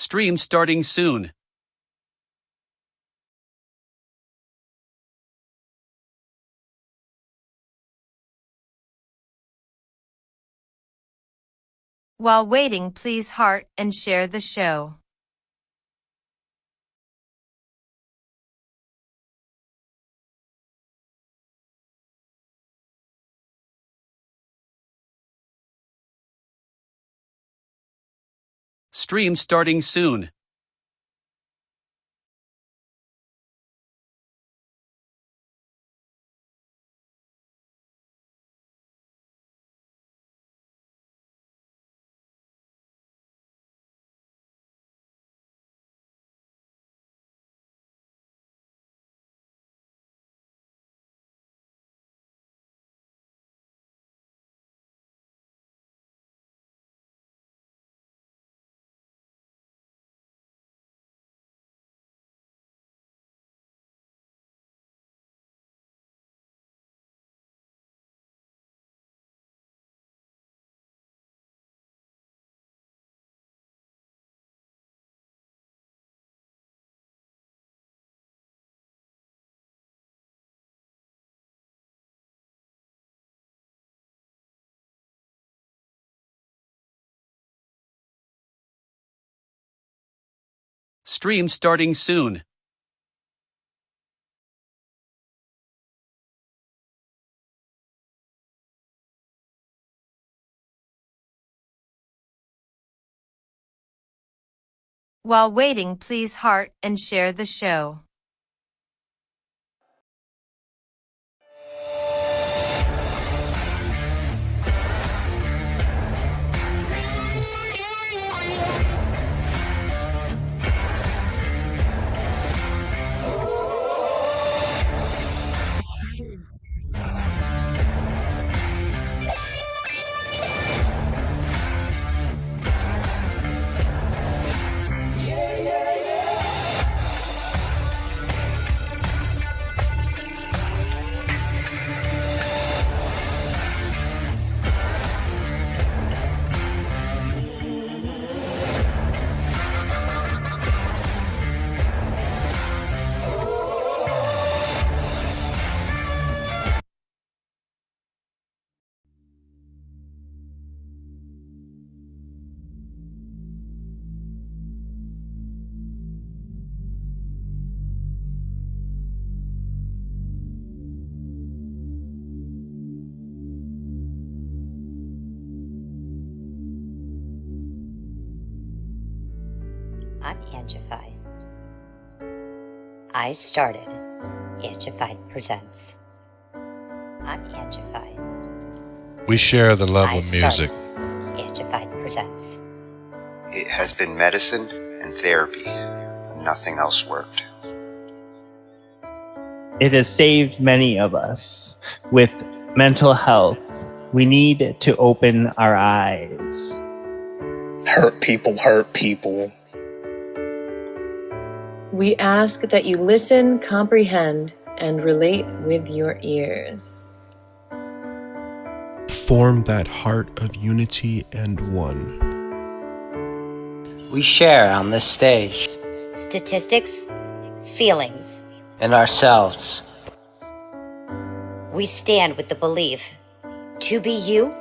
Stream starting soon. While waiting, please heart and share the show. Stream starting soon. Stream starting soon. While waiting, please heart and share the show. I'm Angified. I started Angified Presents. I'm Angified. We share the love of music. Angified Presents. It has been medicine and therapy. Nothing else worked. It has saved many of us. With mental health, we need to open our eyes. Hurt people hurt people. We ask that you listen, comprehend, and relate with your ears. Form that heart of unity and one. We share on this stage. Statistics, feelings, and ourselves. We stand with the belief to be you,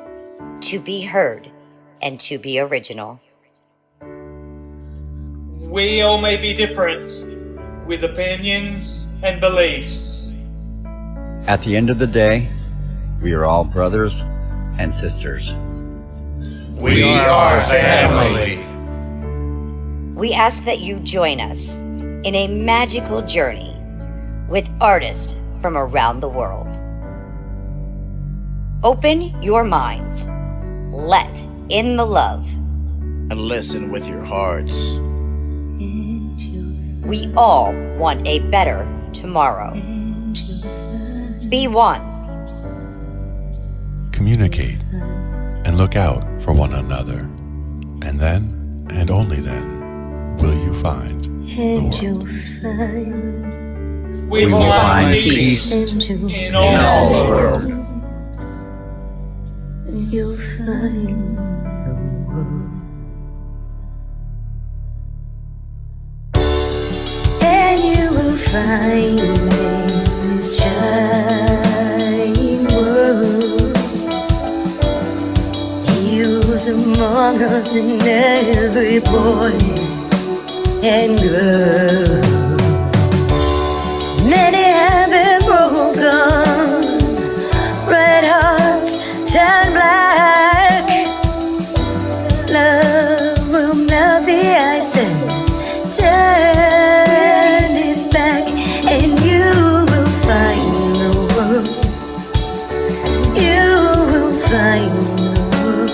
to be heard, and to be original. We all may be different, with opinions and beliefs. At the end of the day, we are all brothers and sisters. We are family. We ask that you join us in a magical journey with artists from around the world. Open your minds, let in the love, And listen with your hearts. We all want a better tomorrow. Be one. Communicate and look out for one another. And then, and only then, will you find the world. We will find peace in all the world. You'll find the world. find in this trying world. He was among us in every boy and girl. Many have been broken, red hearts turn black. Love will melt the ice and turn it back, and you will find the world. You will find the world.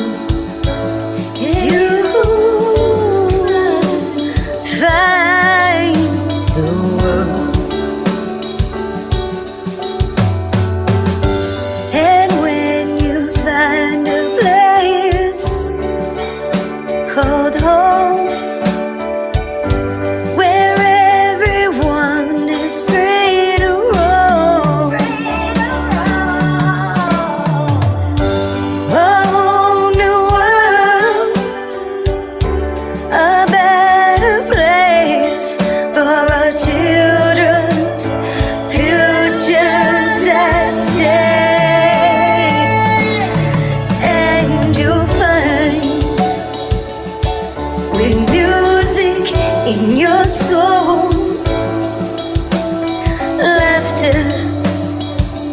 You will find the world. And when you find a place called home, where everyone is free to roam, a whole new world, a better place for our children's futures at stake. And you'll find, with music in your soul, laughter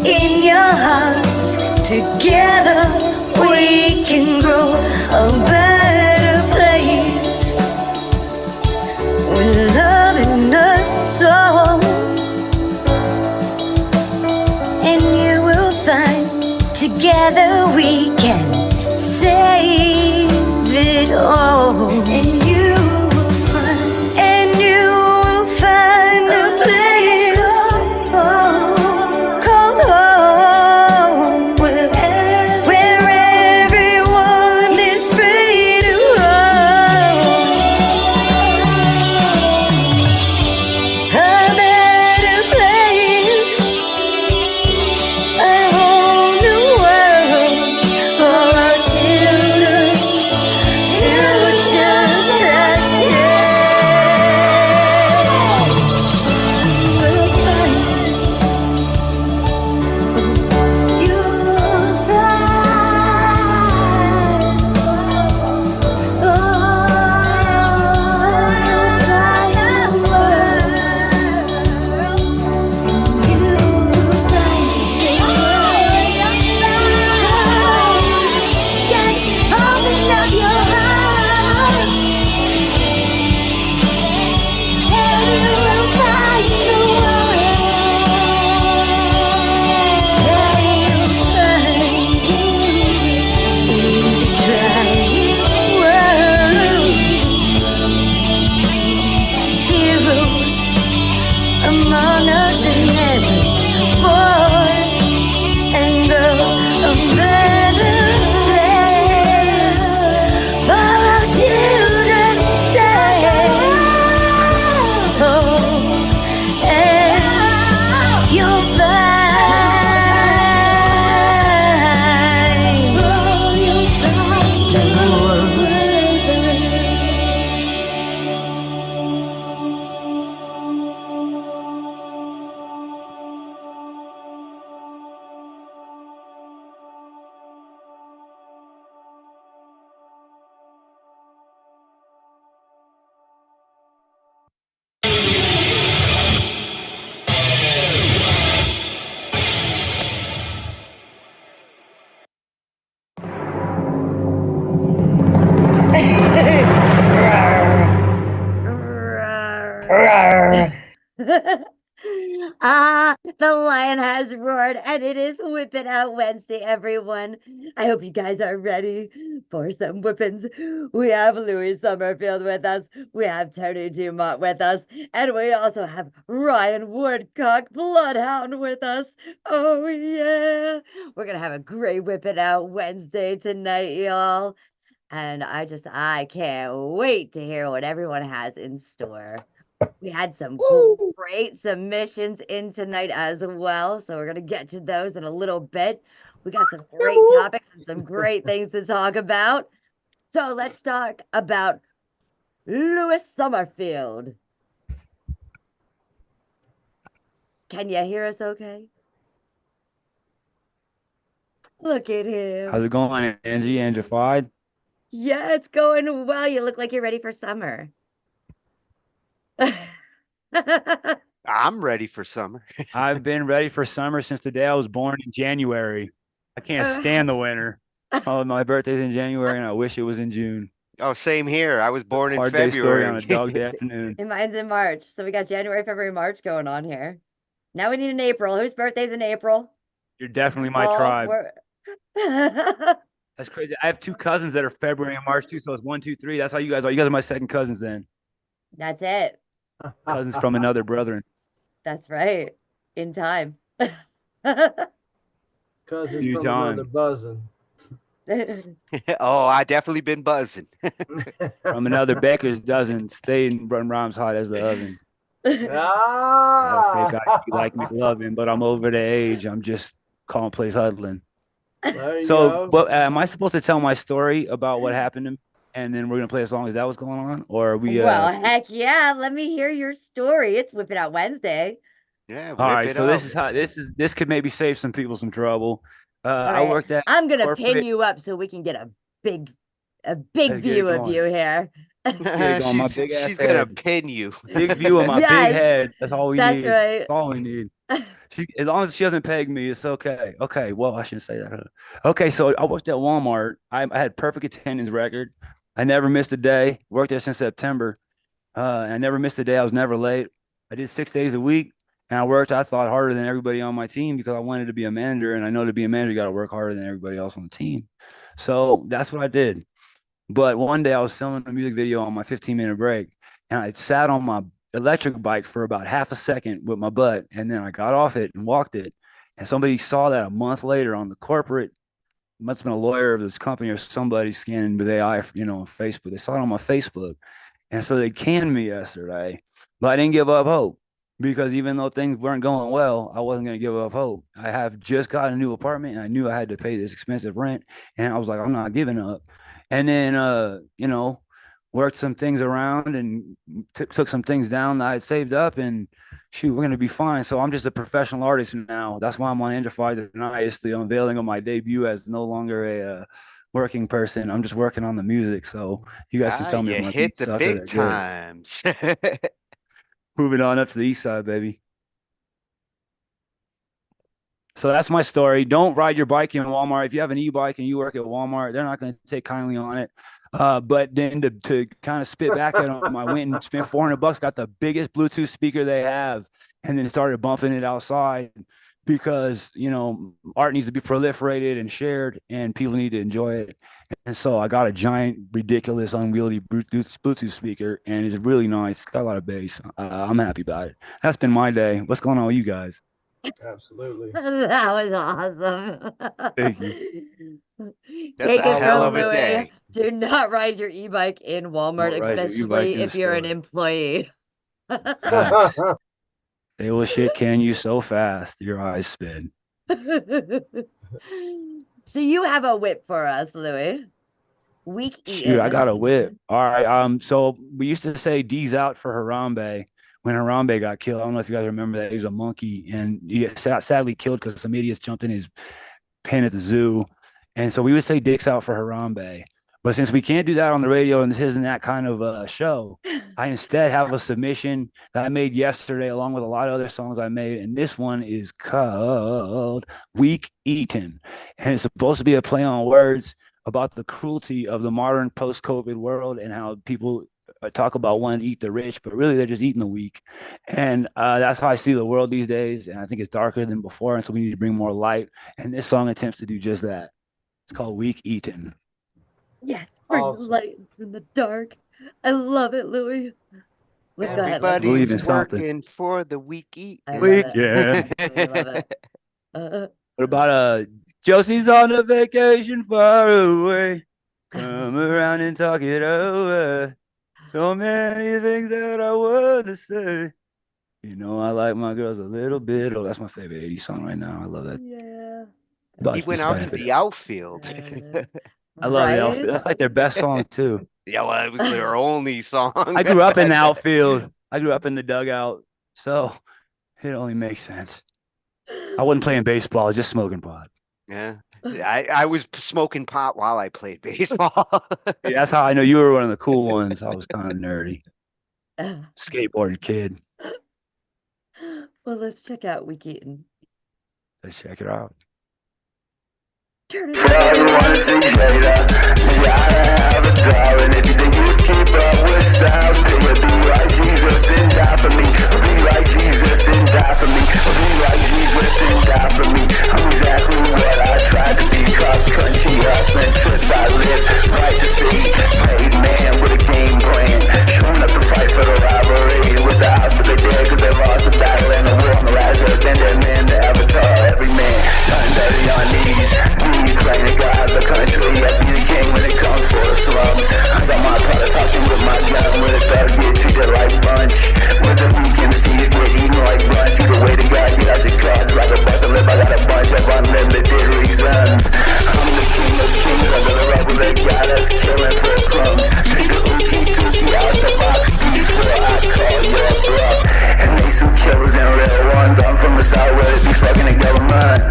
in your hearts, together we can grow a better place, with love in us soul. And you will find, together we can save it all. And you will find, and you will find a place called home, where everyone is free to roam, a better place, a whole new world for our children's futures at stake. We'll find, you'll find, oh, you'll find the world. You'll find the world. Just open up your hearts, and you will find the world. And you'll find this trying world. Heroes among us in every boy and girl, a better place for our children's sake. Oh, and you'll find, oh, you'll find the world. The lion has roared, and it is Whip It Out Wednesday, everyone. I hope you guys are ready for some whippings. We have Louis Summerfield with us, we have Tony Dumont with us, and we also have Ryan Woodcock, Bloodhound, with us. Oh, yeah. We're going to have a great Whip It Out Wednesday tonight, y'all. And I can't wait to hear what everyone has in store. We had some great submissions in tonight as well, so we're going to get to those in a little bit. We got some great topics and some great things to talk about. So let's talk about Louis Summerfield. Can you hear us okay? Look at him. How's it going, Angie? Angified? Yeah, it's going well. You look like you're ready for summer. I'm ready for summer. I've been ready for summer since the day I was born in January. I can't stand the winter. Oh, my birthday's in January, and I wish it was in June. Oh, same here. I was born in Hard February. day story on a dog day afternoon. And mine's in March. So we got January, February, March going on here. Now we need an April. Whose birthday's in April? You're definitely my Well, tribe. we're- That's crazy. I have two cousins that are February and March too, so it's 1, 2, 3. That's how you guys are. You guys are my second cousins then. That's it. Cousins from another brethren. That's right. In time. Cousins Huge from another on. buzzing. Oh, I definitely been buzzing. From another baker's dozen. Stay and run rhymes hot as the oven. Ah! I think I like McLovin, but I'm over the age. I'm just calling plays huddling. There you So, go. but am I supposed to tell my story about what happened to me, and then we're gonna play a song? Is that what's going on, or are we? Well, heck yeah. Let me hear your story. It's Whip It Out Wednesday. Yeah. All right. whip it So this out. is how this could maybe save some people some trouble. All I right. worked at I'm gonna corporate- pin you up so we can get a big Let's get it view of going. you here. Let's get it going. My big ass She's gonna head. pin you. Big view of my Yes. big head. That's all we That's need. right. That's all we need. As long as she doesn't peg me, it's okay. Okay. Well, I shouldn't say that. Okay. So I worked at Walmart. I had perfect attendance record. I never missed a day. Worked there since September. I never missed a day. I was never late. I did 6 days a week, and I thought, harder than everybody on my team because I wanted to be a manager, and I know to be a manager, you got to work harder than everybody else on the team. So that's what I did. But one day I was filming a music video on my 15-minute break, and I sat on my electric bike for about half a second with my butt, and then I got off it and walked it. And somebody saw that a month later on the corporate, must have been a lawyer of this company or somebody scanning with AI, on Facebook. They saw it on my Facebook. And so they canned me yesterday, but I didn't give up hope because even though things weren't going well, I wasn't going to give up hope. I have just got a new apartment and I knew I had to pay this expensive rent. And I was like, I'm not giving up. And then, worked some things around and took some things down that I had saved up, and shoot, we're going to be fine. So I'm just a professional artist now. That's why I'm on Angified tonight. It's the unveiling of my debut as no longer a working person. I'm just working on the music. So you guys can tell me You if my hit beats the suck or big they're good. times. Moving on up to the east side, baby. So that's my story. Don't ride your bike in Walmart. If you have an e-bike and you work at Walmart, they're not going to take kindly on it. But then to kind of spit back at them, I went and spent $400, got the biggest Bluetooth speaker they have, and then started bumping it outside because, art needs to be proliferated and shared and people need to enjoy it. And so I got a giant, ridiculous, unwieldy Bluetooth speaker, and it's really nice. It's got a lot of bass. I'm happy about it. That's been my day. What's going on with you guys? Absolutely. That was awesome. Thank you. Take a it hell from of a Louis. day. Do not ride your e-bike in Walmart, Don't ride your e-bike especially in if you're an store. employee. They will shit can you so fast, your eyes spin. So you have a whip for us, Louis. Week Shoot, I got a whip. All right. So we used to say D's out for Harambe when Harambe got killed. I don't know if you guys remember that. He was a monkey and he got sadly killed because some idiots jumped in his pen at the zoo. And so we would say Dick's out for Harambe. But since we can't do that on the radio and this isn't that kind of show, I instead have a submission that I made yesterday along with a lot of other songs I made. And this one is called Week Eaten. And it's supposed to be a play on words about the cruelty of the modern post-COVID world and how people talk about wanting to eat the rich, but really they're just eating the weak. And that's how I see the world these days. And I think it's darker than before. And so we need to bring more light. And this song attempts to do just that. It's called Week Eaten. Yes, bring the light in the dark. I love it, Louis. Let's go ahead. Let's Believe in Everybody's something. working for the week eat. I love Week, it. yeah. I love it. What about Josie's on a vacation far away? Come around and talk it over. So many things that I want to say. I like my girls a little bit. Oh, that's my favorite 80s song right now. I love that. Yeah. He went out to the outfield. I love Right? the outfield. That's like their best song too. Yeah, well, it was their only song. I grew up in the outfield. I grew up in the dugout. So It only makes sense. I wasn't playing baseball, I was just smoking pot. Yeah. I was smoking pot while I played baseball. Yeah, that's how I know you were one of the cool ones. I was kind of nerdy. Skateboarding kid. Well, let's check out Week Eaton. Let's check it out. Turn it For everyone to see Jada, you gotta have a darling. If you think you keep up with styles, pick a be like Jesus, then die for me. Be like Jesus, then die for me. Be like Jesus, then die for me. I'm exactly what I tried to be. Cross country, hustling trips I live right to see. Paid man with a game plan, showing up to fight for the rivalry with the odds, but they did because they lost the battle and the war on the last earth. Then that man, the avatar, every man done dirty on knees. You claim to God the country, I be the king when it comes for the slums. I got my product talking with my gun, with a thug get treated like bunch. With the weak MCs get eaten like brunch. You the way to God, get out your cards like a bust of lip. I got a bunch of unlimited reasons. I'm the king of kings under the rubber that got us killing for crumbs. Take the ookie tookie out the box before I call your bluff. And they some killers and real ones. I'm from the south where they be fucking the government.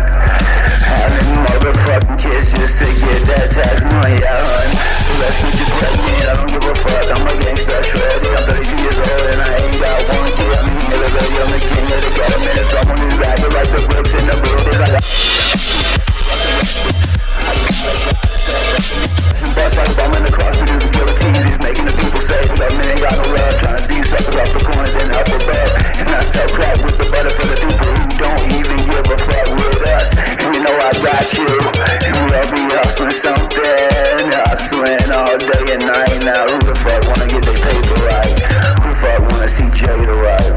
Having motherfucking kids just to get that tax money out, hun. So let's get you pregnant, I don't give a fuck. I'm a gangsta shredded, I'm 32 years old and I ain't got one kid. I'm the military, I'm the king of the government. So I'm on this bag like the bricks in the buildings. I got bust like a bomb in the cross, we do the guillotines. He's making the people say the government ain't got no love. Trying to see you suckers off the corner, then up above. And I sell crack with the butter for the people who don't even give a fuck with us. And you know I got you, and we'll be hustling something. Hustling all day and night. Now who the fuck wanna get their paper right? Who the fuck wanna see Jada right?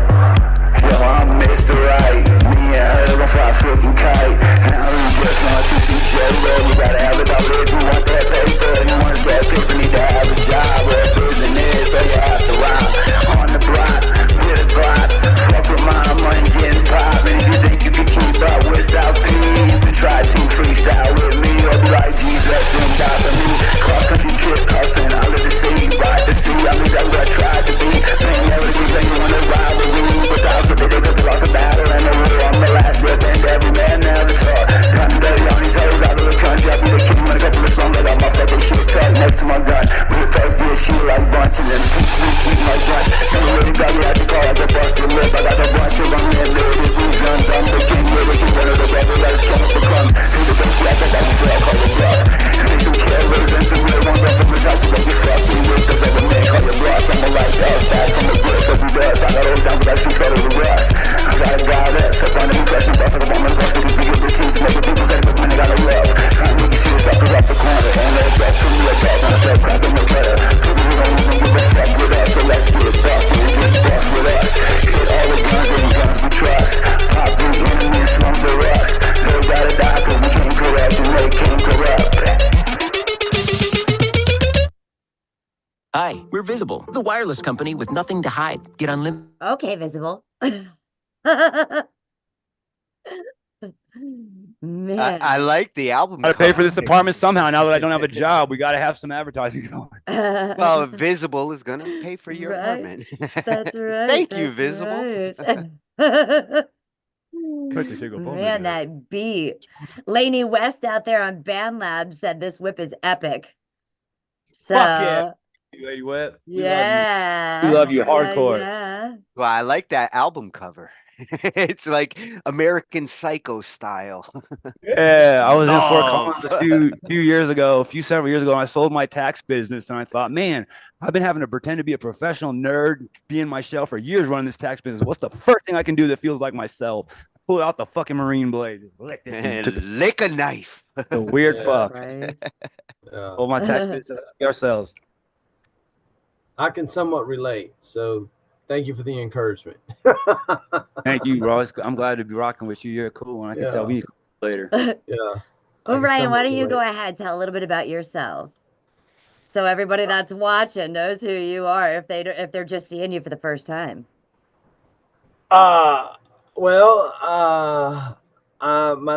Yo, I'm Mr. Right. Me and her gon' fly a freaking kite. Now who just want to see Jada? You gotta have it all if you want that paper. You want that paper, need to have a job or a business, so you have to rock on the block with a block. Fuck with my money getting pop. And if you think you can keep up with Styles P, you can try to freestyle with me or be like Jesus, then die for me. Cross country trip, hustling, I live to see, ride to see. I mean that's what I tried to be. Man, never to be playing on the rivalry. Without the bit, they lost the battle and the war. I'm the last rip and every man now the talk. Gun dirty on these hoes out of the country. I be the king when I go from the slum. I got my fucking shit tucked next to my gun. With the thugs get shit like bunch and then eating like brunch. Never really got me out the car like a busted lip. I got a bunch of unlimited reasons. I'm the king with the king of the devil. Let's come up for crumbs. Who's the best black that we feel call it bluff. And they some killers and some real ones up from the south to make you fuck. We with the better man, call your bluff. I'm a like that, back from the brick of the dust. I got all down but that streets out of the rust. I got a guy that's up on the impression. Buff like a bomb and bust with these big routines. Making people say but when they gotta love. Trying to make you see the suckers off the corner. And let it back from me like that. When I start cracking the better. People who don't even give a fuck with us. So let's get it buff. We just buff with us. Hit all the guns and the guns we trust. Pop the enemy and slums are us. They gotta die cause we came correct and they came corrupt. Hi, we're Visible, the wireless company with nothing to hide. Get unlimited. Okay, Visible. Man. I like the album. Gotta pay for this apartment somehow. Now that I don't have a job, we gotta have some advertising going. Well, Visible is gonna pay for your Right. apartment. That's right. Thank you, that's Visible. right. Bet they take a bump Man, in there. that beat. Lainey West out there on Band Lab said this whip is epic. So, Fuck yeah. Lady Wet. yeah. We love you hardcore. Yeah. Well, I like that album cover. It's like American Psycho style. Yeah, I was in Fort Oh. Collins a few several years ago, and I sold my tax business, and I thought, man, I've been having to pretend to be a professional nerd, be in my shell for years running this tax business. What's the first thing I can do that feels like myself? Pull out the fucking marine blade, licked it, and And took lick a knife. a weird fuck. Right. Hold my tax business ourselves. I can somewhat relate. So thank you for the encouragement. Thank you, bro. I'm glad to be rocking with you. You're cool, and I can tell we later. Yeah. Well, Ryan, why don't you go ahead, tell a little bit about yourself, so everybody that's watching knows who you are if they're just seeing you for the first time. My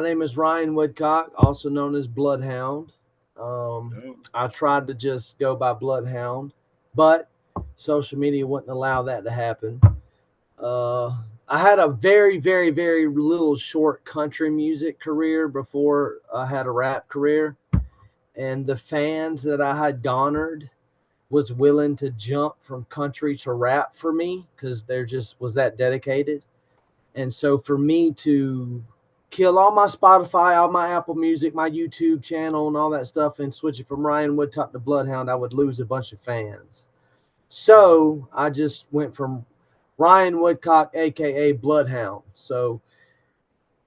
name is Ryan Woodcock, also known as Bloodhound. I tried to just go by Bloodhound, but social media wouldn't allow that to happen. I had a very, very, very little short country music career before I had a rap career. And the fans that I had garnered was willing to jump from country to rap for me because there just was that dedicated. And so for me to kill all my Spotify, all my Apple Music, my YouTube channel, and all that stuff, and switch it from Ryan Woodcock to Bloodhound, I would lose a bunch of fans. So I just went from Ryan Woodcock, aka Bloodhound. So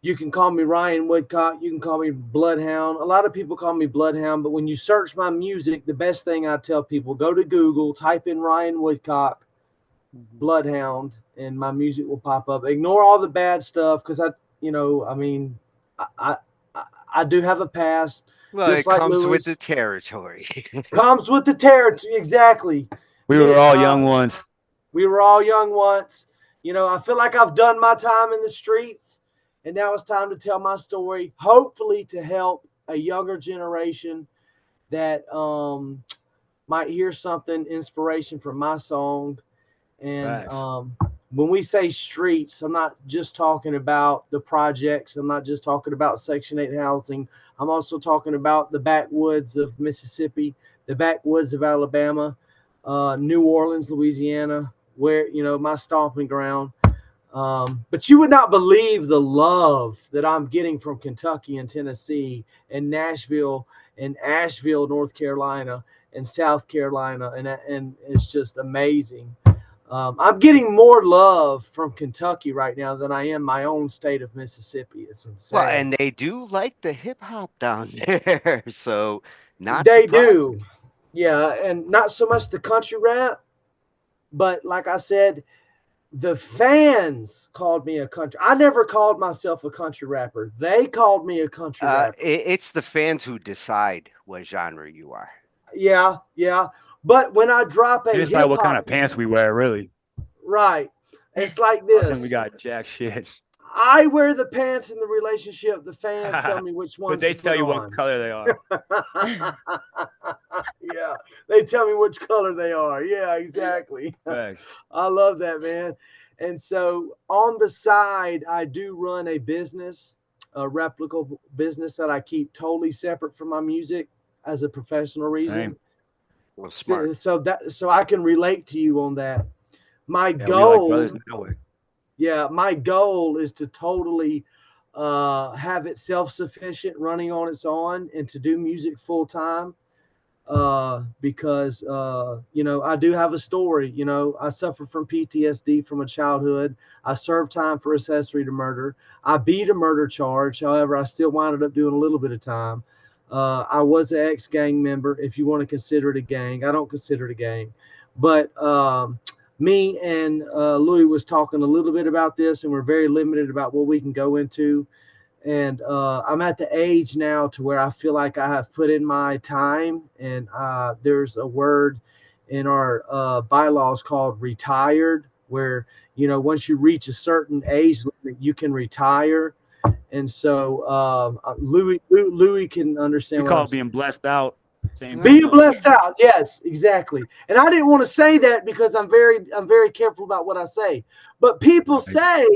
you can call me Ryan Woodcock. You can call me Bloodhound. A lot of people call me Bloodhound, but when you search my music, the best thing I tell people, go to Google, type in Ryan Woodcock, Bloodhound, and my music will pop up. Ignore all the bad stuff because I do have a past. Well, just it like comes Lewis. with the territory. Comes with the territory, exactly. We were all young once. We were all young once. I feel like I've done my time in the streets, and now it's time to tell my story, hopefully to help a younger generation that might hear something, inspiration from my song. And when we say streets, I'm not just talking about the projects. I'm not just talking about Section 8 housing. I'm also talking about the backwoods of Mississippi, the backwoods of Alabama, New Orleans, Louisiana, where, my stomping ground. But you would not believe the love that I'm getting from Kentucky and Tennessee and Nashville and Asheville, North Carolina and South Carolina. And it's just amazing. I'm getting more love from Kentucky right now than I am my own state of Mississippi. It's insane. Well, and they do like the hip hop down there, so not they surprising. do. Yeah, and not so much the country rap, but like I said, the fans called me a country. I never called myself a country rapper. They called me a country rapper. It's the fans who decide what genre you are. Yeah. But when I drop a It's like what kind of pants we wear, really. Right. It's like this. And we got jack shit. I wear the pants in the relationship. The fans tell me which ones. But they tell you what color they are. Yeah, they tell me which color they are. Yeah, exactly. Thanks. I love that, man. And so on the side, I do run a business, a replicable business that I keep totally separate from my music as a professional reason. Same. Well, smart. So I can relate to you on that. My goal. My goal is to totally have it self-sufficient, running on its own, and to do music full time. Because I do have a story. I suffer from PTSD from a childhood. I served time for accessory to murder. I beat a murder charge. However, I still wound up doing a little bit of time. I was an ex-gang member, if you want to consider it a gang. I don't consider it a gang. But me and Louis was talking a little bit about this, and we're very limited about what we can go into. And I'm at the age now to where I feel like I have put in my time, and there's a word in our bylaws called retired, where, once you reach a certain age limit, you can retire. And so Louis can understand. We call it being blessed out. Being blessed out, yes, exactly. And I didn't want to say that because I'm very careful about what I say. But people say,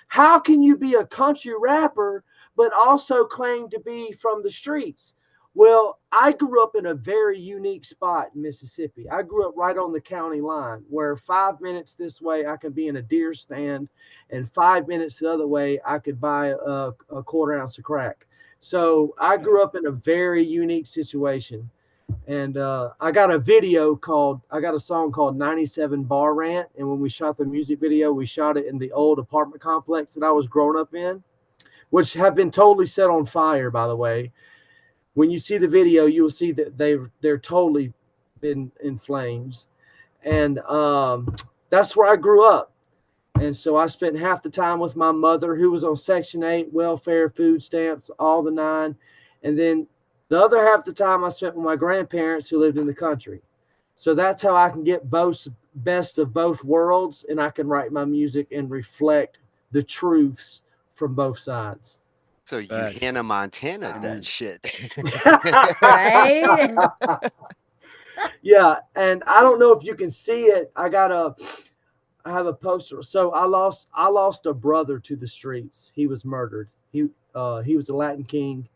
how can you be a country rapper but also claim to be from the streets? Well, I grew up in a very unique spot in Mississippi. I grew up right on the county line, where 5 minutes this way I could be in a deer stand, and 5 minutes the other way I could buy a quarter ounce of crack. So I grew up in a very unique situation. And I got a song called 97 Bar Rant. And when we shot the music video, we shot it in the old apartment complex that I was growing up in, which have been totally set on fire, by the way. When you see the video, you will see that they're totally in flames. And that's where I grew up. And so I spent half the time with my mother, who was on Section 8, welfare, food stamps, all the nine. And then the other half the time I spent with my grandparents, who lived in the country. So that's how I can get best of both worlds, and I can write my music and reflect the truths from both sides. So you Hannah Montana that shit. Right? Yeah, and I don't know if you can see it. I got I have a poster. So I lost a brother to the streets. He was murdered. He was a Latin king,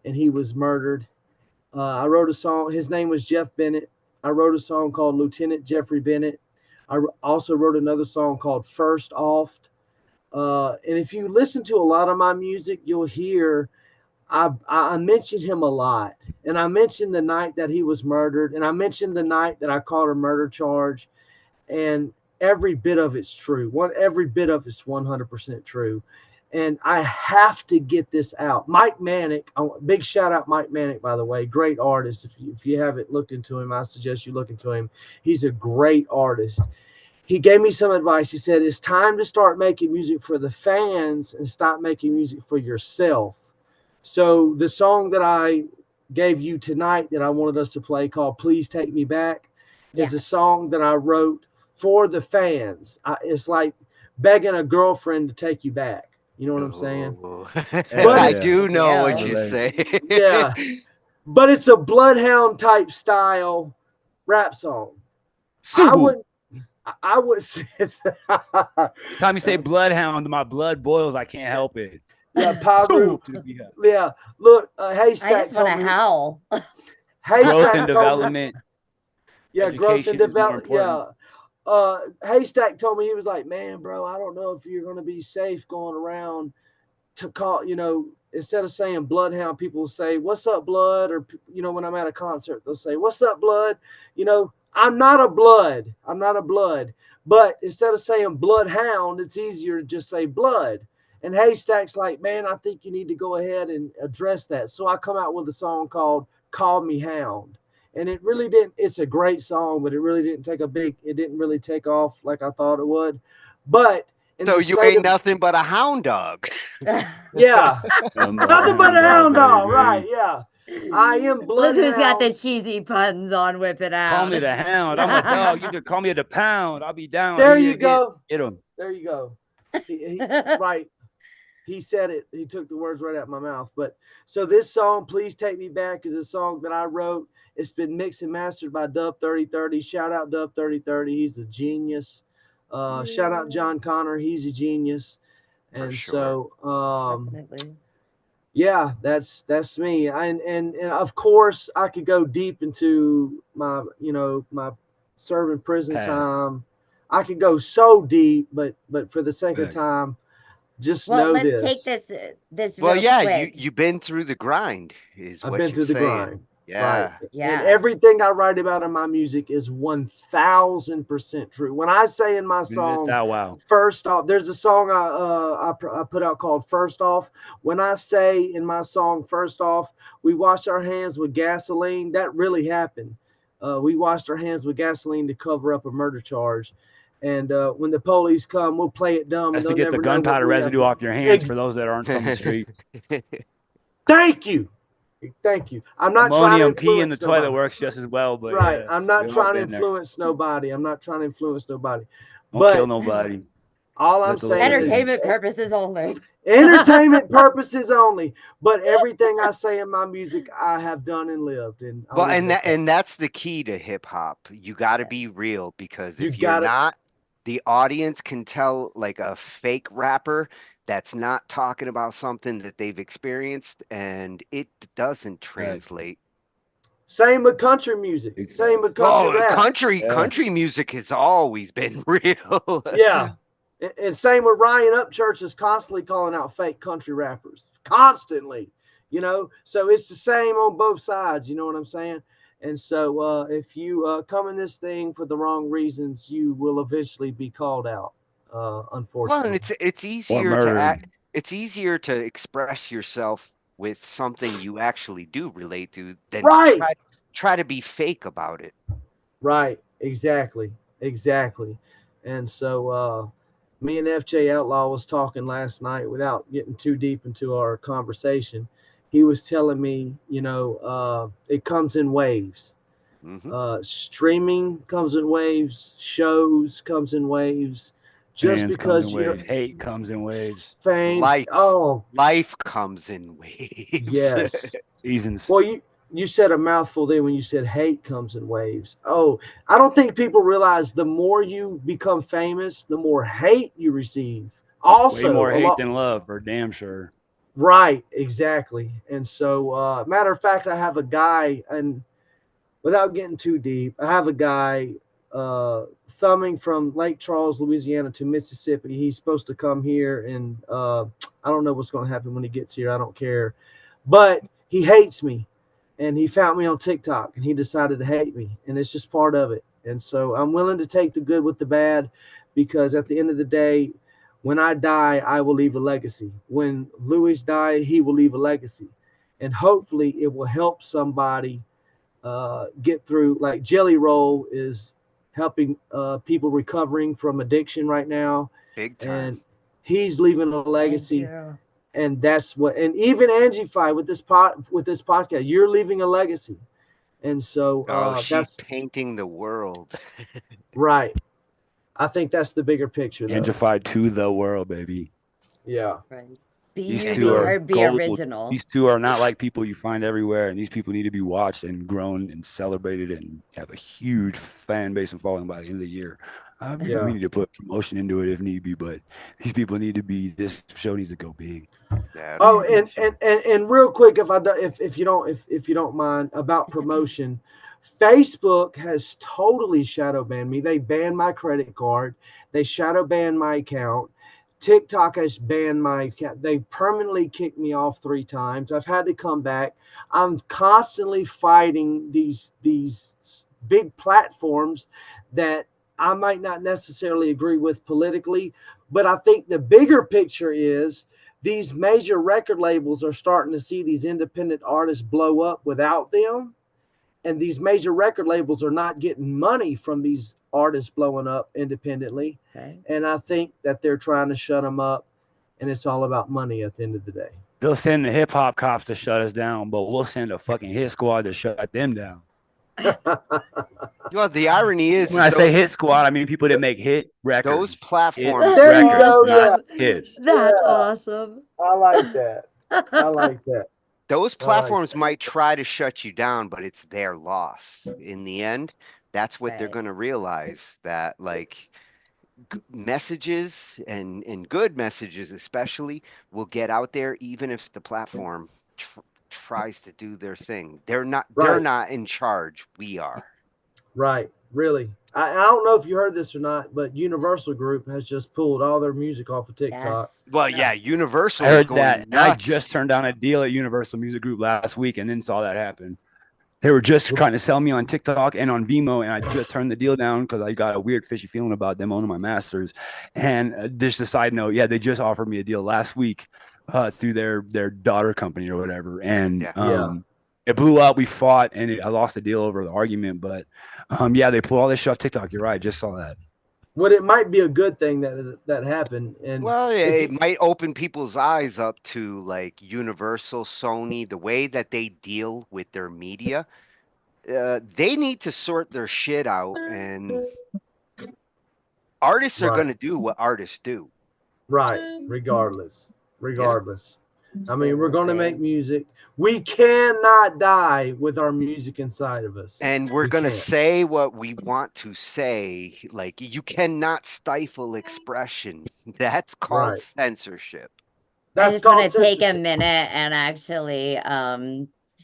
and he was murdered. I wrote a song. His name was Jeff Bennett. I wrote a song called Lieutenant Jeffrey Bennett. I also wrote another song called First Off. And if you listen to a lot of my music, you'll hear I mentioned him a lot. And I mentioned the night that he was murdered. And I mentioned the night that I caught a murder charge. And every bit of it's true. Every bit of it's 100% true. And I have to get this out. Mike Manick, big shout out Mike Manick, by the way, great artist. If you haven't looked into him, I suggest you look into him. He's a great artist. He gave me some advice. He said, it's time to start making music for the fans and stop making music for yourself. So the song that I gave you tonight that I wanted us to play called Please Take Me Back is a song that I wrote for the fans. It's like begging a girlfriend to take you back. You know what I'm saying? But I do know what you say. Yeah. But it's a Bloodhound type style rap song. I would say time you say Bloodhound, my blood boils. I can't help it. Yeah, Paru. Yeah. Look, Haystack. I just want to howl. Growth and development. Yeah, growth and development. Yeah. Haystack told me, he was like, man, bro, I don't know if you're going to be safe going around to call, instead of saying Bloodhound, people will say, what's up, blood? Or, when I'm at a concert, they'll say, what's up, blood? I'm not a blood. But instead of saying Bloodhound, it's easier to just say blood. And Haystack's like, man, I think you need to go ahead and address that. So I come out with a song called Call Me Hound. And it really didn't, it's a great song, but it really didn't it didn't really take off like I thought it would. But so you ain't nothing but a hound dog. Yeah. Nothing but a hound dog, right? Yeah. I am Bloodhound. Look who's got the cheesy puns on Whip It Out. Call me the hound. I'm a dog. You can call me the pound. I'll be down. There you go. Get him. There you go. Right. He said it. He took the words right out of my mouth. But so this song, Please Take Me Back, is a song that I wrote. It's been mixed and mastered by Dub 3030. Shout out Dub 3030. He's a genius. Shout out John Connor. He's a genius. And so, yeah, that's me. And of course, I could go deep into my, my serving prison time. I could go so deep, but for the sake of time, just know this. Let's take this. Well, real quick. you've been through the grind. I've been through the grind. Yeah. Right. Yeah. And everything I write about in my music is 1000% true. When I say in my song, First Off, there's a song I put out called First Off. When I say in my song, First Off, we washed our hands with gasoline. That really happened. We washed our hands with gasoline to cover up a murder charge. And when the police come, we'll play it dumb. That's to get the gunpowder residue off your hands for those that aren't from the street. Thank you. I'm not trying to influence pee in the nobody. toilet works just as well, but right. I'm not trying to influence nobody. But kill nobody. All I'm saying entertainment purposes only. Entertainment purposes only. But everything I say in my music, I have done and lived. And that's the key to hip hop. You got to be real, because if you're not, the audience can tell like a fake rapper that's not talking about something that they've experienced, and it doesn't translate. Same with country music. Same with country rap. Country music has always been real. Yeah. And same with Ryan Upchurch is constantly calling out fake country rappers. Constantly. So it's the same on both sides. You know what I'm saying? And so if you come in this thing for the wrong reasons, you will eventually be called out. Unfortunately. Well, and it's easier to act. It's easier to express yourself with something you actually do relate to than try to be fake about it. Right. Exactly. And so me and FJ Outlaw was talking last night without getting too deep into our conversation. He was telling me, it comes in waves. Mm-hmm. Streaming comes in waves. Shows comes in waves. Just because hate comes in waves. Fame. Life comes in waves. Yes. Seasons. Well, you said a mouthful there when you said hate comes in waves. Oh, I don't think people realize the more you become famous, the more hate you receive. Also, Way more a hate lot. than love, for damn sure. Right, exactly. And so, matter of fact, I have a guy, and without getting too deep, I have a guy thumbing from Lake Charles, Louisiana to Mississippi. He's supposed to come here, and I don't know what's going to happen when he gets here. I don't care. But he hates me, and he found me on TikTok, and he decided to hate me, and it's just part of it. And so I'm willing to take the good with the bad, because at the end of the day, when I die, I will leave a legacy. When Louis die, he will leave a legacy. And hopefully it will help somebody get through. Like Jelly Roll is helping people recovering from addiction right now. Big time. And he's leaving a legacy. And that's what, and even Angified with this podcast, you're leaving a legacy. And so she's that's painting the world. right. I think that's the bigger picture, though. Angified to the world, baby. Yeah. Right. These two are be gold. original. These two are not like people you find everywhere, and these people need to be watched and grown and celebrated and have a huge fan base and following by the end of the year. We need to put promotion into it if need be, but these people need to be. This show needs to go big. Yeah, oh, and real quick, if you don't mind about promotion, Facebook has totally shadow banned me. They banned my credit card. They shadow banned my account. TikTok has banned my account. They permanently kicked me off 3 times. I've had to come back. I'm constantly fighting these big platforms that I might not necessarily agree with politically, but I think the bigger picture is these major record labels are starting to see these independent artists blow up without them. And these major record labels are not getting money from these artists blowing up independently. Okay. And I think that they're trying to shut them up, and it's all about money at the end of the day. They'll send the hip hop cops to shut us down, but we'll send a fucking hit squad to shut them down. Well, the irony is when I say hit squad, I mean people that make hit records. Those platforms. There you go. Yeah. Hits. That's awesome. I like that. I like that. Those platforms might try to shut you down, but it's their loss. In the end, that's what they're going to realize, that like messages and good messages especially will get out there even if the platform tries to do their thing. They're not in charge. We are. Right. Really. I don't know if you heard this or not, but Universal Group has just pulled all their music off of TikTok. Yes. Well, yeah, Universal. I heard is going that. And nuts. I just turned down a deal at Universal Music Group last week and then saw that happen. They were just trying to sell me on TikTok and on Vimeo, and I just turned the deal down because I got a weird fishy feeling about them owning my masters. And just a side note, yeah, they just offered me a deal last week through their daughter company or whatever. And it blew up. We fought, and I lost the deal over the argument. But yeah, they pulled all this shit off TikTok. You're right. Just saw that. Well, it might be a good thing that happened. And well, it might open people's eyes up to like Universal, Sony, the way that they deal with their media. They need to sort their shit out, and artists are going to do what artists do. Right. Regardless. I mean, we're going to make music. We cannot die with our music inside of us. And we're going to say what we want to say. Like, you cannot stifle expression. That's called censorship. I just want to take a minute and actually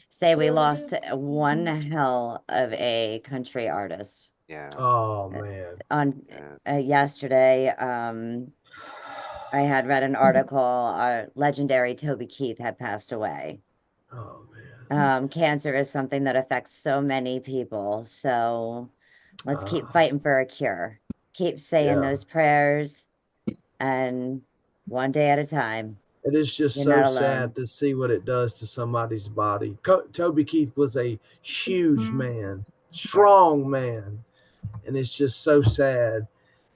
say we lost one hell of a country artist. Yeah. Oh, man. On yesterday, I had read an article, legendary Toby Keith had passed away. Oh, man. Cancer is something that affects so many people. So let's keep fighting for a cure. Keep saying those prayers, and one day at a time. It is just so sad to see what it does to somebody's body. Toby Keith was a huge man, strong man, and it's just so sad.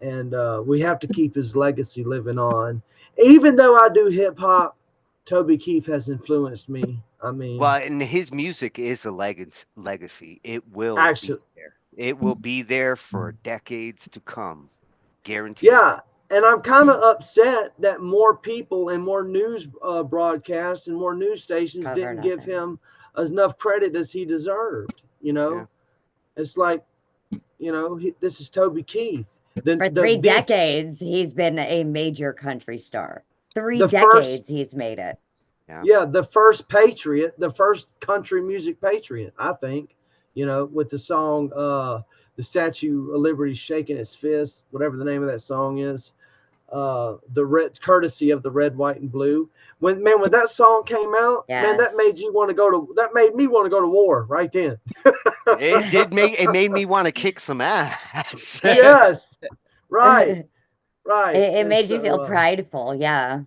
And we have to keep his legacy living on. Even though I do hip hop, Toby Keith has influenced me. I mean, well, and his music is a legacy. It will be there. It will be there for decades to come, guaranteed. Yeah, and I'm kind of upset that more people and more news broadcasts and more news stations didn't give him enough credit as he deserved. You know, Yeah. it's like, you know, this is Toby Keith. For 3 decades, he's been a major country star. 3 decades he's made it. Yeah, the first patriot, the first country music patriot, I think, you know, with the song the Statue of Liberty shaking its fist, whatever the name of that song is. The red courtesy of the red, white, and blue. When that song came out, man, that made me want to go to war right then. It made me want to kick some ass. Yes. Right. Right. It made you feel prideful, yeah.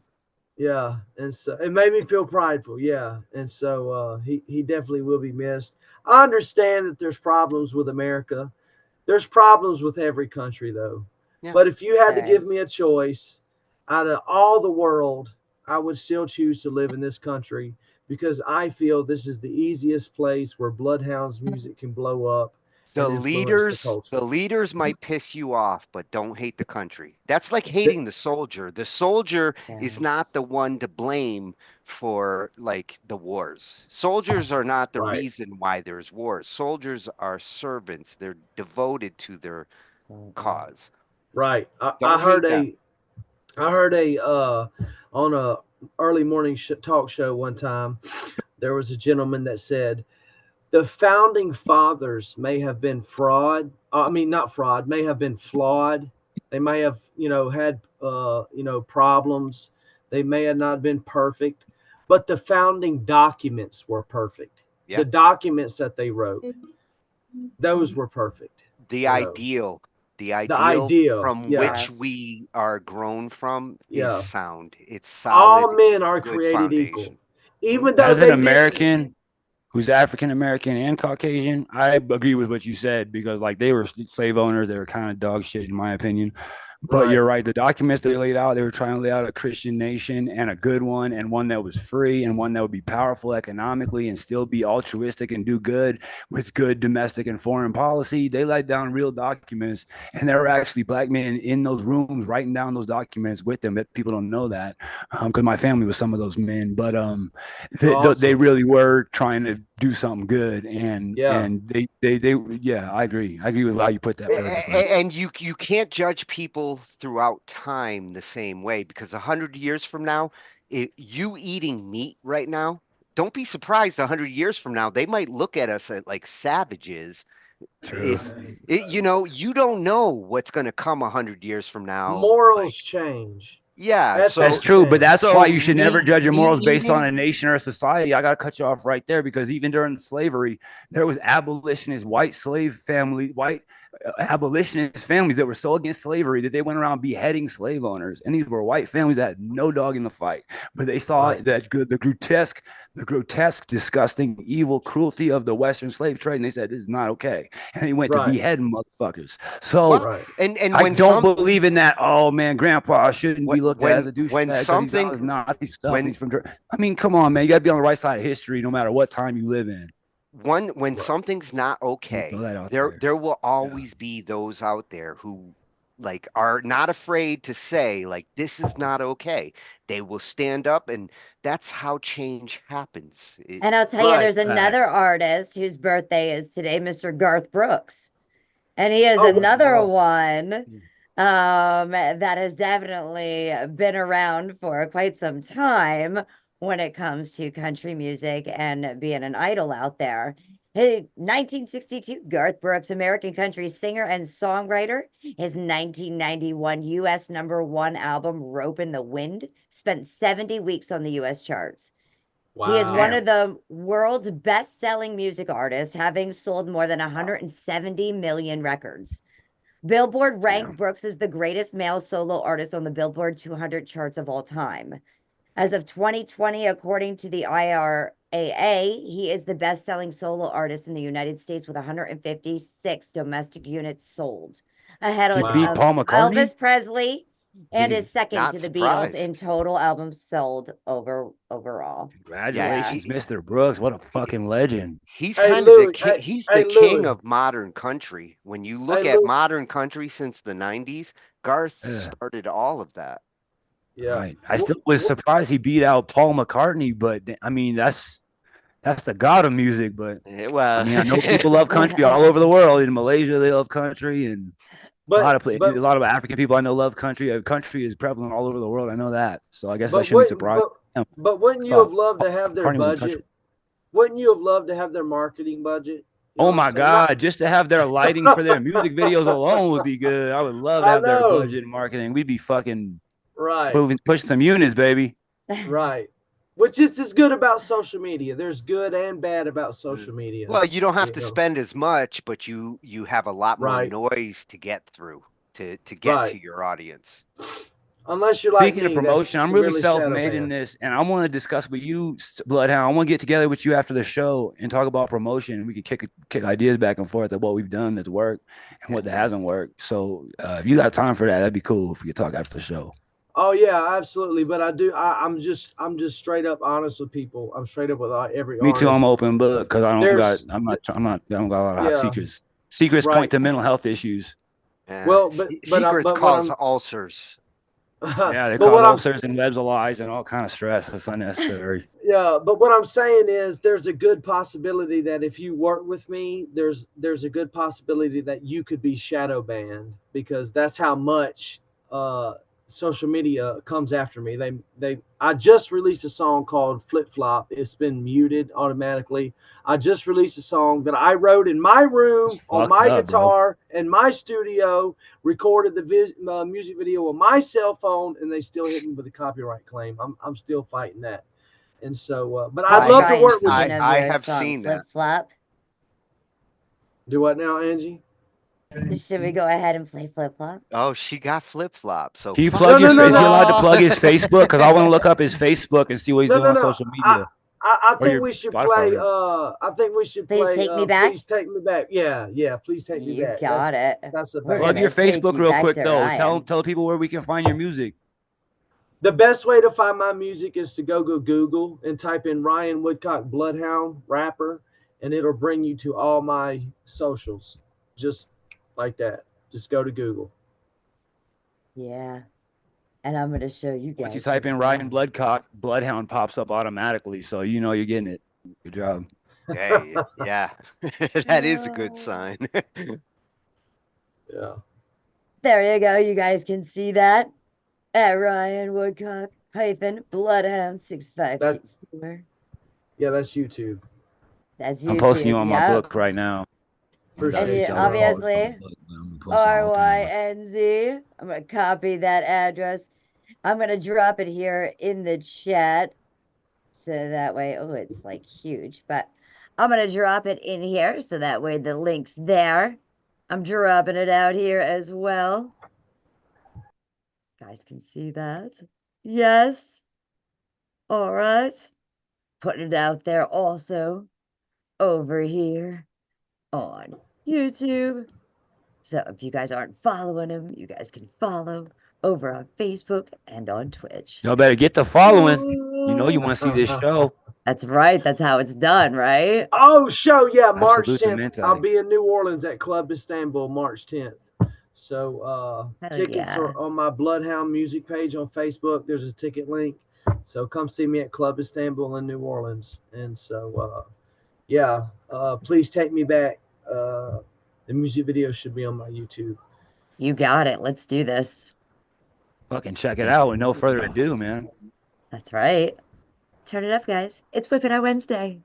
Yeah, and so it made me feel prideful, yeah. And so he definitely will be missed. I understand that there's problems with America. There's problems with every country, though. Yeah. But if you had to give me a choice out of all the world, I would still choose to live in this country because I feel this is the easiest place where Bloodhound's music can blow up. The leaders might piss you off, but don't hate the country. That's like hating the soldier. The soldier is not the one to blame for like the wars. Soldiers are not the reason why there's wars. Soldiers are servants. They're devoted to their cause. Right. I heard on a early morning talk show one time, there was a gentleman that said, the founding fathers may have been may have been flawed. They may have, had, problems. They may have not been perfect, but the founding documents were perfect. Yeah. The documents that they wrote, those were perfect. The ideal from which we are grown from is sound. It's solid. All men are created equal. Even though as an American who's African American and Caucasian, I agree with what you said because like they were slave owners, they were kind of dog shit in my opinion. But you're right. The documents they laid out, they were trying to lay out a Christian nation and a good one and one that was free and one that would be powerful economically and still be altruistic and do good with good domestic and foreign policy. They laid down real documents and there were actually black men in those rooms writing down those documents with them. But people don't know that because my family was some of those men. But they really were trying to do something good. And they I agree. I agree with how you put that. And you can't judge people throughout time the same way because 100 years from now, you eating meat right now, don't be surprised 100 years from now they might look at us like savages. True. You don't know what's going to come 100 years from now. Morals change. Yeah, that's true, but that's why you should never judge your morals based on a nation or a society. I got to cut you off right there because even during slavery, there was abolitionist abolitionist families that were so against slavery that they went around beheading slave owners, and these were white families that had no dog in the fight, but they saw that the grotesque, disgusting, evil cruelty of the Western slave trade, and they said this is not okay, and they went to beheading motherfuckers. So and I don't believe in that. Oh man, Grandpa shouldn't be looked at as a douchebag. When something he's Nazi stuff. I mean, come on, man, you got to be on the right side of history, no matter what time you live in. When something's not okay, there will always be those out there who like are not afraid to say like this is not okay. They will stand up, and that's how change happens. And I'll tell you, there's another artist whose birthday is today, Mr. Garth Brooks, and he is another one that has definitely been around for quite some time when it comes to country music and being an idol out there. Hey, 1962, Garth Brooks, American country singer and songwriter. His 1991 U.S. #1 album, Rope in the Wind, spent 70 weeks on the U.S. charts. Wow. He is one of the world's best-selling music artists, having sold more than 170 million records. Billboard ranked Brooks as the greatest male solo artist on the Billboard 200 charts of all time. As of 2020, according to the IRAA, he is the best-selling solo artist in the United States with 156 domestic units sold, ahead of Paul McCartney? Elvis Presley, and is second to the Beatles in total albums sold overall. Congratulations, Mr. Brooks! What a fucking legend. He's kind of the king of modern country. When you look at modern country since the 90s, Garth started all of that. Yeah, right. I still was surprised he beat out Paul McCartney, but I mean that's that's the god of music. But well, I mean, I know people love country all over the world. In Malaysia, they love country, and a lot of African people I know love country. Country is prevalent all over the world. I know that. So I guess I shouldn't be surprised. But wouldn't you have loved to have their budget? Wouldn't you have loved to have their marketing budget? Oh my God! Just to have their lighting for their music videos alone would be good. I would love to have their budget and marketing. We'd be fucking pushing some units, baby. Right. Which is as good about social media. There's good and bad about social media. Well, you don't have to spend as much, but you have a lot more noise to get through to get to your audience. Unless you're like Speaking of promotion, I'm really self-made in this, and I want to discuss with you, Bloodhound. I want to get together with you after the show and talk about promotion. We could kick ideas back and forth of what we've done that's worked and what that hasn't worked. So if you got time for that, that'd be cool if we could talk after the show. Oh yeah, absolutely. But I'm just straight up honest with people. I'm straight up with every. Me too. I'm open book because I don't got a lot of hot secrets. Secrets point to mental health issues. Well, secrets cause ulcers. Yeah, they cause ulcers and webs of lies and all kind of stress. That's unnecessary. Yeah, but what I'm saying is there's a good possibility that if you work with me, there's a good possibility that you could be shadow banned, because that's how much social media comes after me. I just released a song called Flip Flop. It's been muted automatically. I just released a song that I wrote in my room on my guitar in my studio, recorded the music video on my cell phone, and they still hit me with a copyright claim. I'm still fighting that. And so, but I'd love to work with you. I have seen that. Flip Flop. Do what now, Angie? Should we go ahead and play Flip Flop? Oh, she got Flip Flop. So can you plug Is he allowed to plug his Facebook? Because I want to look up his Facebook and see what he's doing on social media. I think we should play. I think we should play. Please Take Me Back. Please Take Me Back. Yeah. Please Take Me Back. You got it. That's plug your Facebook real quick though. Tell people where we can find your music. The best way to find my music is to go Google and type in Ryan Woodcock Bloodhound rapper, and it'll bring you to all my socials. Just like that. Just go to Google. Yeah. And I'm going to show you guys. Once you type in Ryan Woodcock, Bloodhound pops up automatically. So you know you're getting it. Good job. Yeah. That is a good sign. Yeah. There you go. You guys can see that at Ryan Woodcock Bloodhound 6524. Yeah, that's YouTube. That's YouTube. I'm posting you on my book right now. And you, obviously, RYNZ. I'm going to copy that address. I'm going to drop it here in the chat. So that way, it's like huge. But I'm going to drop it in here. So that way the link's there. I'm dropping it out here as well. Guys can see that. Yes. All right. Putting it out there also over here on YouTube. So if you guys aren't following him, you guys can follow over on Facebook and on Twitch. Y'all better get the following. You know you want to see this show. That's right. That's how it's done, right? Oh, show. Yeah, March Absolute 10th. I'll be in New Orleans at Club Istanbul March 10th. So tickets are on my Bloodhound music page on Facebook. There's a ticket link. So come see me at Club Istanbul in New Orleans. And so, please take me back. The music video should be on my YouTube. You got it. Let's do this. Fucking check it out with no further ado, man. That's right. Turn it up, guys. It's Wip It OUT Wednesday.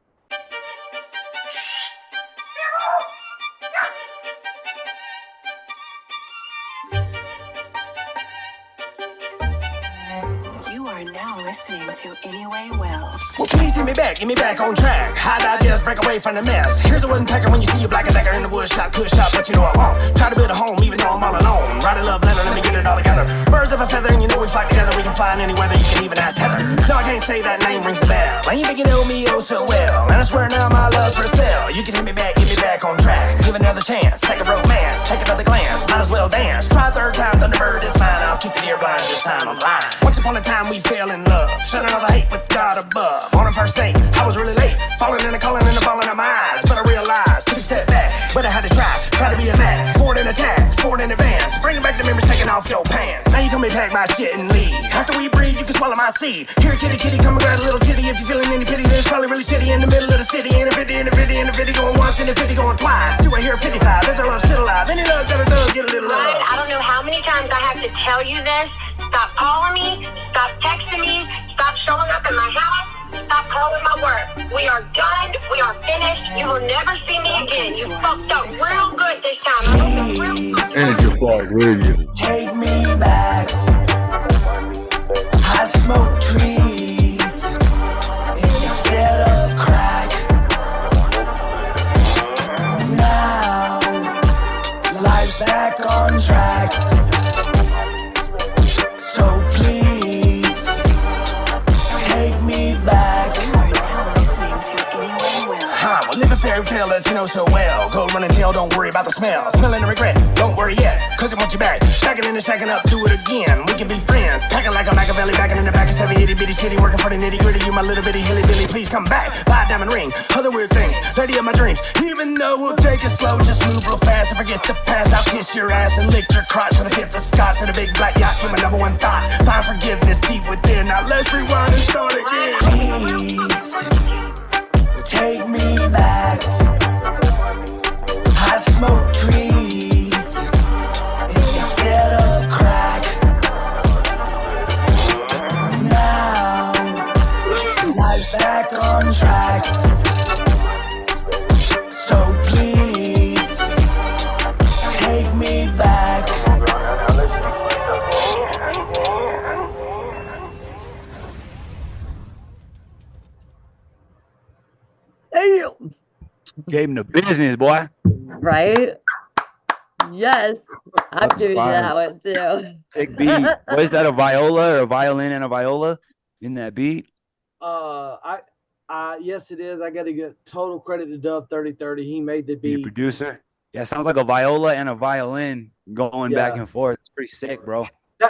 Well, please take me back, get me back on track. Hot ideas, break away from the mess. Here's a wooden packer when you see a black and decker in the wood shop, push up, but you know I won't. Try to build a home, even though I'm all alone. Write a love letter, let me get it all together. Birds of a feather, and you know we fly together. We can fly in any weather, you can even ask Heather. No, I can't say that name rings a bell. And you think you know me oh so well. And I swear now my love's for sale. You can hit me back, get me back on track. Give another chance, take a romance, take another glance. Might as well dance. Try a third time, Thunderbird is mine. I'll keep the deer blind this time I'm blind. Once upon a time we fell in love. Shut another hate with God above. On a first date, I was really late. Falling in the calling and the falling of my eyes. But I realized, took a step back. But I had to try to be a man. Forward in attack, forward in advance. Bringing back the memories, taking off your pants. Now you told me pack my shit and leave. After we breathe, you can swallow my seed. Here, kitty, kitty, come and grab a little kitty. If you're feeling any pity, then it's probably really shitty in the middle of the city. In a 50, in a 50, in a 50, going once, in a 50, going twice. Do I hear 55? There's our love still alive. Any love that it does, get a little love. I don't know how many times I have to tell you this. Stop calling me. Stop texting me. Stop showing up in my house. Stop calling my work. We are done. We are finished. You will never see me again. You fucked up real good this time. I fucked up real good. And your fault, will you? Take me back. I smoke trees instead of crack. Now life's back on track. So please take me back. Well, live a fairy tale that you know so well. Go run and tell, don't worry about the smell. Smelling the regret, don't worry yet, cause it wants you back. Backing in and shacking up, do it again. We can be friends. Packing like a Machiavelli, backing in the back of 7 itty bitty city, working for the nitty gritty. You my little bitty hilly billy, please come back. Buy a diamond ring, other weird things, lady of my dreams. Even though we'll take it slow, just move real fast and forget the past. I'll kiss your ass and lick your crotch for the 5th of Scots and a big black yacht. You're my number one thought. Find forgiveness deep within. Now let's rewind and start again. Please take me back. I smoke trees instead of crack. Now life's back on track. So please take me back. Gave him the business, boy. Right? Yes. I'm That's giving you fire. that one too. Sick beat. What is that, a viola or a violin and a viola in that beat? Yes, it is. I got to get total credit to Dub 3030. He made the The beat. producer? Yeah, it sounds like a viola and a violin going back Yeah. and forth. It's pretty sick, bro.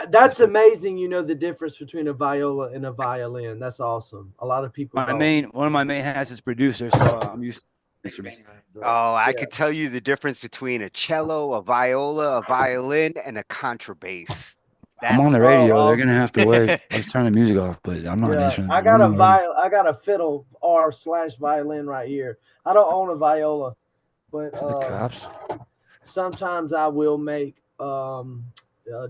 That's amazing. You know the difference between a viola and a violin. That's awesome. A lot of people. don't. One of my main hats is producer, so I'm used to instrument. Oh, I could tell you the difference between a cello, a viola, a violin, and a contrabass. I'm on the radio. They're gonna have to wait. Let's turn the music off, but I'm not an Yeah, instrument. I got a fiddle R/violin right here. I don't own a viola, but The cops. sometimes I will make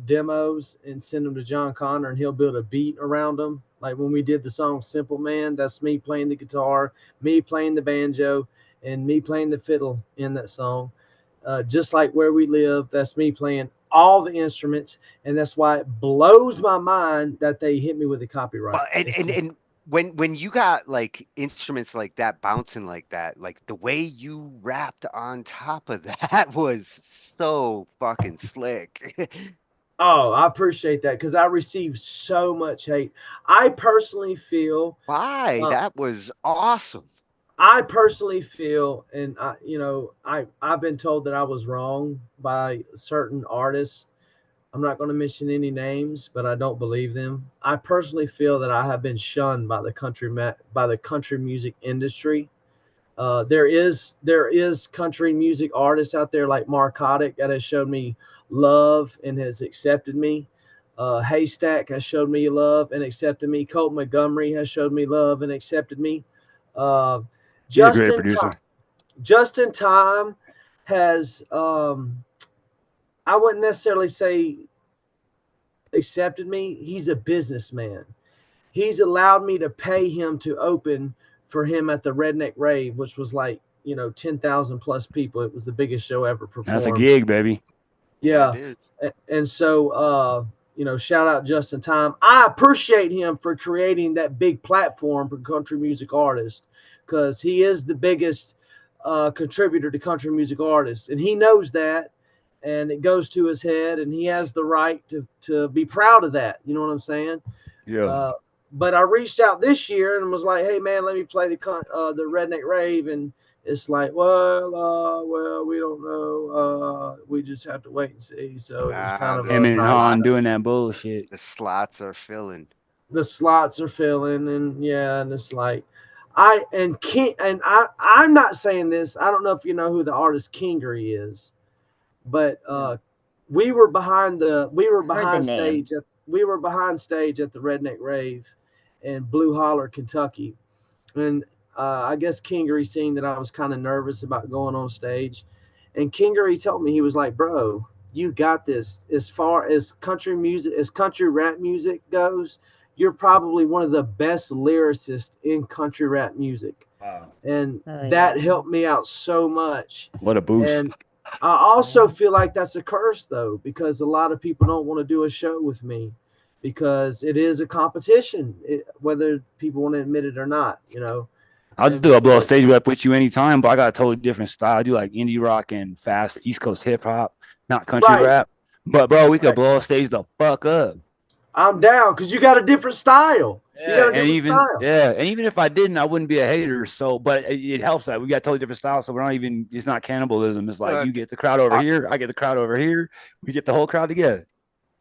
demos and send them to John Connor, and he'll build a beat around them. Like when we did the song "Simple Man," that's me playing the guitar, me playing the banjo, and me playing the fiddle in that song. Just like "Where We Live," that's me playing all the instruments, and that's why it blows my mind that they hit me with the copyright. Well, and when you got like instruments like that bouncing like that, like the way you rapped on top of that was so fucking slick. Oh, I appreciate that because I received so much hate. I personally feel Why? That was awesome. I personally feel, and I've been told that I was wrong by certain artists. I'm not going to mention any names, but I don't believe them. I personally feel that I have been shunned by the country music industry. There is country music artists out there like Marcotic that has shown me love and has accepted me. Haystack has showed me love and accepted me. Colt Montgomery has showed me love and accepted me. Justin Time has I wouldn't necessarily say accepted me. He's a businessman. He's allowed me to pay him to open for him at the Redneck Rave, which was like 10,000 plus people. It was the biggest show ever performed. That's a gig, baby. Yeah. And so shout out Justin Time. I appreciate him for creating that big platform for country music artists, because he is the biggest contributor to country music artists, and he knows that, and it goes to his head, and he has the right to be proud of that. You know what I'm saying? Yeah. But I reached out this year and was like, "Hey man, let me play the Redneck Rave," and it's like, well, we don't know. We just have to wait and see. So it was kind of him and Han doing that bullshit. The slots are filling. The slots are filling, and it's like, I'm not saying this. I don't know if you know who the artist Kingery is, but we were behind name. stage at the Redneck Rave in Blue Holler, Kentucky, and I guess Kingery seen that I was kind of nervous about going on stage, and Kingery told me, he was like, "Bro, you got this. As far as country rap music goes, you're probably one of the best lyricists in country rap music." Wow. And that helped me out so much. What a boost. And I also feel like that's a curse, though, because a lot of people don't want to do a show with me because it is a competition, whether people want to admit it or not, you know. I'll do a blow stage rep with you anytime, but I got a totally different style. I do like indie rock and fast East Coast hip hop, not country rap. But bro, we could blow a stage the fuck up. I'm down because you got a different style. Yeah, and even if I didn't, I wouldn't be a hater. So, but it helps that we got totally different styles. So we're not even. It's not cannibalism. It's like you get the crowd over here, I get the crowd over here. We get the whole crowd together.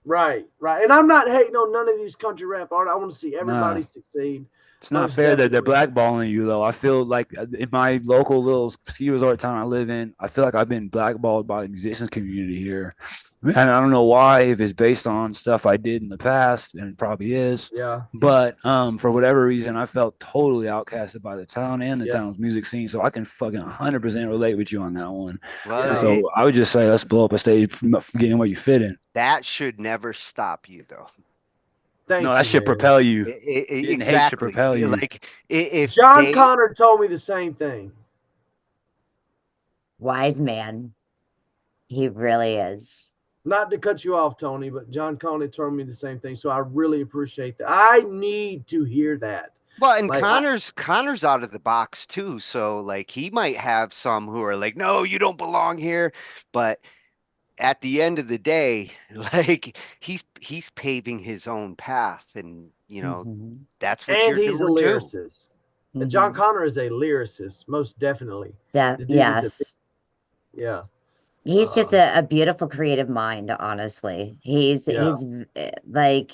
Right. And I'm not hating on none of these country rap artists. I want to see everybody succeed. It's not fair that they're blackballing you, though. I feel like in my local little ski resort town I live in, I feel like I've been blackballed by the musicians community here. And I don't know why, if it's based on stuff I did in the past, and it probably is. Yeah. But for whatever reason, I felt totally outcasted by the town and the town's music scene. So I can fucking 100% relate with you on that one. Well, so I would just say, let's blow up a stage, getting where you fit in. That should never stop you, though. That should propel you. Exactly. Hate should propel you. Like if John Connor told me the same thing. Wise man. He really is. Not to cut you off, Tony, but John Connor told me the same thing. So I really appreciate that. I need to hear that. Well, and like, Connor's out of the box too. So like he might have some who are like, no, you don't belong here. But at the end of the day, like he's paving his own path, and you know that's what. And he's a lyricist. And John Connor is a lyricist, most definitely. Yes. Yeah. He's just a beautiful creative mind, honestly. He's like,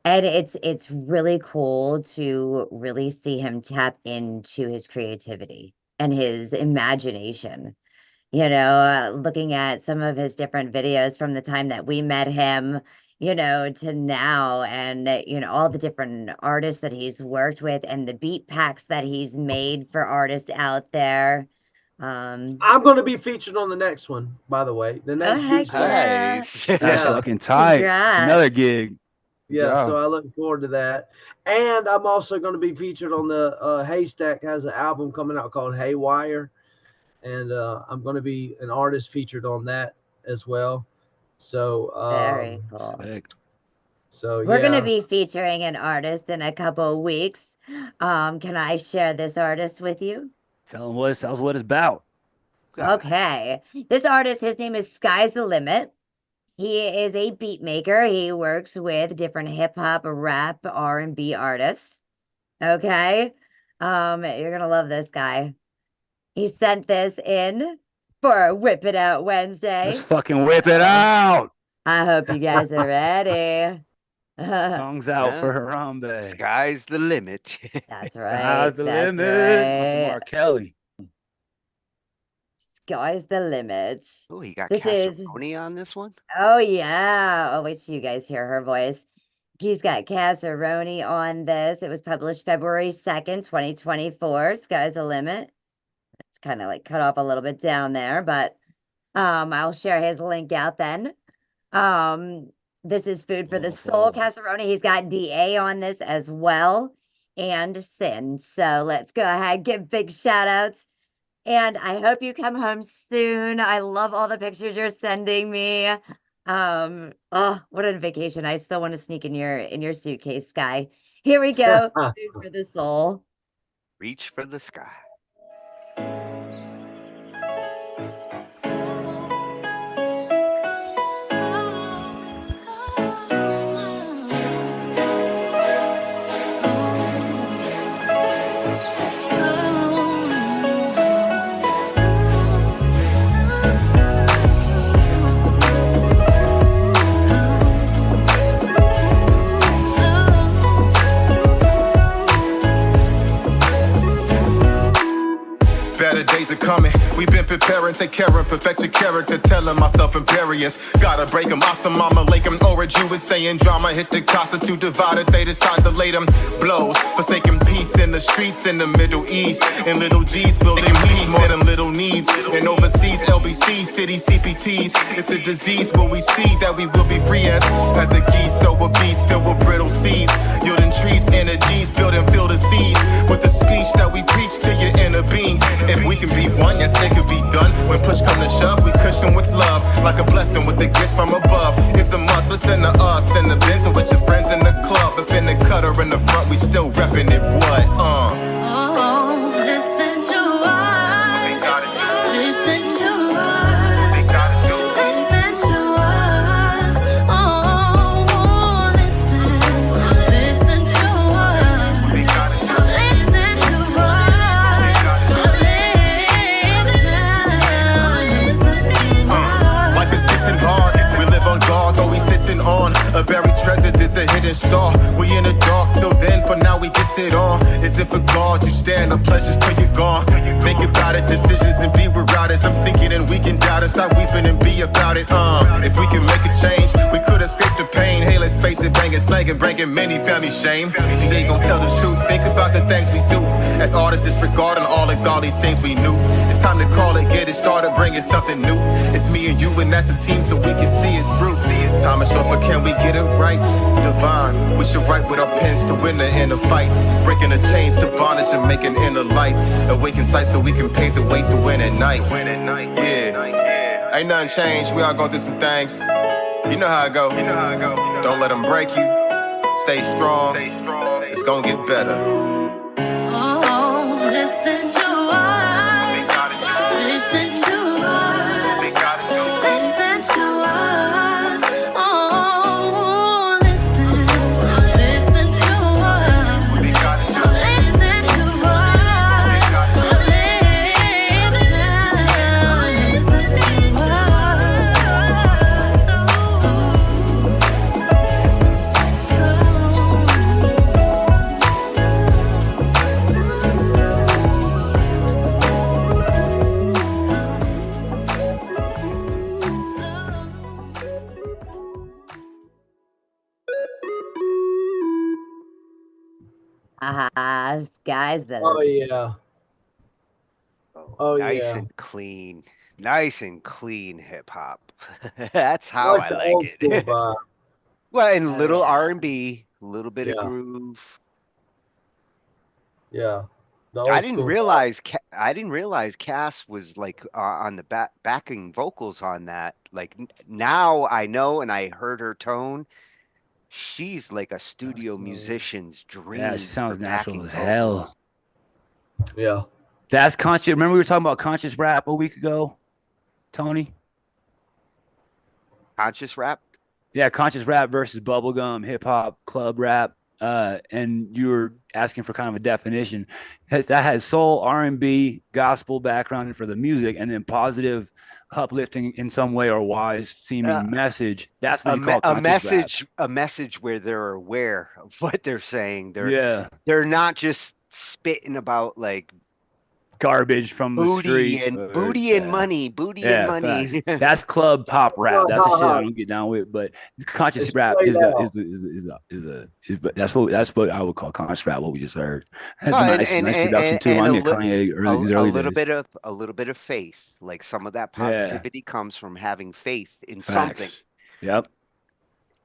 and it's really cool to really see him tap into his creativity and his imagination. You know, looking at some of his different videos from the time that we met him, you know, to now, and you know, all the different artists that he's worked with and the beat packs that he's made for artists out there. I'm going to be featured on the next one, by the way. The next beat pack. That's fucking tight. It's another gig. Yeah, so I look forward to that. And I'm also going to be featured on the Haystack has an album coming out called Haywire. And I'm going to be an artist featured on that as well. So very cool. So we're going to be featuring an artist in a couple of weeks. Can I share this artist with you? Tell us what it's about. Okay. This artist, his name is Sky's the Limit. He is a beat maker. He works with different hip hop, rap, R&B artists. Okay. You're going to love this guy. He sent this in for Whip It Out Wednesday. Let's fucking whip it out. I hope you guys are ready. Songs out for Harambe. Sky's the limit. That's right. Sky's the limit. That's R. Kelly. Sky's the limit. Oh, he got Casseroni on this one? Oh, yeah. Oh, wait till you guys hear her voice. He's got Casseroni on this. It was published February 2nd, 2024. Sky's the limit. It's kind of like cut off a little bit down there, but I'll share his link out then. This is Food for the Soul Casseroni. He's got DA on this as well, and Sin. So let's go ahead, give big shout outs. And I hope you come home soon. I love all the pictures you're sending me. Oh, what a vacation. I still want to sneak in your suitcase, Sky. Here we go. Food for the Soul. Reach for the sky. We've been preparing, take care and perfect your character. Telling myself imperious, gotta break them. Awesome mama lake them. Or you was saying drama hit the constitute divided. They decide to lay them blows. Forsaking peace in the streets in the Middle East. And little G's building peace more than little needs. And overseas LBC, city CPTs. It's a disease, but we see that we will be free as a geese. So a beast filled with brittle seeds. Yielding trees, energies, building field of seeds. With the speech that we preach to your inner beings. If we can be one, yes, it could be done. When push come to shove, we cushion with love. Like a blessing with the gifts from above. It's a must, listen to us. In the Benz with your friends in the club. If in the cutter in the front, we still repping it, what? Listen to us. Listen to us. Listen to us. Oh, listen. Listen to us. Listen to us. Life is getting hard. We live on guard, though we sitting on a buried treasure. There's a hidden star. We in the dark till then. For now, we get it on. As if a God, you stand up pleasures till you're gone. Think about it, decisions and be without it. I'm sinking and we can doubt it. Stop weeping and be about it. If we can make a change, we could escape the pain. Hey, let's face it, banging, slanging, bringing many family shame. He ain't gonna tell the truth. Think about the things we do. As artists disregarding all the godly things we knew. It's time to call it, get it started, bringing something new. It's me and you and that's a team so we can see it through. Time is short, so can we get it right? Divine, we should write with our pens to win the inner fights. Breaking the chains to bondage and making inner lights. Awaken sight so we can pave the way to win at night. Yeah, ain't nothing changed, we all go through some things. You know how I go. Don't let them break you. Stay strong, it's gonna get better. Oh, listen to us. Listen to us. Listen to us. Oh, listen. Listen to us. Listen to Guys, Oh yeah. Oh Nice yeah. and clean. Nice and clean hip hop. That's how I the like old it. school vibe. Well, and little R&B, a little bit of Yeah. groove. Yeah. The I old didn't school realize Cass was like on the backing vocals on that. Like now I know, and I heard her tone. She's like a studio musician's dream. Yeah, she sounds for natural backing as hell. vocals. Yeah. That's conscious. Remember we were talking about conscious rap a week ago, Tony? Conscious rap? Yeah, conscious rap versus bubblegum, hip hop, club rap. And you were asking for kind of a definition that has soul, R&B, gospel background for the music, and then positive, uplifting in some way or wise seeming message. That's what you call conscious rap. A message where they're aware of what they're saying. They're not just spitting about like garbage from the street and money, and money. Facts. That's club pop rap. That's the shit I don't get down with. But conscious rap is that's what I would call conscious rap. What we just heard. That's a nice production too. I mean, Kanye early days. A little bit of faith. Like some of that positivity comes from having faith in something. Yep.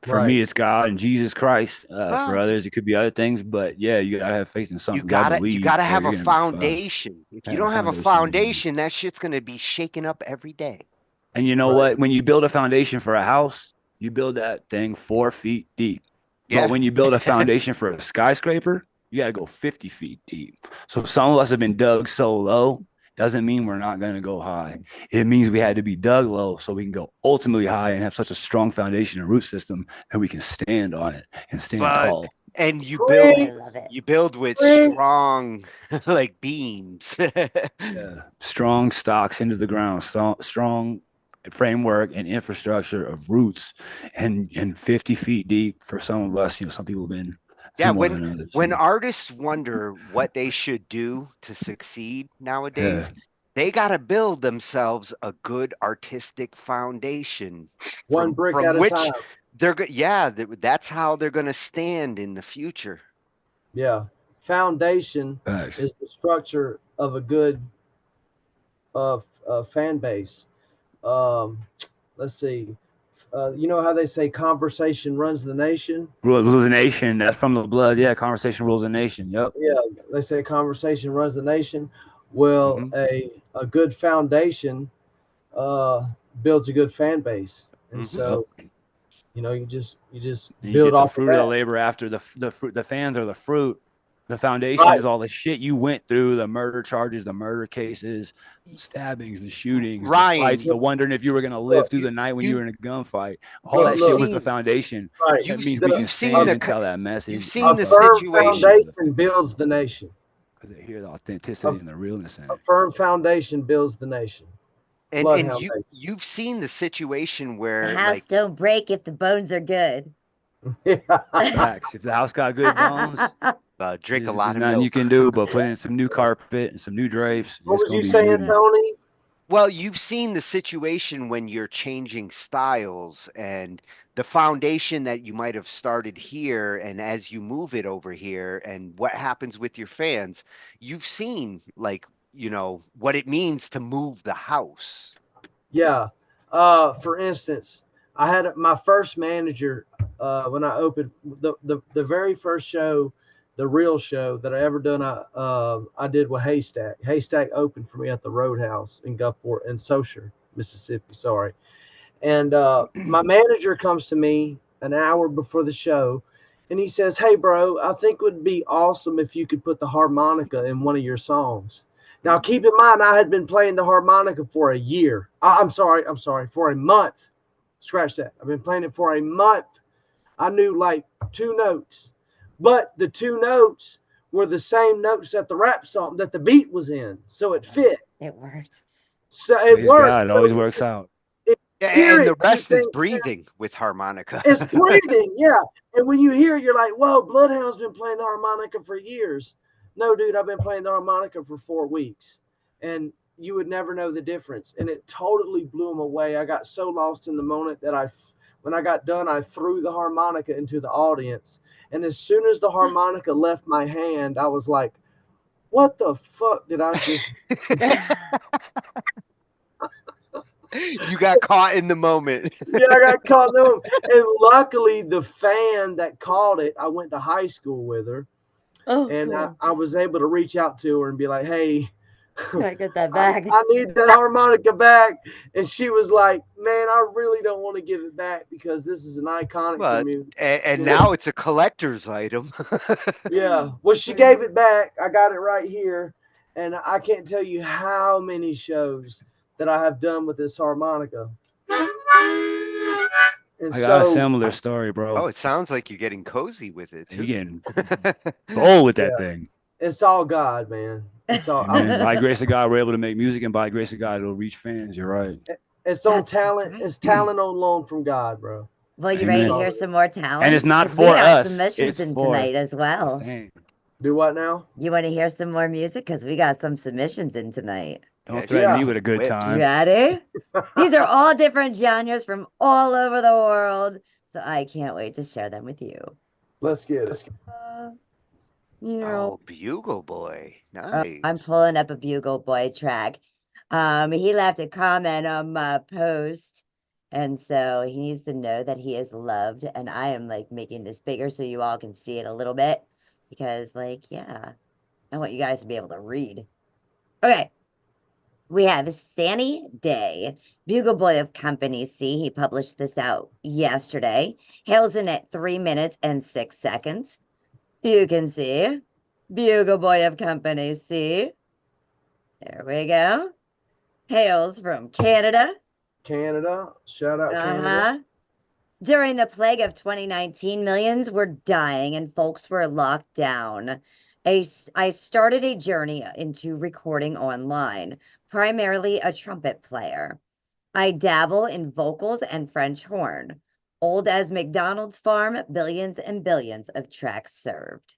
For me, it's God and Jesus Christ. For others, it could be other things, but yeah, you gotta have faith in something. You gotta have a foundation. If you don't have a foundation, that shit's gonna be shaken up every day. And you know what? When you build a foundation for a house, you build that thing 4 feet deep. Yeah. But when you build a foundation for a skyscraper, you gotta go 50 feet deep. So some of us have been dug so low. Doesn't mean we're not going to go high. It means we had to be dug low so we can go ultimately high and have such a strong foundation and root system that we can stand on it and stand tall. And you build with strong like beams. Strong stocks into the ground, strong framework and infrastructure of roots and 50 feet deep for some of us. Some people have been. Yeah, when artists wonder what they should do to succeed nowadays, they got to build themselves a good artistic foundation One brick from at a which time. that's how they're going to stand in the future. Yeah. Foundation is the structure of a good fan base. Let's see. You know how they say conversation runs the nation? Rules the nation. That's from the blood. Yeah, conversation rules the nation. Yep. Yeah, they say conversation runs the nation. Well, a good foundation builds a good fan base, and so you know you just And you build get the off fruit of of the that. labor after the fruit. The fans are the fruit. The foundation is all the shit you went through, the murder charges, the murder cases, stabbings, the shootings, Ryan, the fights, the wondering if you were going to live through the night when you were in a gunfight. All that shit was the foundation. Right. That means we can stand and tell that message. You've seen the firm situation. foundation builds the nation. Because they hear the authenticity and the realness in A it. firm foundation builds the nation. And Bloodhound nation. you've seen the situation The where house don't break if the bones are good. Facts. If the house got good bones, drink a there's lot of nothing milk. you can do but put in some new carpet and some new drapes. What It's was gonna you be saying, beautiful. Tony? Well, you've seen the situation when you're changing styles and the foundation that you might have started here, and as you move it over here, and what happens with your fans, you've seen what it means to move the house. Yeah. For instance, I had my first manager when I opened the very first show, the real show that I ever done. I did with Haystack. Haystack opened for me at the Roadhouse in Gulfport in Saucier, Mississippi. Sorry. And my manager comes to me an hour before the show, and he says, "Hey, bro, I think it would be awesome if you could put the harmonica in one of your songs." Now, keep in mind, I had been playing the harmonica for a year. I'm sorry, for a month. Scratch that. I've been playing it for a month. I knew like 2 notes, but the 2 notes were the same notes that the rap song, that the beat was in. So it fit. It worked. So it Praise worked. God, it always works out. And the rest is breathing with harmonica. It's breathing, yeah. And when you hear it, you're like, whoa, Bloodhound's been playing the harmonica for years. No, dude, I've been playing the harmonica for 4 weeks. And you would never know the difference. And it totally blew them away. I got so lost in the moment that when I got done, I threw the harmonica into the audience. And as soon as the harmonica left my hand, I was like, what the fuck did I just... You got caught in the moment. Yeah, I got caught in the moment. And luckily, the fan that called it, I went to high school with her. Oh, and cool. I was able to reach out to her and be like, hey, Can I get that back? I need that harmonica back. And she was like, man, I really don't want to give it back because this is an iconic for me. And now it's a collector's item. Yeah. Well, she gave it back. I got it right here. And I can't tell you how many shows that I have done with this harmonica. And I got a similar story, bro. Oh, it sounds like you're getting cozy with it. You're getting bold with that thing. It's all God, man. It's all Amen. By the grace of God, we're able to make music, and by the grace of God, it'll reach fans. You're right. It's on talent. It's talent on loan from God, bro. Well, you ready to hear some more talent? And it's not 'Cause for we got us. submissions It's in for tonight as well. Do what now? You want to hear some more music? Because we got some submissions in tonight. Don't threaten me with a good time. You ready? These are all different genres from all over the world. So I can't wait to share them with you. Let's get it. You know, Oh, Bugle Boy. Nice. I'm pulling up a Bugle Boy track. He left a comment on my post. And so he needs to know that he is loved. And I am like making this bigger so you all can see it a little bit. Because like, yeah, I want you guys to be able to read. Okay. We have Sanny Day, Bugle Boy of Company C. He published this out yesterday. Hails in at 3 minutes and 6 seconds. You can see Bugle Boy of Company C. There we go. Hails from Canada. Canada. Shout out Canada. During the plague of 2019, millions were dying and folks were locked down. I started a journey into recording online, primarily a trumpet player. I dabble in vocals and French horn. Old as McDonald's farm, billions and billions of tracks served.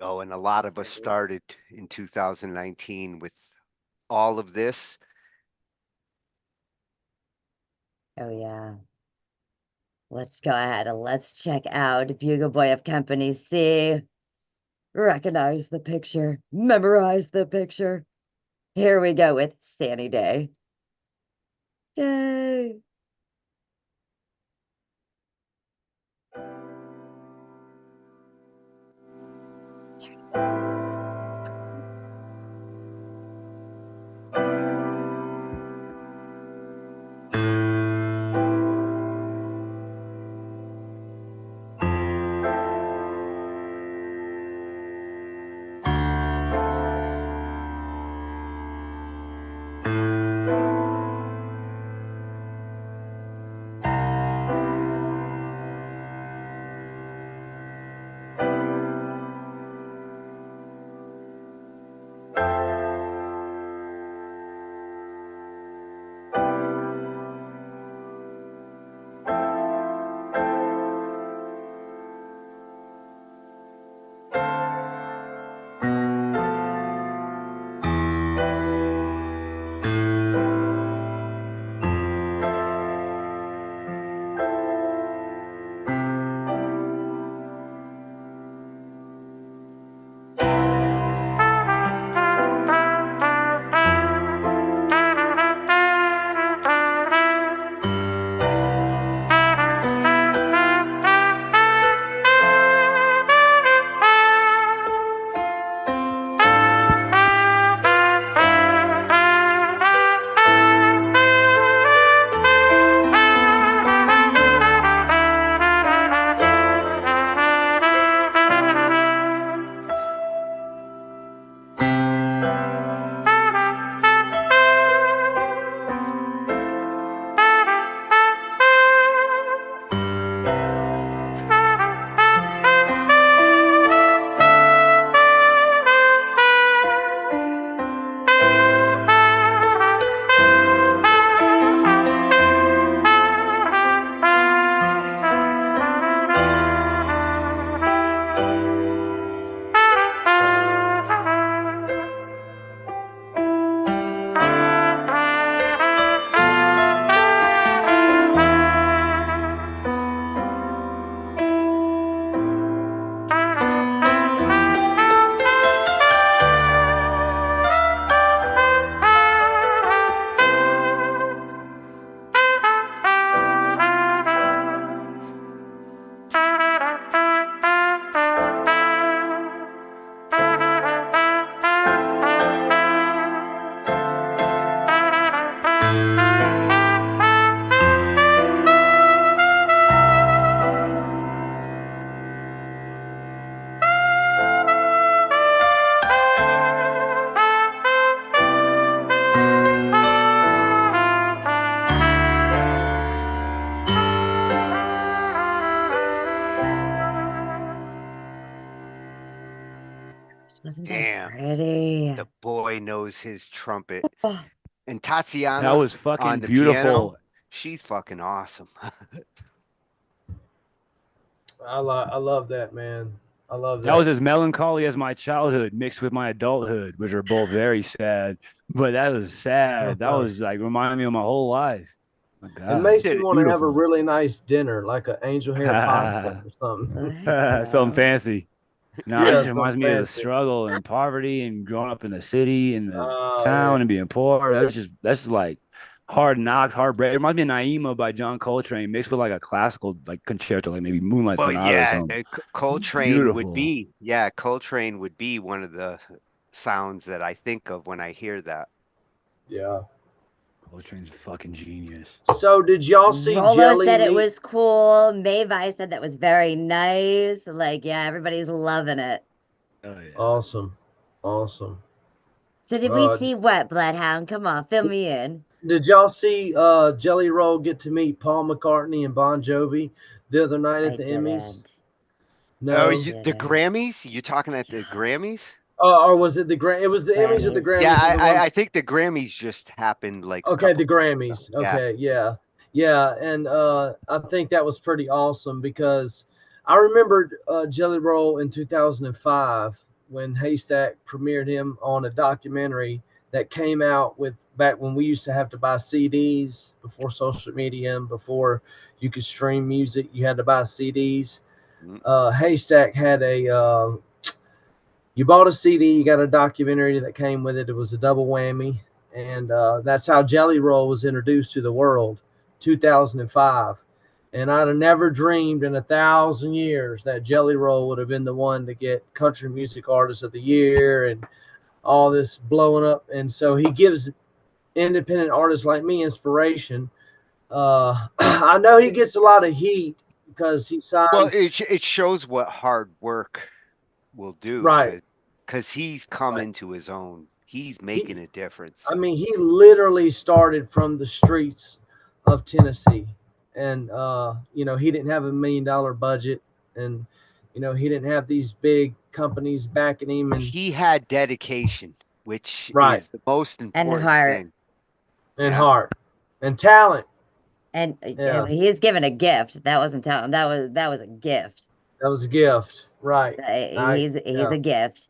Oh, and a lot of us started in 2019 with all of this. Oh, yeah. Let's go ahead and let's check out Bugle Boy of Company C. Recognize the picture, memorize the picture. Here we go with Sunny Day. Yay! Wasn't that Damn, pretty? the boy knows his trumpet. Oh, And That Tatiana was fucking on the piano, beautiful. she's fucking awesome. I love that, man. I love that. That was as melancholy as my childhood mixed with my adulthood, which are both very sad. But that was sad. That was like reminding me of my whole life. My It God, makes me want to have a beautiful. really nice dinner, like an angel hair pasta or something. Something fancy. No, it Yeah, just something reminds me of the fancy. struggle and poverty and growing up in the city and the Oh, town yeah. and being poor. That's like hard knocks, heartbreak. It reminds me of Naima by John Coltrane mixed with like a classical like concerto, like maybe Moonlight Well, Sonata or yeah, something. Beautiful. Coltrane would be one of the sounds that I think of when I hear that. Yeah. Coltrane's a fucking genius. So did y'all see Rolo Jelly said it meet? was cool. Mavi said that was very nice. Like, yeah, everybody's loving it. Oh, yeah. Awesome. Awesome. So did we see what, Bloodhound? Come on, fill me in. Did y'all see Jelly Roll get to meet Paul McCartney and Bon Jovi the other night at the Emmys? No. Oh, the Grammys? You talking at the Grammys? Or was it the Grammys? It was the Emmys or the Grammys? Yeah, I think the Grammys just happened like. Okay, the Grammys. Yeah. Okay, yeah, and I think that was pretty awesome because I remembered Jelly Roll in 2005 when Haystack premiered him on a documentary that came out with back when we used to have to buy CDs before social media and before you could stream music. You had to buy CDs. Haystack had a you bought a CD, you got a documentary that came with it. It was a double whammy, and that's how Jelly Roll was introduced to the world, 2005. And I'd have never dreamed in 1,000 years that Jelly Roll would have been the one to get Country Music Artist of the Year and all this blowing up. And so he gives independent artists like me inspiration. I know he gets a lot of heat because he signed. Well, it shows what hard work will do, right? Because he's come into his own. He's making a difference. I mean, he literally started from the streets of Tennessee, and you know, he didn't have $1 million budget, and you know, he didn't have these big companies backing him, and he had dedication, which right. is the most important and heart. thing. And heart and talent. And he's given a gift. That wasn't talent. That was a gift. That was a gift, right? He's a gift.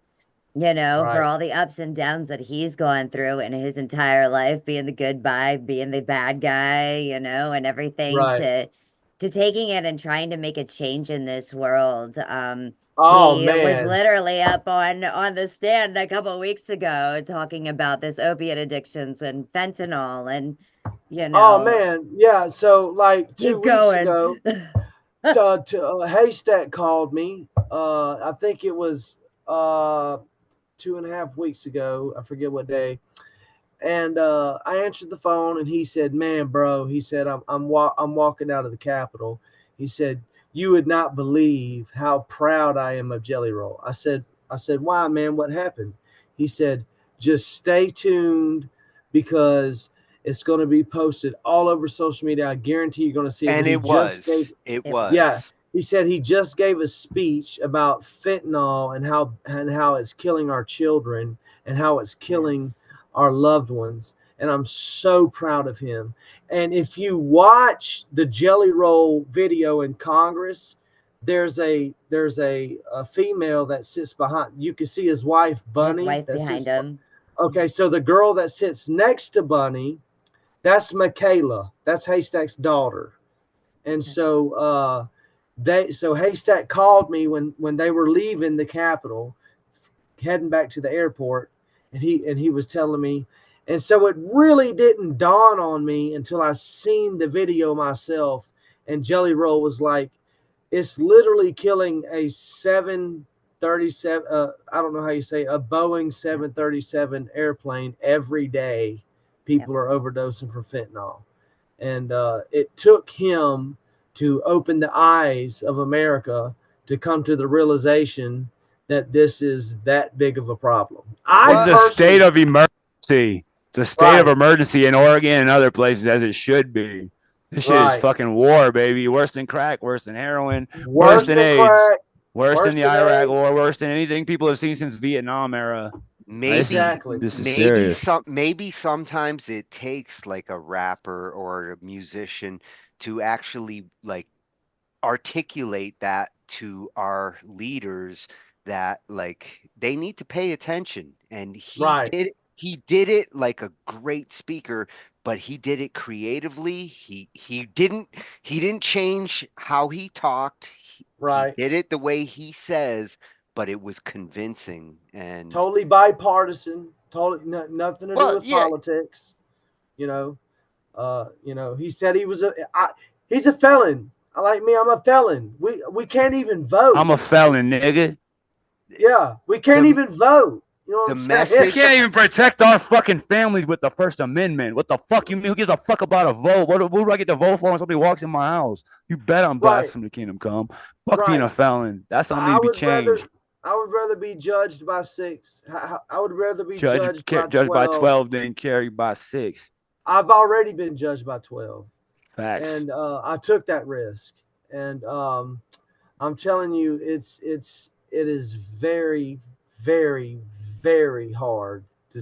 You know, for all the ups and downs that he's gone through in his entire life, being the good guy, being the bad guy, you know, and everything, to taking it and trying to make a change in this world. He was literally up on the stand a couple of weeks ago talking about this opiate addictions and fentanyl and, you know. Oh man, yeah. So like 2 weeks ago, Haystack called me. I think it was 2.5 weeks ago. I forget what day. And I answered the phone, and he said, "Man, bro," he said, I'm walking out of the Capitol." He said, "You would not believe how proud I am of Jelly Roll." I said, "Why, man? What happened?" He said, "Just stay tuned because it's going to be posted all over social media. I guarantee you're going to see it." And it was. Yeah. He said he just gave a speech about fentanyl and how it's killing our children and how it's killing our loved ones. And I'm so proud of him. And if you watch the Jelly Roll video in Congress, there's a female that sits behind. You can see his wife, Bunny. His wife behind him. Okay, so the girl that sits next to Bunny, that's Michaela. That's Haystack's daughter. And so Haystack called me when they were leaving the Capitol, heading back to the airport, and he was telling me. And so it really didn't dawn on me until I seen the video myself. And Jelly Roll was like, it's literally killing a 737, I don't know how you say, a Boeing 737 airplane every day. People are overdosing from fentanyl. And it took him to open the eyes of America to come to the realization that this is that big of a problem. It's a state of emergency. It's a state of emergency in Oregon and other places, as it should be. This shit is fucking war, baby. Worse than crack, worse than heroin, worse than AIDS, crack, worse than the Iraq War, worse than anything people have seen since Vietnam era. Maybe this is serious. Maybe sometimes it takes like a rapper or a musician to actually like articulate that to our leaders that like they need to pay attention. And he did it like a great speaker, but he did it creatively. He didn't change how he talked. He did it the way he says, but it was convincing and totally bipartisan. Totally nothing to do with politics. You know, he said he was he's a felon. Like me, I'm a felon. We can't even vote. I'm a felon, nigga. Yeah, we can't even vote. You know what I'm saying? We can't even protect our fucking families with the First Amendment. What the fuck you mean? Who gives a fuck about a vote? What do I get to vote for when somebody walks in my house? You bet I'm blessed from the kingdom come. Fuck being a felon. That's something need to be changed. I would rather be judged by 6. I would rather be judged by 12 than carried by 6. I've already been judged by 12. Facts. And I took that risk. And I'm telling you, it is very, very, very hard to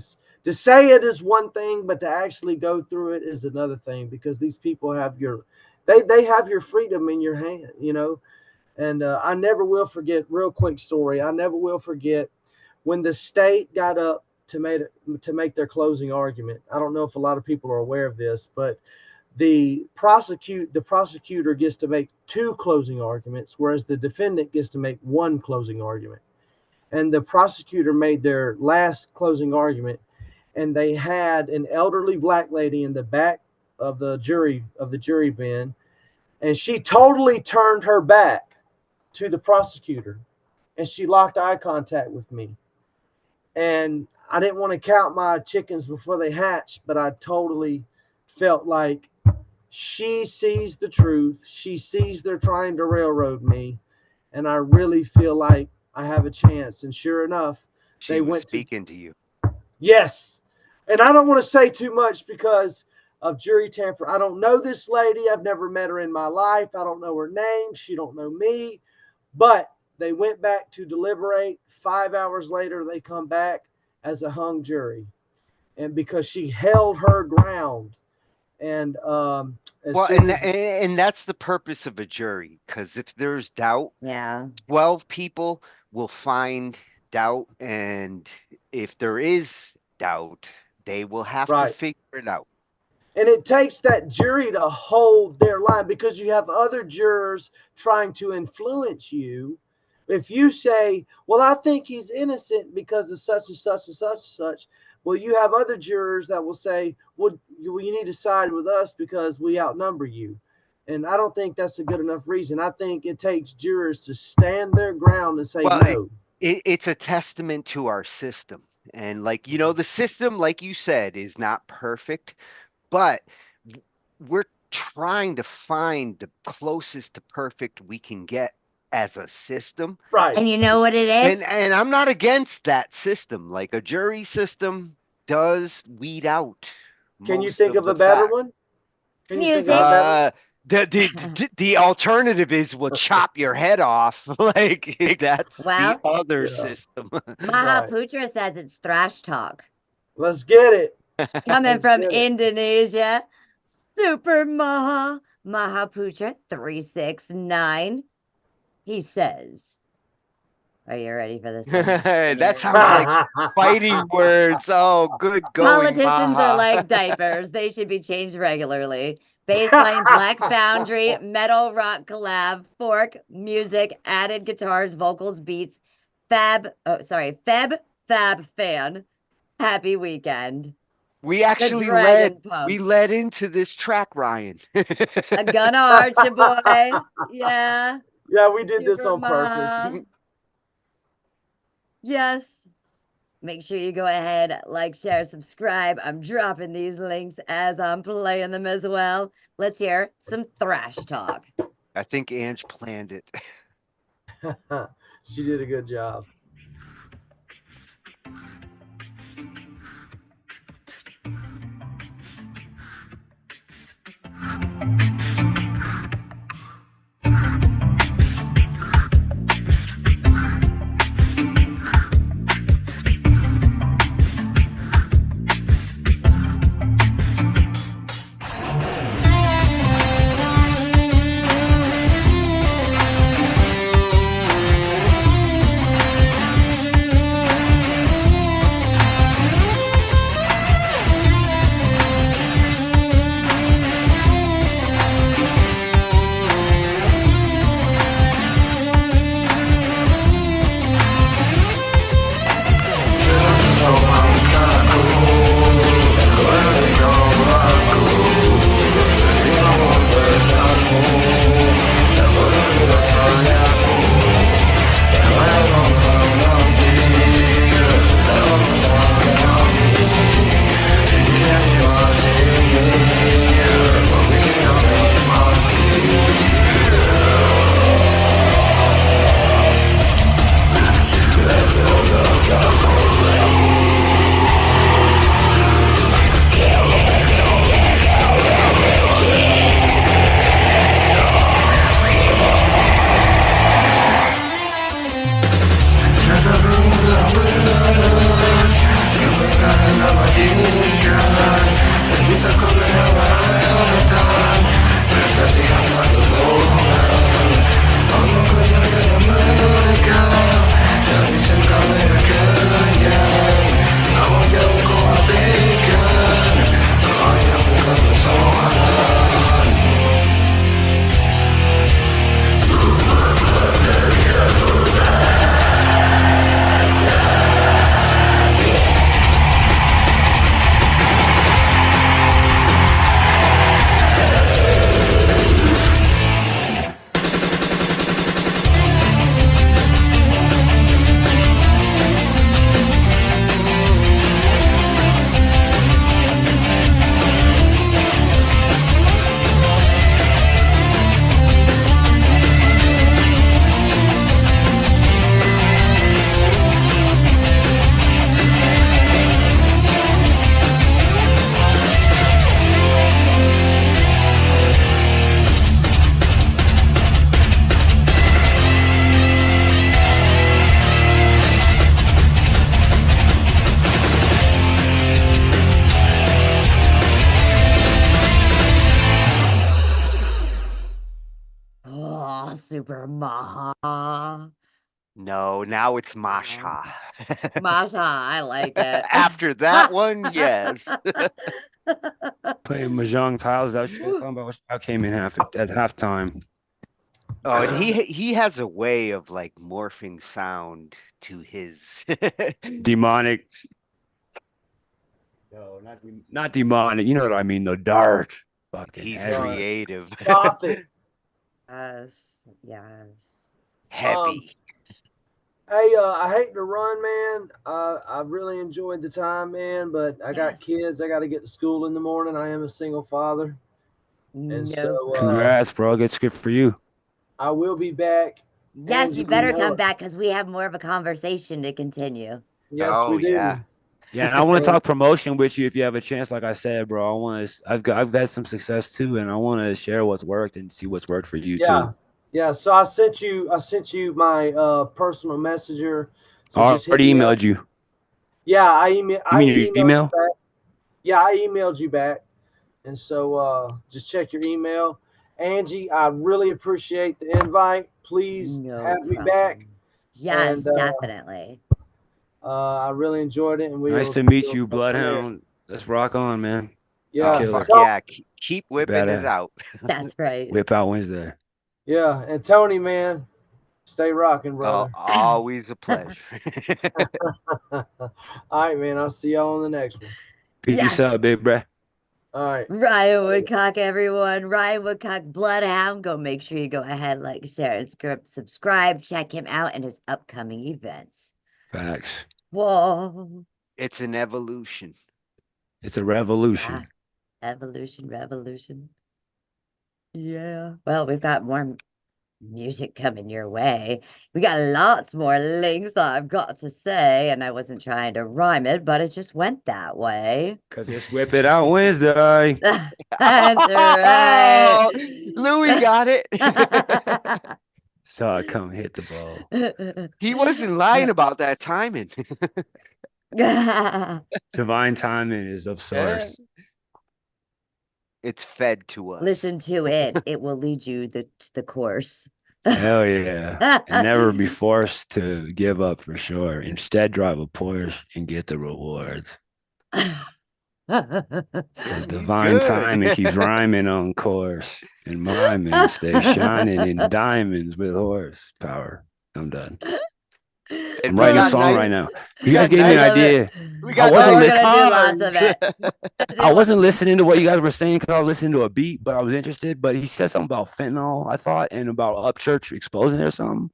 say it is one thing, but to actually go through it is another thing, because these people have they have your freedom in your hand, you know. And I never will forget, real quick story, I never will forget when the state got up to make their closing argument. I don't know if a lot of people are aware of this, but the prosecutor gets to make 2 closing arguments, whereas the defendant gets to make 1 closing argument. And the prosecutor made their last closing argument, and they had an elderly black lady in the back of the jury bin, and she totally turned her back to the prosecutor, and she locked eye contact with me. And I didn't want to count my chickens before they hatched, but I totally felt like she sees the truth. She sees they're trying to railroad me, and I really feel like I have a chance. And sure enough, they went speaking to you. Yes. And I don't want to say too much because of jury tamper. I don't know this lady. I've never met her in my life. I don't know her name. She don't know me. But they went back to deliberate. 5 hours later, they come back as a hung jury. And because she held her ground. And and that's the purpose of a jury, because if there's doubt, 12 people will find doubt, and if there is doubt, they will have to figure it out. And it takes that jury to hold their line, because you have other jurors trying to influence you. If you say, well, I think he's innocent because of such and such and such and such, well, you have other jurors that will say, well, you need to side with us because we outnumber you. And I don't think that's a good enough reason. I think it takes jurors to stand their ground and say no. It's a testament to our system. And the system, like you said, is not perfect, but we're trying to find the closest to perfect we can get as a system. Right. And you know what it is? And I'm not against that system. Like, a jury system does weed out. Can you think of a better one? Music. The alternative is we'll chop your head off. Like, that's the other system. Mahaputra says it's thrash talk. Let's get it. Coming from Indonesia, Super Mahaputra 369. He says, are you ready for this? That sounds like fighting words. Oh, good going. Politicians are like diapers. They should be changed regularly. Bassline, Black Foundry, metal rock collab, fork, music, added guitars, vocals, beats, Fab fan. Happy weekend. We actually led into this track, Ryan. A gun archer boy. Yeah. Yeah, we did this on purpose. Yes. Make sure you go ahead, like, share, subscribe. I'm dropping these links as I'm playing them as well. Let's hear some thrash talk. I think Ange planned it. She did a good job. No, now it's Masha. Masha, I like it. After that one, yes. Playing mahjong tiles. That was talking about. I came in at halftime. Oh, and he has a way of like morphing sound to his Demonic. No, not demonic. You know what I mean? The dark. Fucking he's heavy. creative. Gothic. Yes, yes. Heavy. Hey, I hate to run, man. I really enjoyed the time, man, but I got kids. I got to get to school in the morning. I am a single father. And so Congrats, bro. It's good for you. I will be back. Yes, Angie, you better know come it. back because we have more of a conversation to continue. Yes, Oh, we do. yeah. Yeah, and I want to talk promotion with you if you have a chance. Like I said, bro, I want to. I've had some success too, and I want to share what's worked and see what's worked for you too. Yeah. So I sent you my personal messenger. So I just hit already me up. emailed you. Yeah, I You mean your emailed email? you back. Yeah, I emailed you back. And so just check your email. Angie, I really appreciate the invite. Please have me back. Yes, And, definitely. I really enjoyed it. And Nice to meet you, Bloodhound. Let's rock on, man. Yeah. Fuck yeah. Keep whipping it Badass. out. That's right. Whip Out Wednesday. Yeah. And Tony, man, stay rocking, Oh, brother. always a pleasure. All right, man. I'll see y'all on the next one. Peace out, big bro. All right. Ryan Woodcock, everyone. Ryan Woodcock, Bloodhound. Go make sure you go ahead, like, share, and subscribe. Check him out and his upcoming events. Facts. Whoa. It's an evolution. It's a revolution. Revolution. Yeah. Well, we've got more music coming your way. We got lots more links that I've got to say, and I wasn't trying to rhyme it, but it just went that way. Because it's Whip It Out Wednesday. That's right. Louis got it. Saw it come hit the ball. He wasn't lying about that timing. Divine timing is of source. It's fed to us. Listen to it. It will lead you to the course. Hell yeah. And never be forced to give up for sure. Instead, drive a Porsche and get the rewards. Because divine timing keeps rhyming on course. And my man stays shining in diamonds with horsepower. I'm done. I'm writing a song right now. You guys gave me an idea. I wasn't listening. I wasn't listening to what you guys were saying because I was listening to a beat, but I was interested. But he said something about fentanyl, I thought, and about Upchurch exposing it or something.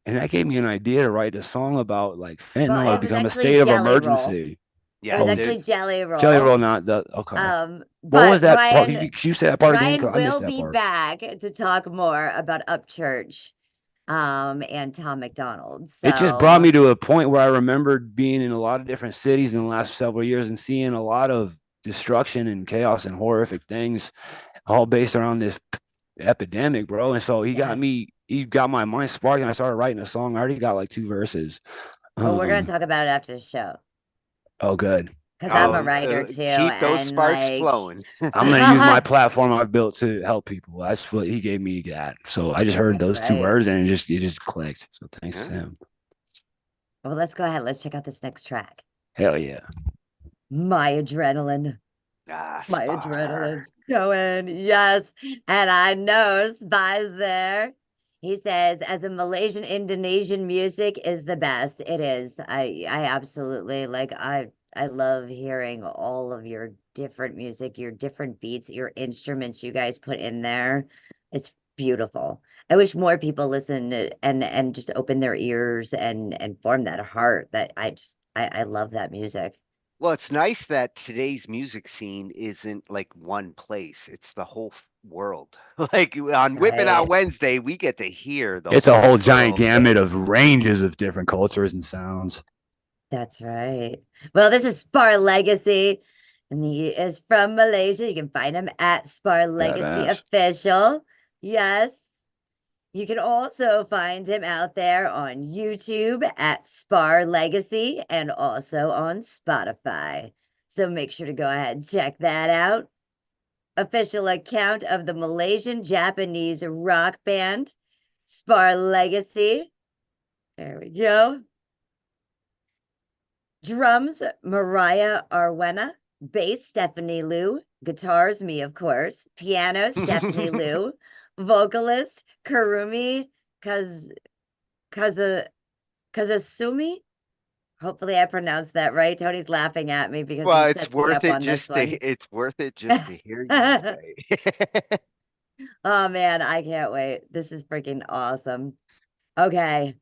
And that gave me an idea to write a song about like fentanyl or become a state of emergency. Yeah, it was actually Jelly Roll. Jelly Roll, not the okay. What was that Ryan, part? You said that part Ryan again? I missed will that be part. back to talk more about Upchurch. And Tom McDonald. So. It just brought me to a point where I remembered being in a lot of different cities in the last several years and seeing a lot of destruction and chaos and horrific things, all based around this epidemic, bro. And so he got my mind sparking. I started writing a song. I already got like 2 verses. Well, we're gonna talk about it after the show. Oh, good. Because I'm a writer too. Keep those sparks flowing. I'm gonna use my platform I've built to help people. That's what he gave me that. So I just heard those 2 words and it just clicked. So thanks to him. Well, let's go ahead. Let's check out this next track. Hell yeah. My adrenaline. My adrenaline's going. Yes. And I know Spy's there. He says, as a Malaysian Indonesian music is the best. It is. I absolutely I love hearing all of your different music, your different beats, your instruments you guys put in there. It's beautiful. I wish more people listen and just open their ears and form that heart that I love that music. Well, it's nice that today's music scene isn't like one place. It's the whole world. Like on Whip It Out Wednesday, we get to hear It's a whole giant gamut of ranges of different cultures and sounds. That's right. Well, this is Spar Legacy, and he is from Malaysia. You can find him at Spar Legacy Official. Yes. You can also find him out there on YouTube at Spar Legacy and also on Spotify. So make sure to go ahead and check that out. Official account of the Malaysian Japanese rock band Spar Legacy. There we go. Drums, Mariah Arwena. Bass, Stephanie Lou. Guitars, me, of course. Piano, Stephanie Lou. Vocalist, Karumi Kazasumi. Hopefully I pronounced that right. Tony's laughing at me because Well, he it's set me worth up it on this just to one. it's worth it just to hear you say. Oh man, I can't wait. This is freaking awesome. Okay,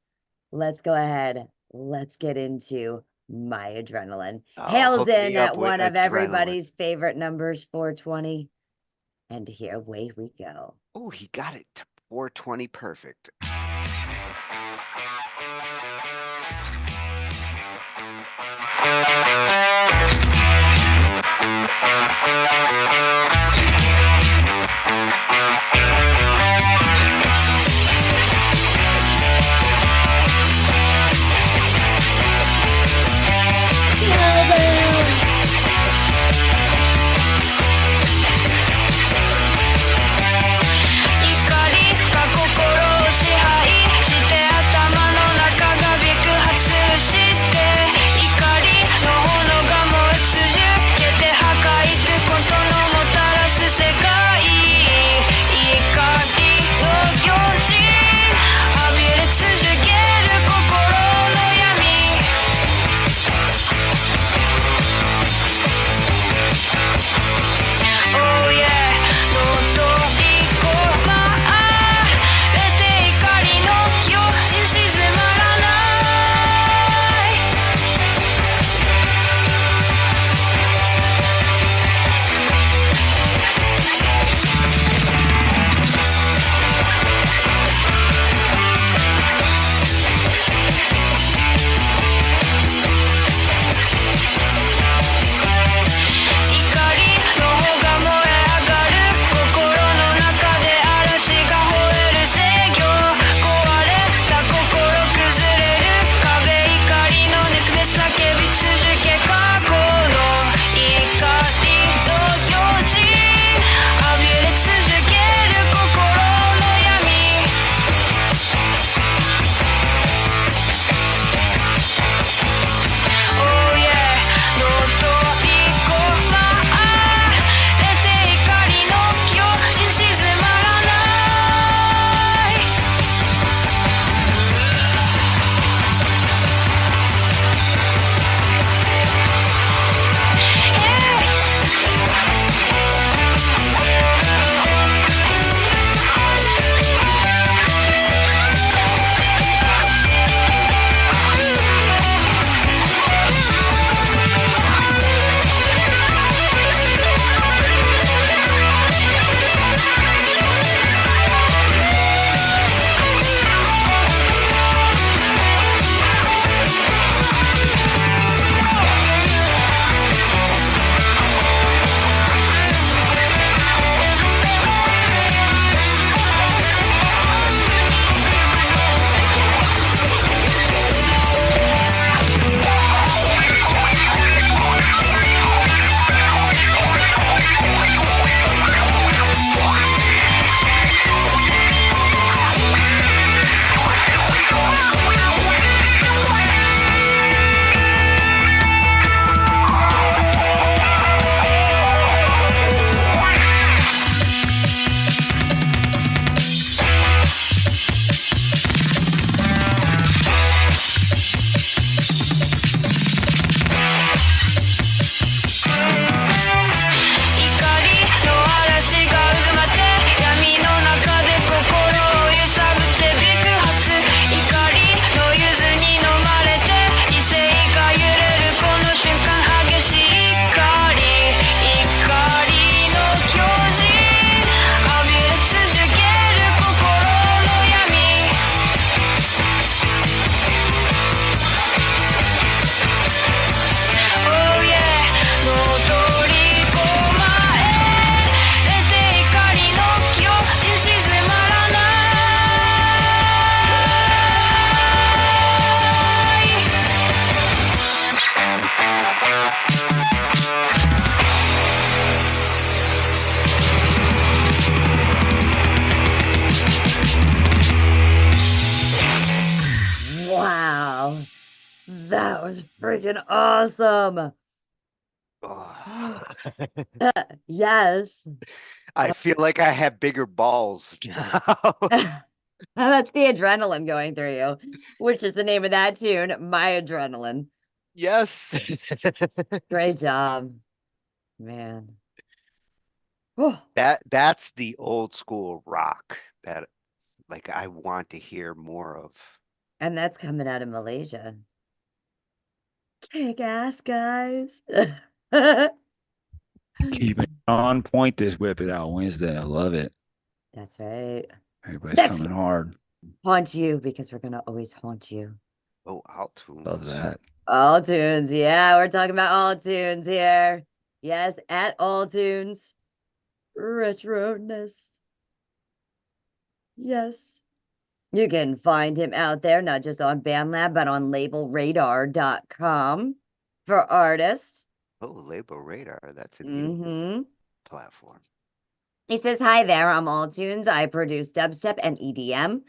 let's go ahead. Let's get into my adrenaline. Oh, Hails hook me in at up with one of adrenaline. everybody's favorite numbers, 420. And here away we go. Oh, he got it to 420 perfect. Wow. That was freaking awesome. Yes. I feel like I have bigger balls now. That's the adrenaline going through you, which is the name of that tune, My Adrenaline. Yes. Great job, man. That's the old school rock that like I want to hear more of. And that's coming out of Malaysia. Kick ass, guys. Keep it on point this Whip It Out Wednesday. I love it. That's right. Everybody's Next coming hard. Haunt you because we're gonna always haunt you. Oh, all tunes. Love that. All tunes. Yeah, we're talking about all tunes here. Yes, at all tunes. Retroness. Yes. You can find him out there, not just on BandLab, but on labelradar.com for artists. Oh, Label Radar. That's a new platform. He says, hi there, I'm All Tunes. I produce dubstep and EDM.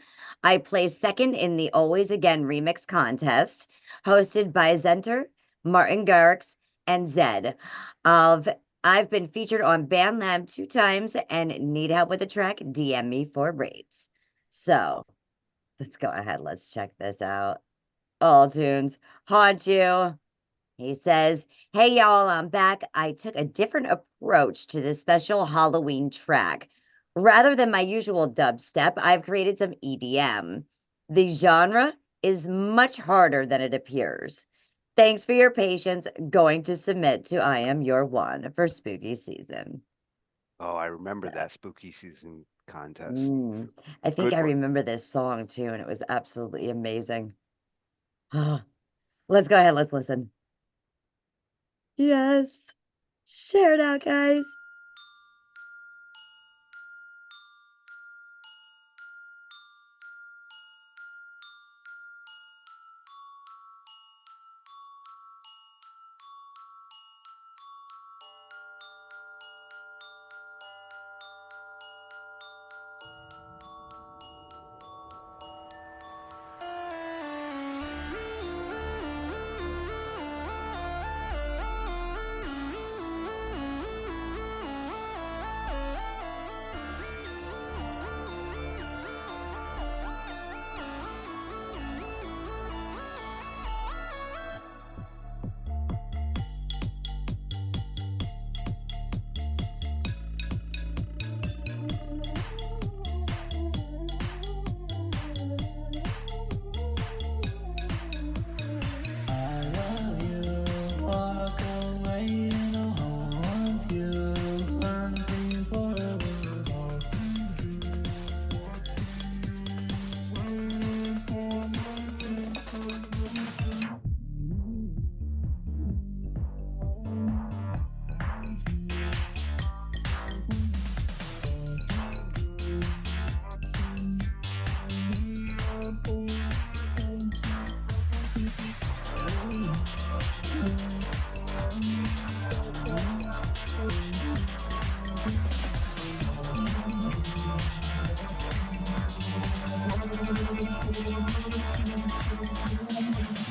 I placed second in the Always Again remix contest, hosted by Zenter, Martin Garrix, and Zed. I've been featured on BandLab 2 times and need help with a track, DM me for rates. So let's go ahead. Let's check this out. All Tunes, haunt you. He says, hey, y'all, I'm back. I took a different approach to this special Halloween track. Rather than my usual dubstep, I've created some EDM. The genre is much harder than it appears. Thanks for your patience. Going to submit to I Am Your One for spooky season. Oh, I remember that spooky season contest. I think Good I one. remember this song too, and it was absolutely amazing. Let's go ahead. Let's listen. Yes. Share it out, guys.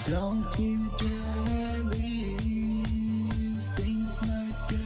Don't you dare leave. Things might get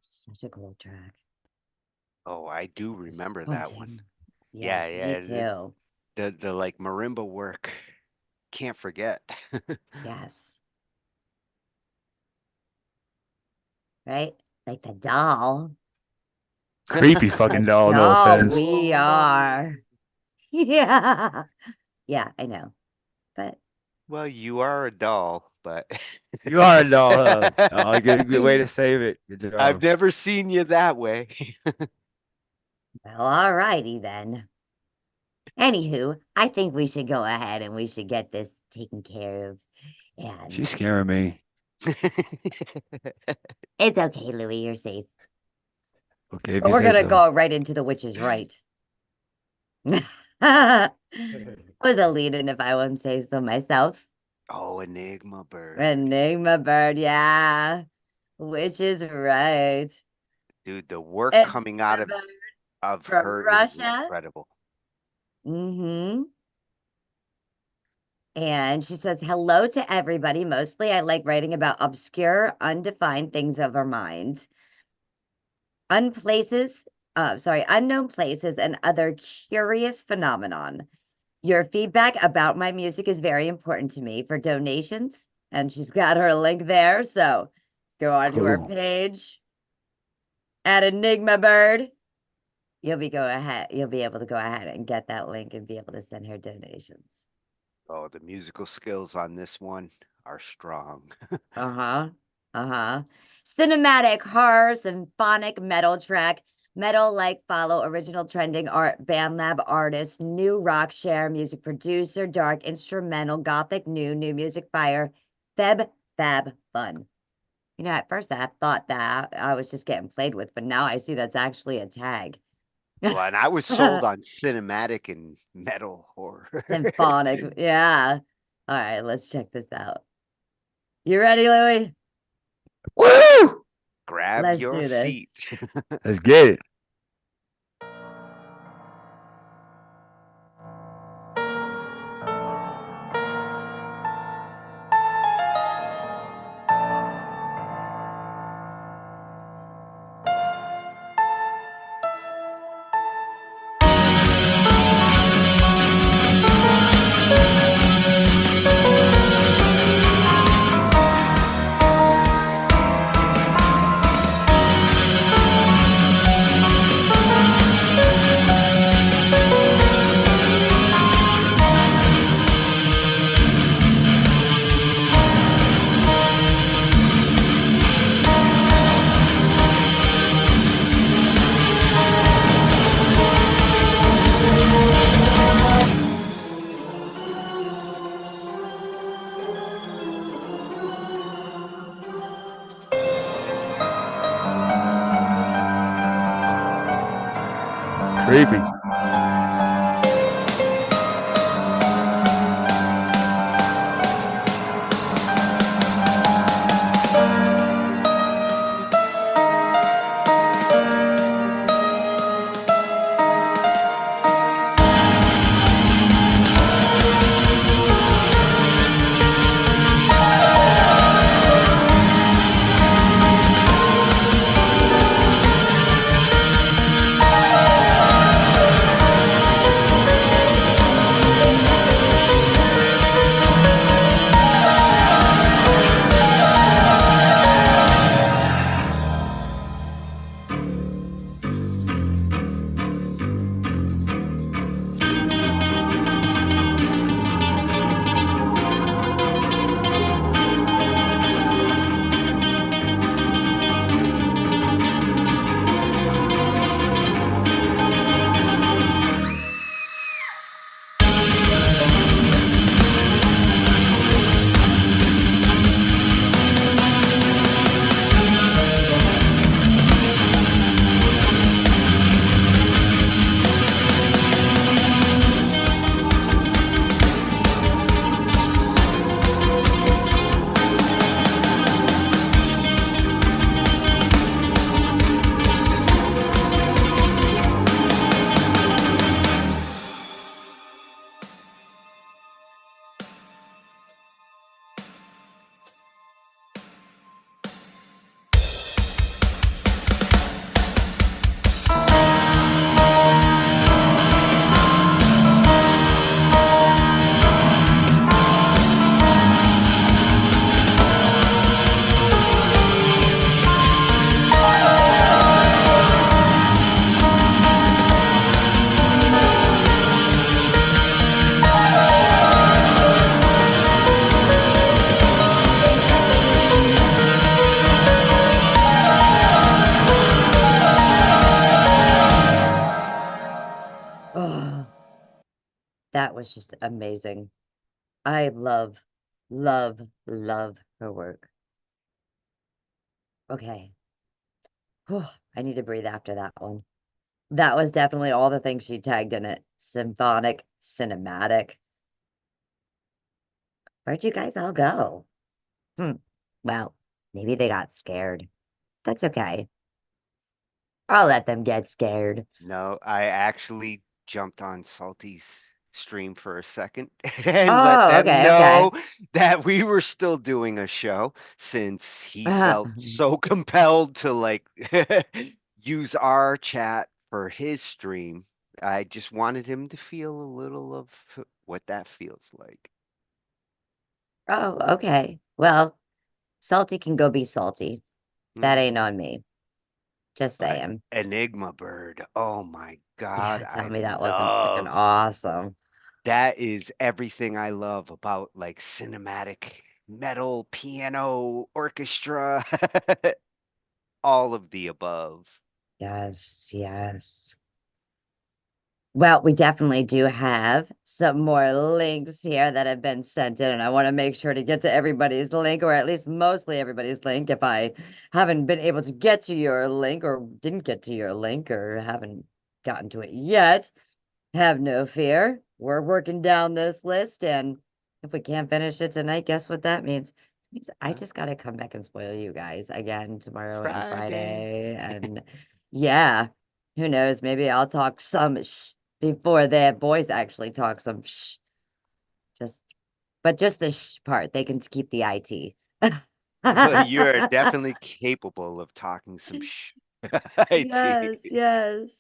Such a cool track. Oh, I do remember that one. Yes, me yeah. too. The like marimba work. Can't forget. Yes. Right? Like the doll. Creepy fucking doll, no Doll offense. we are. Yeah. Yeah, I know. But Well, you are a doll, but You are a doll, huh? Oh, good way to save it. Good job. I've never seen you that way. well, all righty then. Anywho, I think we should go ahead and we should get this taken care of. And She's scaring me. it's okay, Louie, you're safe. Okay, But we're gonna go right into the witch's right. It was a lead-in, if I wouldn't say so myself. Oh, Enigma Bird. Enigma Bird, yeah. Which is right. Dude, the work Enigma coming out of from her is Russia. incredible. Mm-hmm. And she says, hello to everybody. Mostly I like writing about obscure, undefined things of our mind. Unknown places and other curious phenomenon. Your feedback about my music is very important to me for donations. And she's got her link there. So go on to her page at Enigma Bird. You'll be able to go ahead and get that link and be able to send her donations. Oh, the musical skills on this one are strong. Cinematic horror symphonic metal track. Metal like follow original trending art BandLab artist, new rock share music producer, dark instrumental, gothic new music fire, fab fun. You know, at first I thought that I was just getting played with, but now I see that's actually a tag. Well, and I was sold on cinematic and metal horror. Symphonic, yeah. All right, let's check this out. You ready, Louie? Woo! Grab your seat. Let's get it. Creepy. That was just amazing. I love, love, love her work. Okay. Whew, I need to breathe after that one. That was definitely all the things she tagged in it. Symphonic, cinematic. Where'd you guys all go? Well, maybe they got scared. That's okay. I'll let them get scared. No, I actually jumped on Salty's stream for a second and let them know that we were still doing a show since he felt so compelled to like use our chat for his stream. I just wanted him to feel a little of what that feels like. Oh, okay. Well, Salty can go be salty. That ain't on me. Just saying. Enigma Bird. Oh my God. Yeah, tell me that wasn't freaking awesome. That is everything I love about like cinematic metal, piano, orchestra, all of the above. Yes, yes. Well, we definitely do have some more links here that have been sent in, and I want to make sure to get to everybody's link, or at least mostly everybody's link. If I haven't been able to get to your link, or didn't get to your link, or haven't gotten to it yet, have no fear. We're working down this list, and if we can't finish it tonight, guess what that means? It means I just got to come back and spoil you guys again tomorrow and Friday. And yeah, who knows? Maybe I'll talk some before their boys actually talk some but just the part, they can keep the IT. But you're definitely capable of talking some IT. Yes.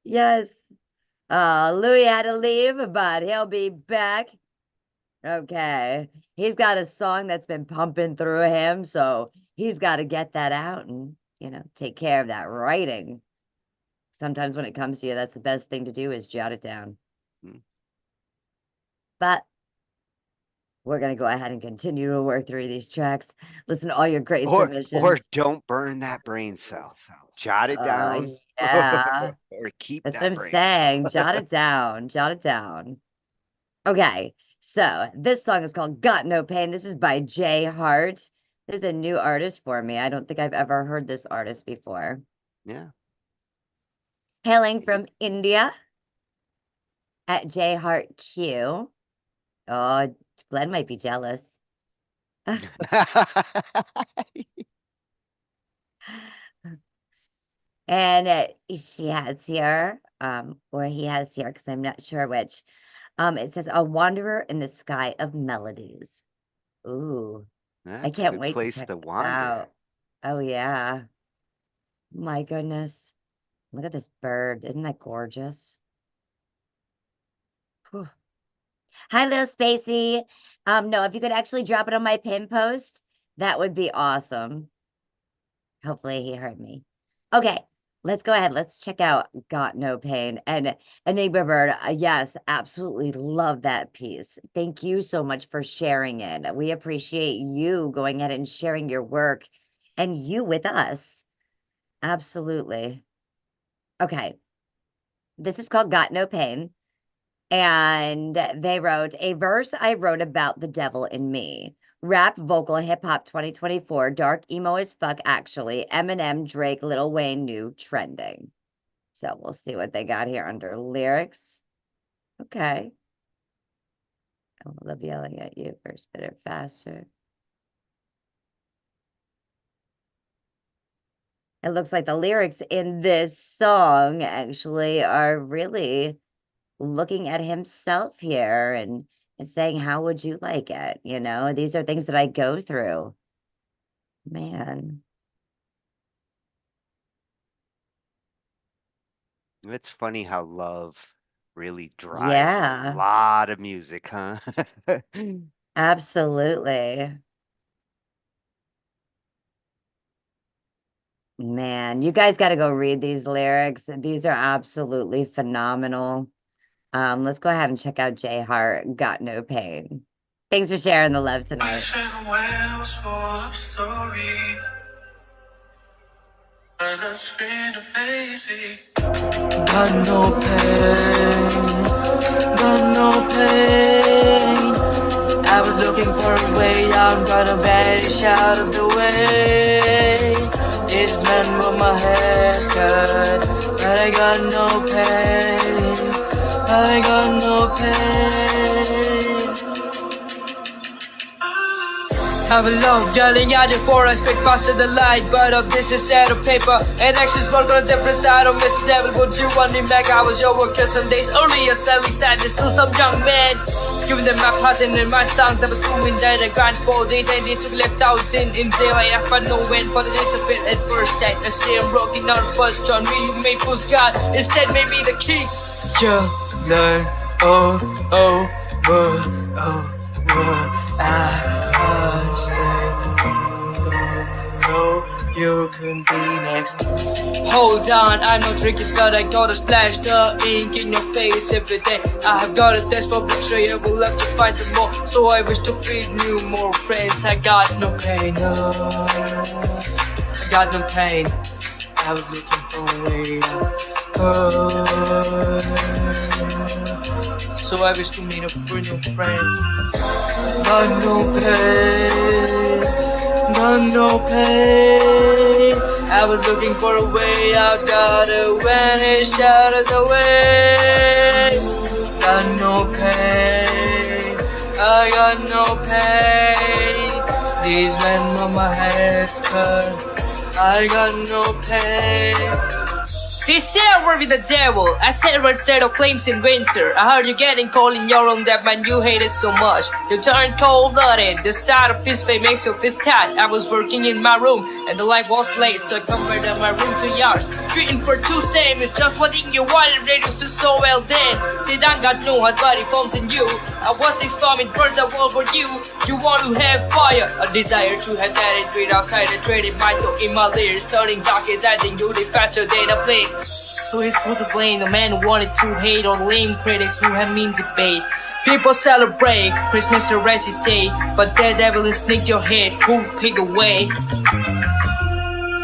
Yes. Louis had to leave, but he'll be back. Okay. He's got a song that's been pumping through him, so he's got to get that out and, take care of that writing. Sometimes when it comes to you, that's the best thing to do is jot it down. But we're going to go ahead and continue to work through these tracks. Listen to all your great submissions. Or don't burn that brain cell. Jot it down. Yeah. Or keep That's that what I'm brain saying. cell. Jot it down. Jot it down. Okay. So this song is called Got No Pain. This is by Jay Hart. This is a new artist for me. I don't think I've ever heard this artist before. Yeah. Hailing from India at J Hart Q. Oh, Glenn might be jealous. And she has here, or he has here, because I'm not sure which. It says, A Wanderer in the Sky of Melodies. Ooh. That's I can't a good wait place to check to this wander. out. Oh, yeah. My goodness. Look at this bird. Isn't that gorgeous? Whew. Hi, Lil Spacey. No, if you could actually drop it on my pin post, that would be awesome. Hopefully he heard me. Okay, let's go ahead. Let's check out Got No Pain. And Enigma Bird, yes, absolutely love that piece. Thank you so much for sharing it. We appreciate you going ahead and sharing your work and you with us. Absolutely. Okay. This is called Got No Pain. And they wrote, a verse I wrote about the devil in me. Rap, vocal, hip hop 2024, dark emo as fuck, actually. Eminem, Drake, Lil Wayne, new trending. So we'll see what they got here under lyrics. Okay. I love yelling at you for spitter faster. It looks like the lyrics in this song actually are really looking at himself here and saying, how would you like it? These are things that I go through. Man. It's funny how love really drives a lot of music, huh? Absolutely. Man, you guys got to go read these lyrics. These are absolutely phenomenal. Let's go ahead and check out Jay Hart, Got No Pain. Thanks for sharing the love tonight. Got no pain. no pain. I was looking for a way out, gonna vanish out of the way. This man with my haircut, but I got no pain. I got no pain. Have a love yelling at the forest, speak faster than light. But of this is set of paper, and actions work on a different side of Mr. Devil. Would you want me back? I was your worker some days earlier, selling sadness to some young man. Giving them my pattern and my songs. I was doing that I grind for days and days to be left out in daylight. I found no end for the days of it at first sight. I say I'm rocking out first John, me you made for God. Instead made me the king. Yeah, learn, oh, I said, no, you can be next. Hold on, I know tricky, but I gotta splash the ink in your face every day. I have got a desperate picture, I will love to find some more. So I wish to feed you more friends. I got no pain, no. I got no pain. I was looking for a way out. So I wish to meet up with new friends. Got no pain, got no pain. I was looking for a way out, gotta vanish out of the way. Got no pain, I got no pain. These men on my head cut, I got no pain. They say I work with the devil. I said red instead of flames in winter. I heard you getting cold in your room, that man you hate it so much. You turned cold-blooded. The sight of his face makes your fist tight. I was working in my room and the light was late, so I converted my room to yours. Treating for two same is just what thing you wanted. Reduces so well then. Said I got no hot body forms in you. I was exploring birds that world for you. You want to have fire, a desire to have that it read outside and traded my soul in my lyrics. Turning dark is adding you the faster than a blade. So it's put to blame the man who wanted to hate on lame critics who have mean debate. People celebrate Christmas or Regis Day, but that devil is sneak your head, who pick away.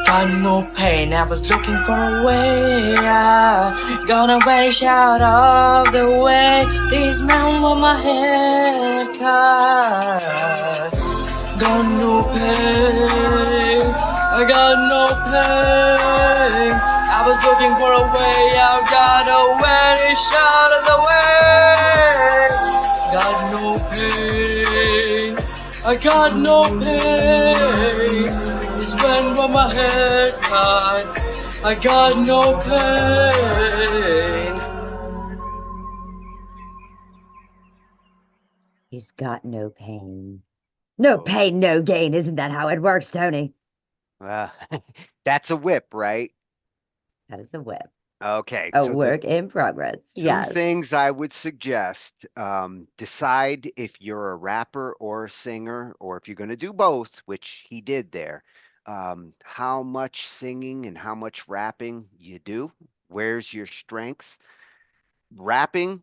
Got no pain, I was looking for a way out. Gonna vanish out of the way. These men want my head cut. Got no pain, I got no pain. I was looking for a way out, gotta vanish out of the way. Got no pain, I got no pain. This went from my head cut, I got no pain. He's got no pain. No pain, no gain. Isn't that how it works, Tony? That's a whip, right? That is a whip. Okay. A work in progress. Two things I would suggest. Decide if you're a rapper or a singer, or if you're going to do both, which he did there. How much singing and how much rapping you do. Where's your strengths? Rapping,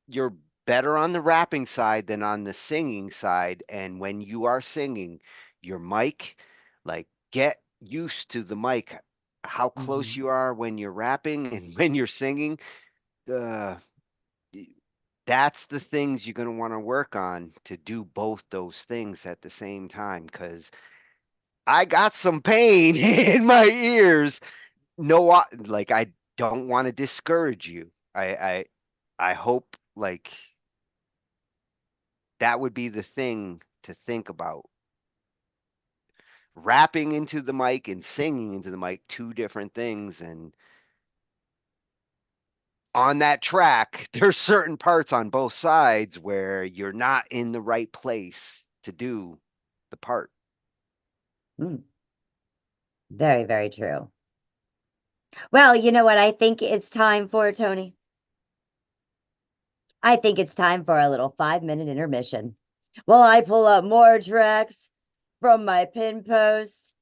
you're better on the rapping side than on the singing side. And when you are singing, your mic, like, get used to the mic, how close you are when you're rapping and when you're singing. That's the things you're going to want to work on to do both those things at the same time, because I got some pain in my ears. No, like, I don't want to discourage you. I hope, like, that would be the thing to think about. Rapping into the mic and singing into the mic, two different things. And on that track, there's certain parts on both sides where you're not in the right place to do the part. Very, very true. Well, you know what I think it's time for, Tony? I think it's time for a little 5-minute intermission. While I pull up more tracks from my pin post,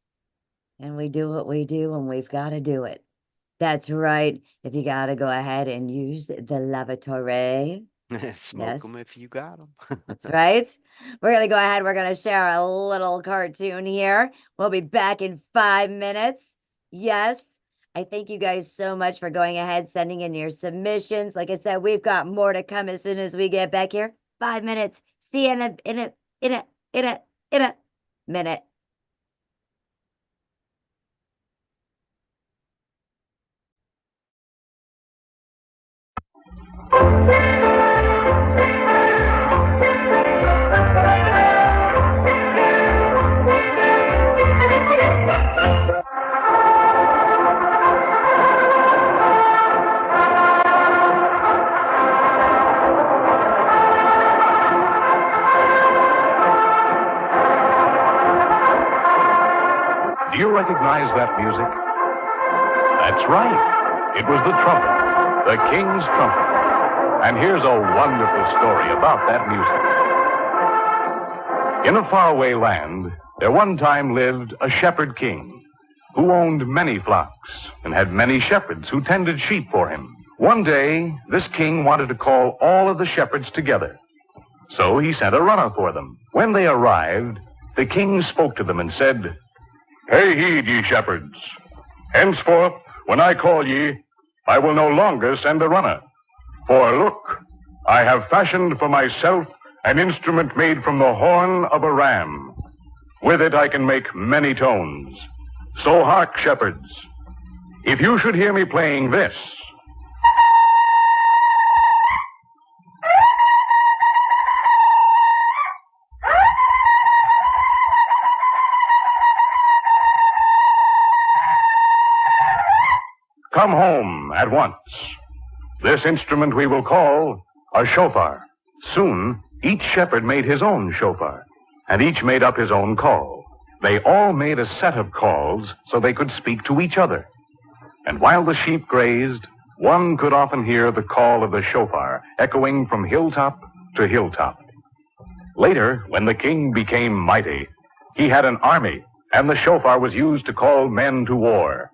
and we do what we do, and we've got to do it. That's right. If you got to go ahead and use the lavatory. Smoke them if you got them. That's right. We're going to go ahead. We're going to share a little cartoon here. We'll be back in 5 minutes. Yes. I thank you guys so much for going ahead, sending in your submissions. Like I said, we've got more to come as soon as we get back here. 5 minutes. See you in a minute. Do you recognize that music? That's right. It was the trumpet, the king's trumpet. And here's a wonderful story about that music. In a faraway land, there one time lived a shepherd king who owned many flocks and had many shepherds who tended sheep for him. One day, this king wanted to call all of the shepherds together. So he sent a runner for them. When they arrived, the king spoke to them and said, "Pay heed, ye shepherds. Henceforth, when I call ye, I will no longer send a runner. For look, I have fashioned for myself an instrument made from the horn of a ram. With it I can make many tones. So hark, shepherds. If you should hear me playing this, come home at once. This instrument we will call a shofar." Soon, each shepherd made his own shofar, and each made up his own call. They all made a set of calls so they could speak to each other. And while the sheep grazed, one could often hear the call of the shofar echoing from hilltop to hilltop. Later, when the king became mighty, he had an army, and the shofar was used to call men to war.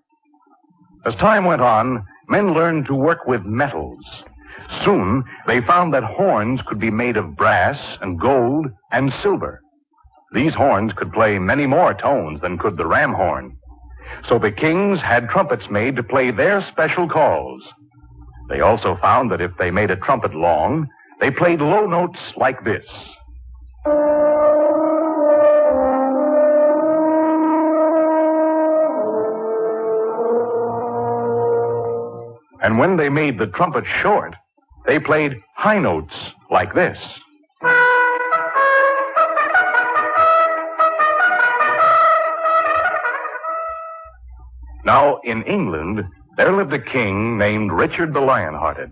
As time went on, men learned to work with metals. Soon, they found that horns could be made of brass and gold and silver. These horns could play many more tones than could the ram horn. So the kings had trumpets made to play their special calls. They also found that if they made a trumpet long, they played low notes like this. And when they made the trumpet short, they played high notes like this. Now, in England, there lived a king named Richard the Lionhearted.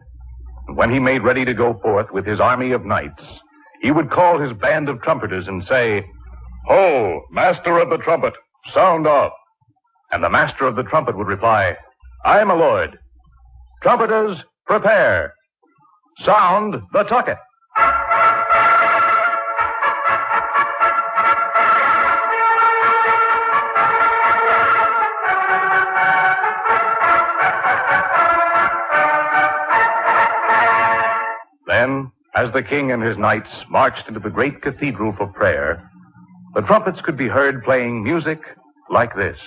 And when he made ready to go forth with his army of knights, he would call his band of trumpeters and say, "Ho, master of the trumpet, sound off." And the master of the trumpet would reply, "Aye, my lord. Trumpeters, prepare. Sound the tucket." Then, as the king and his knights marched into the great cathedral for prayer, the trumpets could be heard playing music like this.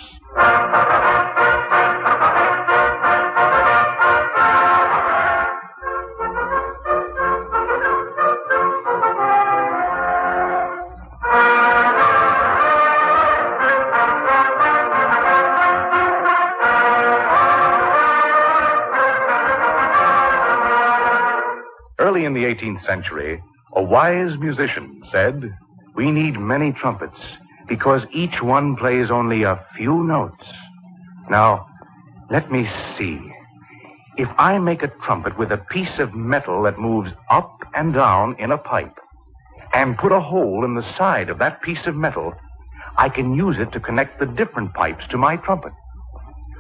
Early in the 18th century, a wise musician said, "We need many trumpets because each one plays only a few notes. Now, let me see. If I make a trumpet with a piece of metal that moves up and down in a pipe and put a hole in the side of that piece of metal, I can use it to connect the different pipes to my trumpet.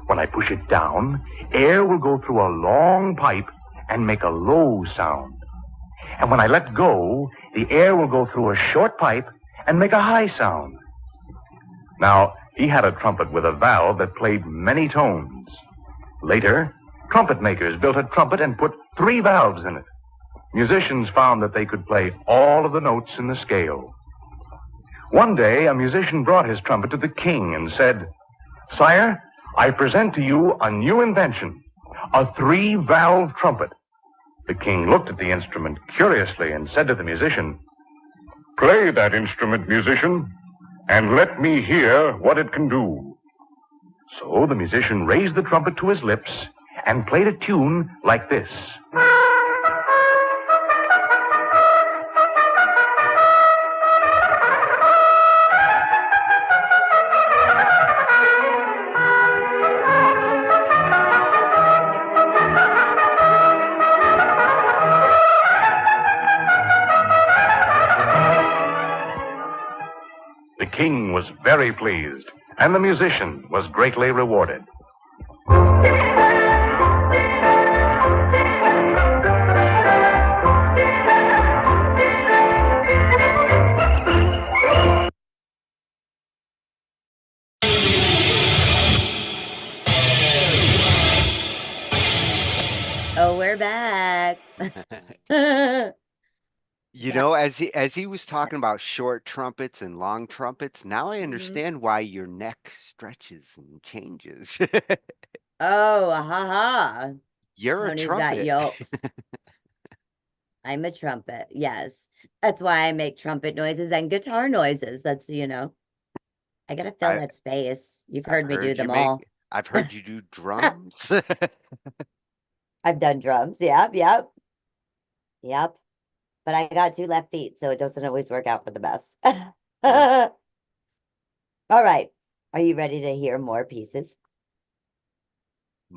When I push it down, air will go through a long pipe and make a low sound. And when I let go, the air will go through a short pipe and make a high sound." Now, he had a trumpet with a valve that played many tones. Later, trumpet makers built a trumpet and put 3 valves in it. Musicians found that they could play all of the notes in the scale. One day, a musician brought his trumpet to the king and said, "Sire, I present to you a new invention, a 3-valve trumpet. The king looked at the instrument curiously and said to the musician, "Play that instrument, musician, and let me hear what it can do." So the musician raised the trumpet to his lips and played a tune like this. The king was very pleased, and the musician was greatly rewarded. Oh, we're back. You know, as he was talking about short trumpets and long trumpets, now I understand why your neck stretches and changes. Oh, ha. You're Tony's a got trumpet. yelps. I'm a trumpet. Yes. That's why I make trumpet noises and guitar noises. That's, I gotta fill that space. You've heard me do them all. I've heard you do drums. I've done drums. Yep. But I got 2 left feet, so it doesn't always work out for the best. All right. Are you ready to hear more pieces?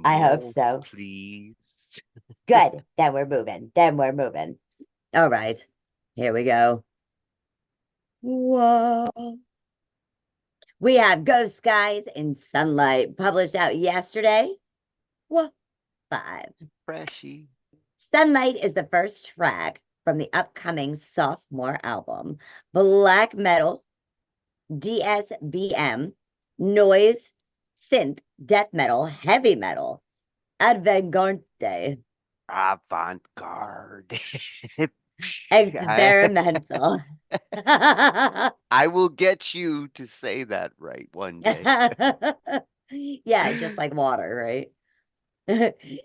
I hope so. Please. Good. Then we're moving. All right. Here we go. Whoa. We have Ghost Skies in Sunlight, published out yesterday. Whoa. 5. Freshy. Sunlight is the first track from the upcoming sophomore album. Black metal, DSBM, noise, synth, death metal, heavy metal, avant-garde, experimental. I will get you to say that right one day. Yeah, just like water, right?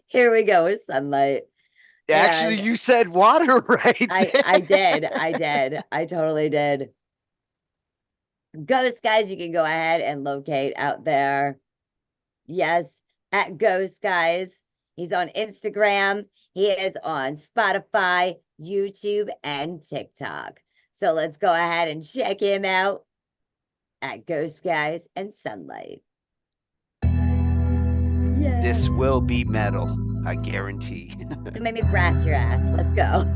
Here we go with Sunlight. Actually, you said water right there. I did. I totally did. Ghost Guys, you can go ahead and locate out there. Yes, at Ghost Guys. He's on Instagram. He is on Spotify, YouTube, and TikTok. So let's go ahead and check him out at Ghost Guys and Sunlight. This will be metal, I guarantee. So make me brass your ass. Let's go.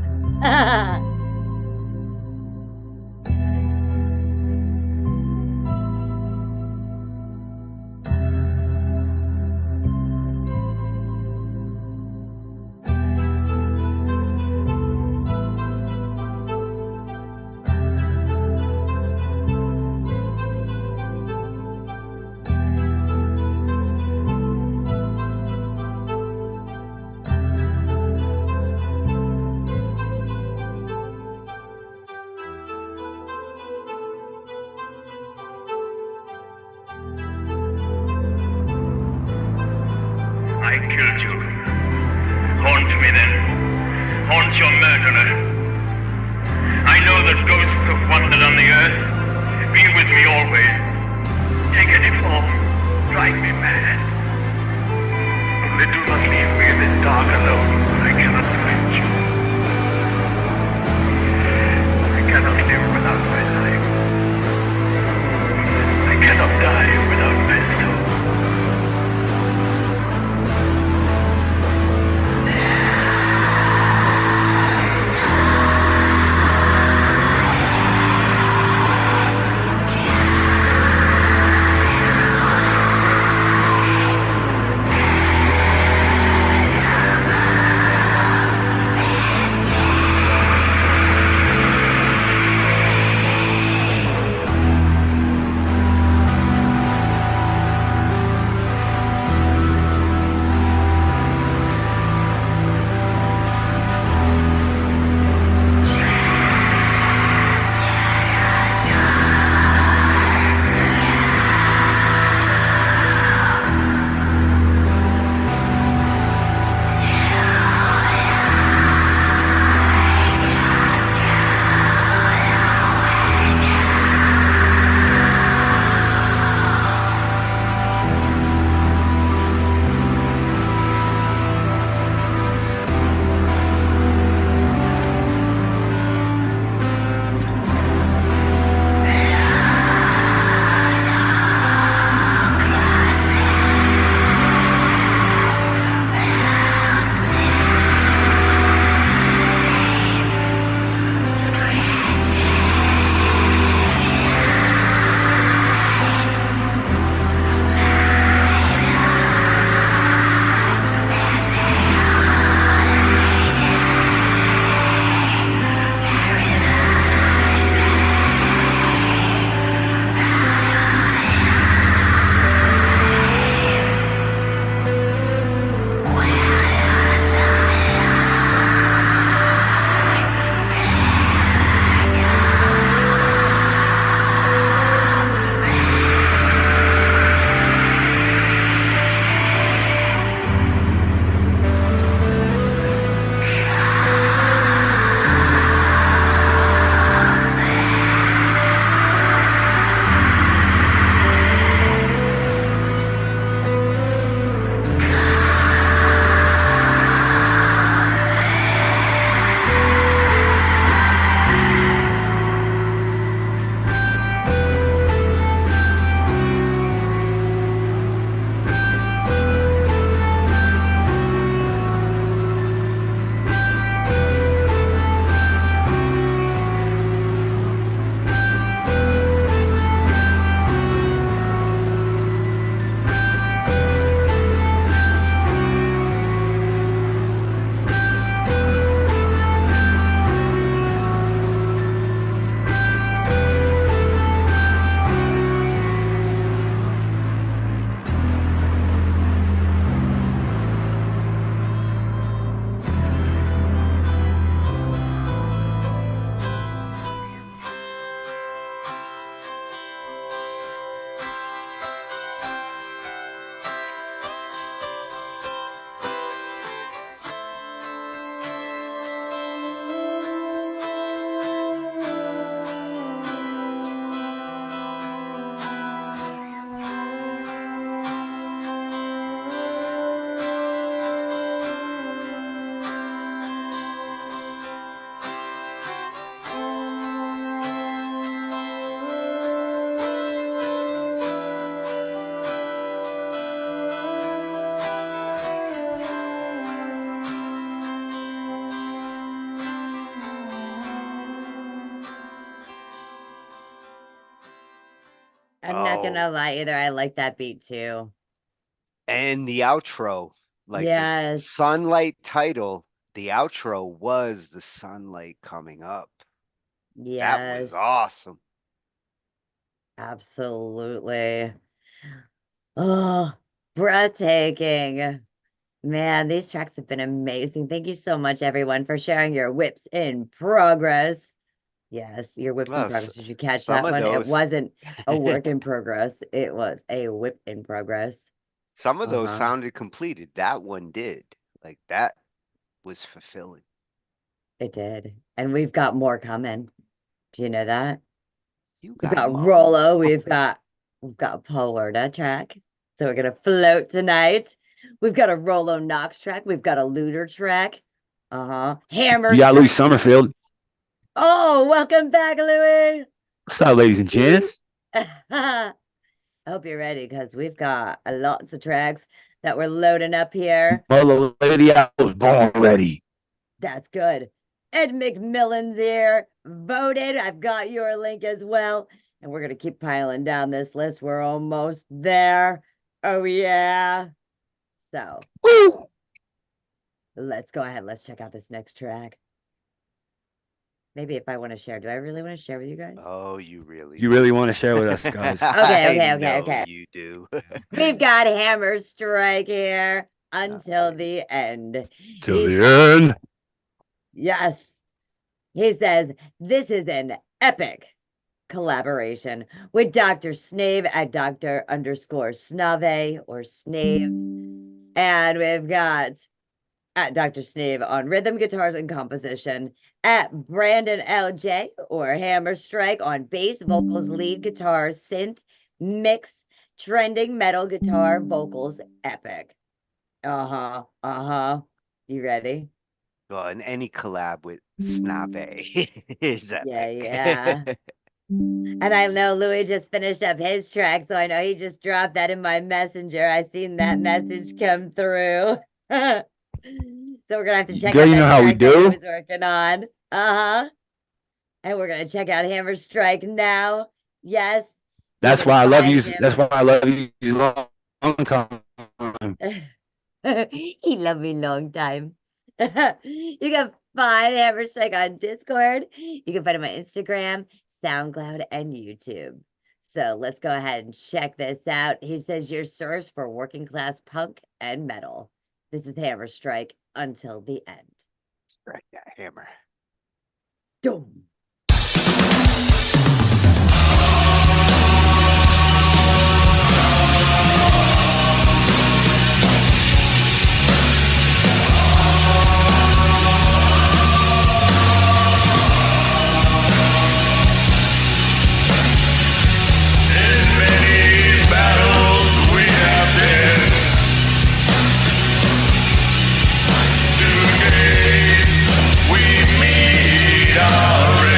I killed you. Haunt me then. Haunt your murderer. I know that ghosts have wandered on the earth. Be with me always. Take any form. Drive me mad. Only do not leave me in this dark alone. I cannot find you. I cannot live without my life. I cannot die without my soul. gonna lie either. I like that beat too. And the outro, like the Yes. sunlight title, the outro was the sunlight coming up. That was Yes. awesome. Absolutely. Oh, breathtaking. Man, these tracks have been amazing. Thank you so much, everyone, for sharing your whips in progress. Yes, your whips in Well, progress. Did you catch some that of one? It those- wasn't a work in progress. It was a whip in progress. Some of those Uh-huh. sounded completed. That one did. Like that was fulfilling. It did. And we've got more coming. Do you know that? You We've got got 'em all. Rolo. We've got a Paul Werda track. So we're gonna float tonight. We've got a Rolo Knox track. We've got a Looter track. Hammer. You got Louis Strike. Summerfield. Oh, welcome back, Louis. What's up, ladies and gents? I hope you're ready because we've got lots of tracks that we're loading up here. Mother lady, I was born ready. That's good. Ed McMillan's here. Voted. I've got your link as well. And we're going to keep piling down this list. We're almost there. Oh, yeah. So, let's go ahead. Let's check out this next track. Maybe if I want to share. Do I really want to share with you guys? Oh, you really want to share with us, guys? Okay. You do. We've got Hammer Strike here until the end. Till the end. Yes. He says, this is an epic collaboration with Dr. Snave at Dr._Snave or Snave. And we've got at Dr. Snave on rhythm, guitars, and composition, at Brandon LJ or Hammer Strike on bass, vocals, lead guitar, synth, mix, trending metal guitar, vocals, epic. You ready? Well, and any collab with Snave is epic. Yeah. And I know Louis just finished up his track, so I know he just dropped that in my messenger. I seen that message come through. So we're gonna have to check Girl, out you that know how we track that he do. was working on. And we're gonna check out Hammer Strike now. Yes. That's why I love you. That's why I love you long time. He loved me long time. You can find Hammer Strike on Discord. You can find him on Instagram, SoundCloud, and YouTube. So let's go ahead and check this out. He says your source for working class punk and metal. This is Hammer Strike until the end. Strike that hammer. Boom. Today we meet our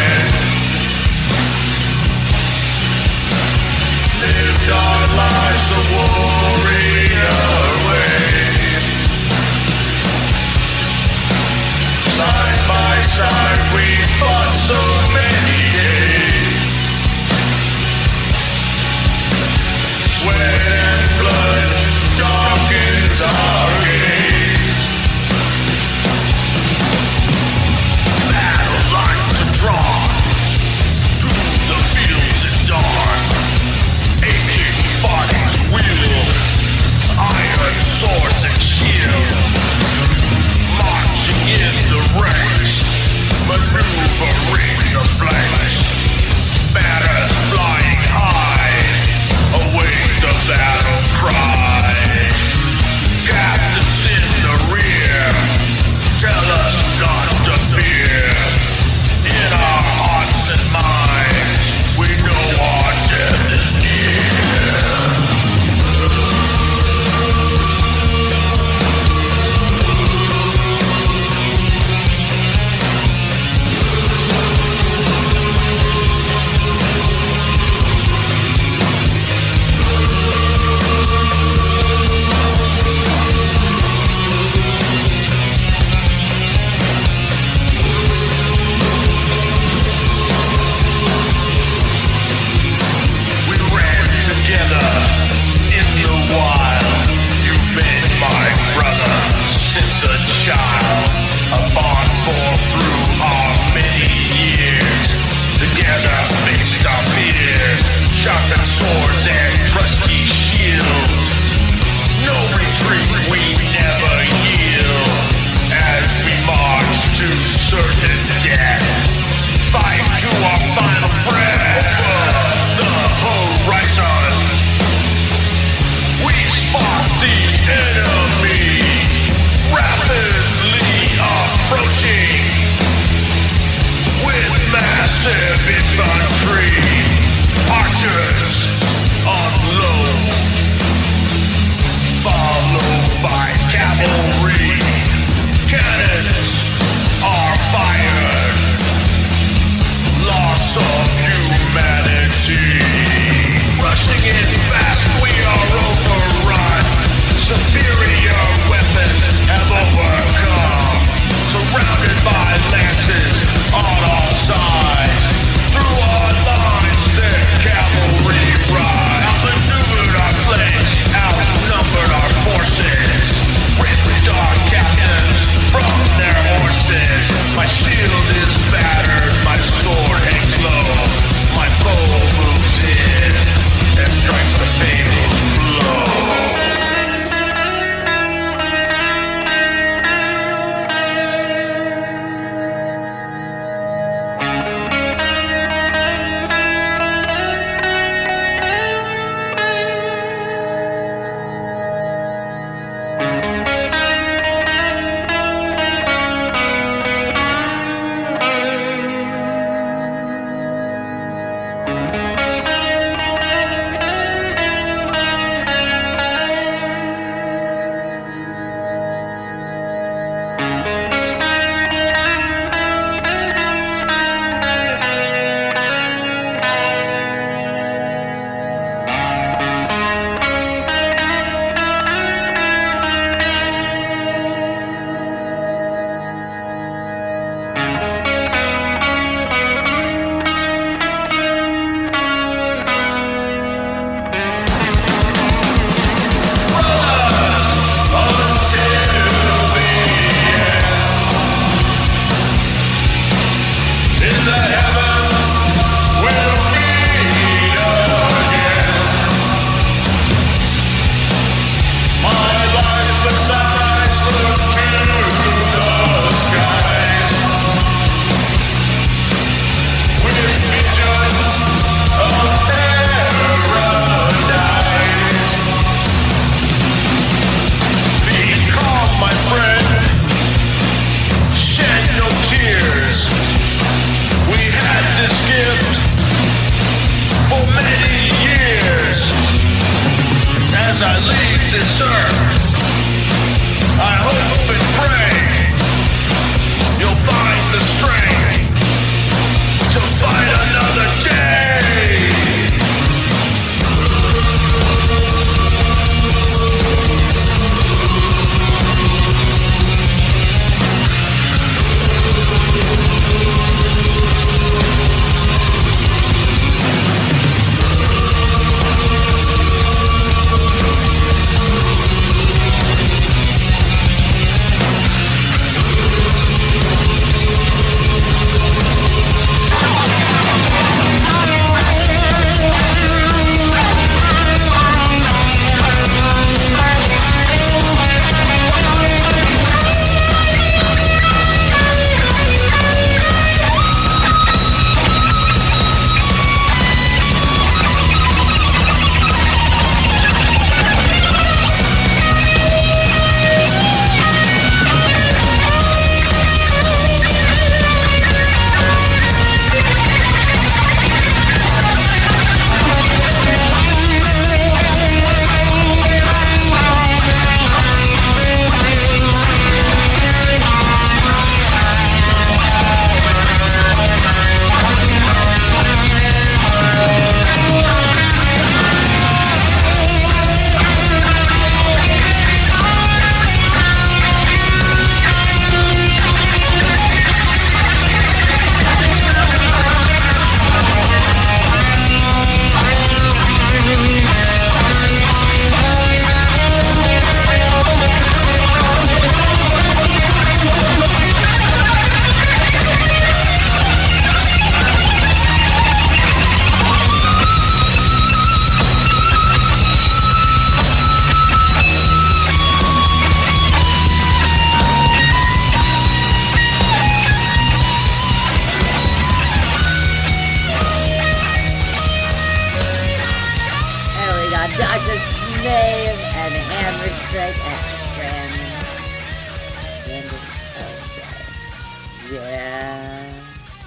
Massive infantry, archers unload, followed by cavalry. Cannons are fired. Loss of humanity. Rushing in fast, we are overrun. Superior weapons have overcome. Surrounded by lances on all sides. Through our lines, their cavalry ride. Outmaneuvered our flanks, outnumbered our forces. Ripped our captains from their horses. My shield is battered, my sword hangs low. My foe moves in and strikes the fatal blow.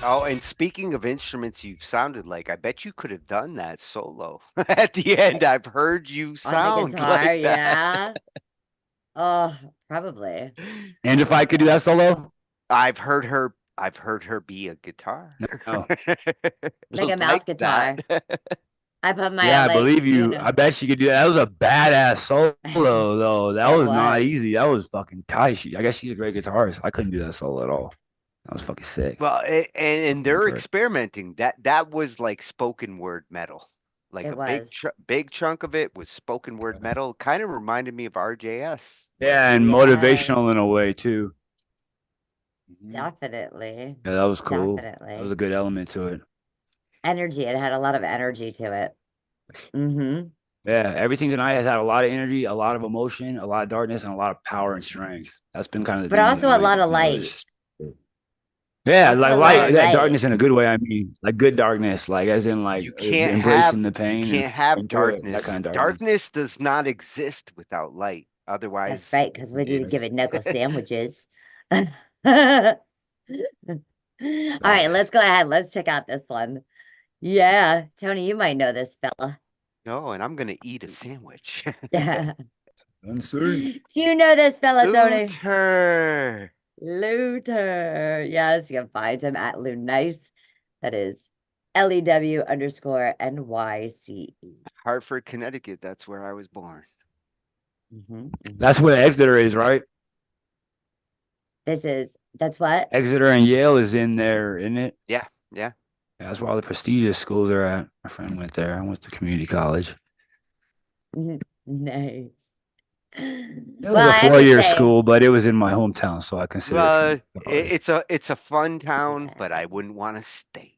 Oh, and speaking of instruments you've sounded like, I bet you could have done that solo at the end. I've heard you On the sound guitar, like that. yeah. Oh, probably. And if I could do that solo, I've heard her be a guitar. no. Like a mouth guitar. I put my Yeah, I like, believe you. know. I bet she could do that. That was a badass solo, though. That was not easy. That was fucking tight. I guess she's a great guitarist. I couldn't do that solo at all. That was fucking sick. Well, and they're experimenting. That was like spoken word metal. Like It big chunk of it was spoken word metal. Kind of reminded me of RJS. Yeah, and motivational in a way too. Definitely. Yeah, that was cool. Definitely. That was a good element to it. Energy. It had a lot of energy to it. Mm-hmm. Yeah, everything tonight has had a lot of energy, a lot of emotion, a lot of darkness, and a lot of power and strength. That's been kind of the But also a lot of light. Yeah, Also like a lot light, of that light. darkness in a good way. I mean, like good darkness, like as in like embracing the pain. You can't and have enjoy darkness. that kind of Darkness does not exist without light. Otherwise, That's right, because we need to give it knuckle sandwiches. All right, let's go ahead. Let's check out this one. Yeah, Tony, you might know this fella. No, and I'm gonna eat a sandwich. Unseen. Do you know this fella, Tony? Luther. Luther. Yes, you can find him at Lunice. That is LEW_NYCE. Hartford, Connecticut. That's where I was born. That's where Exeter is, right? That's what? Exeter and Yale is in there, isn't it? Yeah, yeah. Yeah, that's where all the prestigious schools are at. My friend went there. I went to community college. Nice. It was a 4-year school, but it was in my hometown, so I consider it. It's a fun town, but I wouldn't want to stay.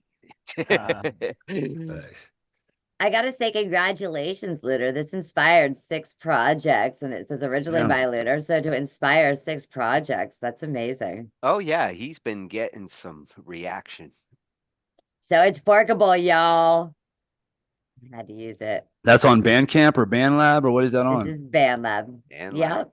I gotta say, congratulations, Luther. This inspired 6 projects, and it says originally by Luther. So to inspire 6 projects, that's amazing. Oh yeah, he's been getting some reaction. So it's forkable, y'all. I had to use it. That's on Bandcamp or BandLab, or what is that on? This is BandLab. BandLab.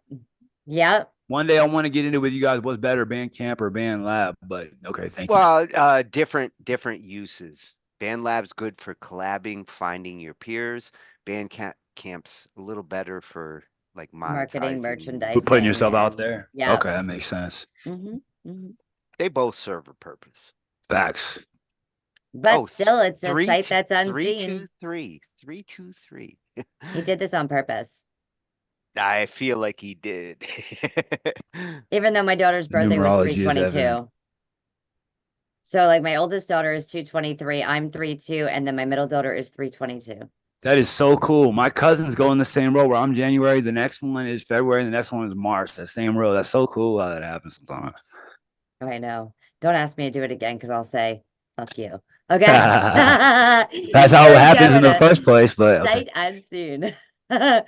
Yep. One day I want to get into with you guys what's better, Bandcamp or BandLab, but okay, thank you. Well, different uses. BandLab's good for collabing, finding your peers. Bandcamp's a little better for like Marketing, monetizing. merchandising. Putting yourself out there. Yeah. Okay, that makes sense. They both serve a purpose. Facts. But still, it's a sight that's unseen. 323. He did this on purpose. I feel like he did. Even though my daughter's birthday was 322. So like my oldest daughter is 223, I'm 32, and then my middle daughter is 322. That is so cool. My cousins go in the same row where I'm January, the next one is February, and the next one is March. That same row. That's so cool how that happens sometimes. I know. Don't ask me to do it again because I'll say, fuck you. Okay. That's how it happens in the first place, but sight unseen. Yeah,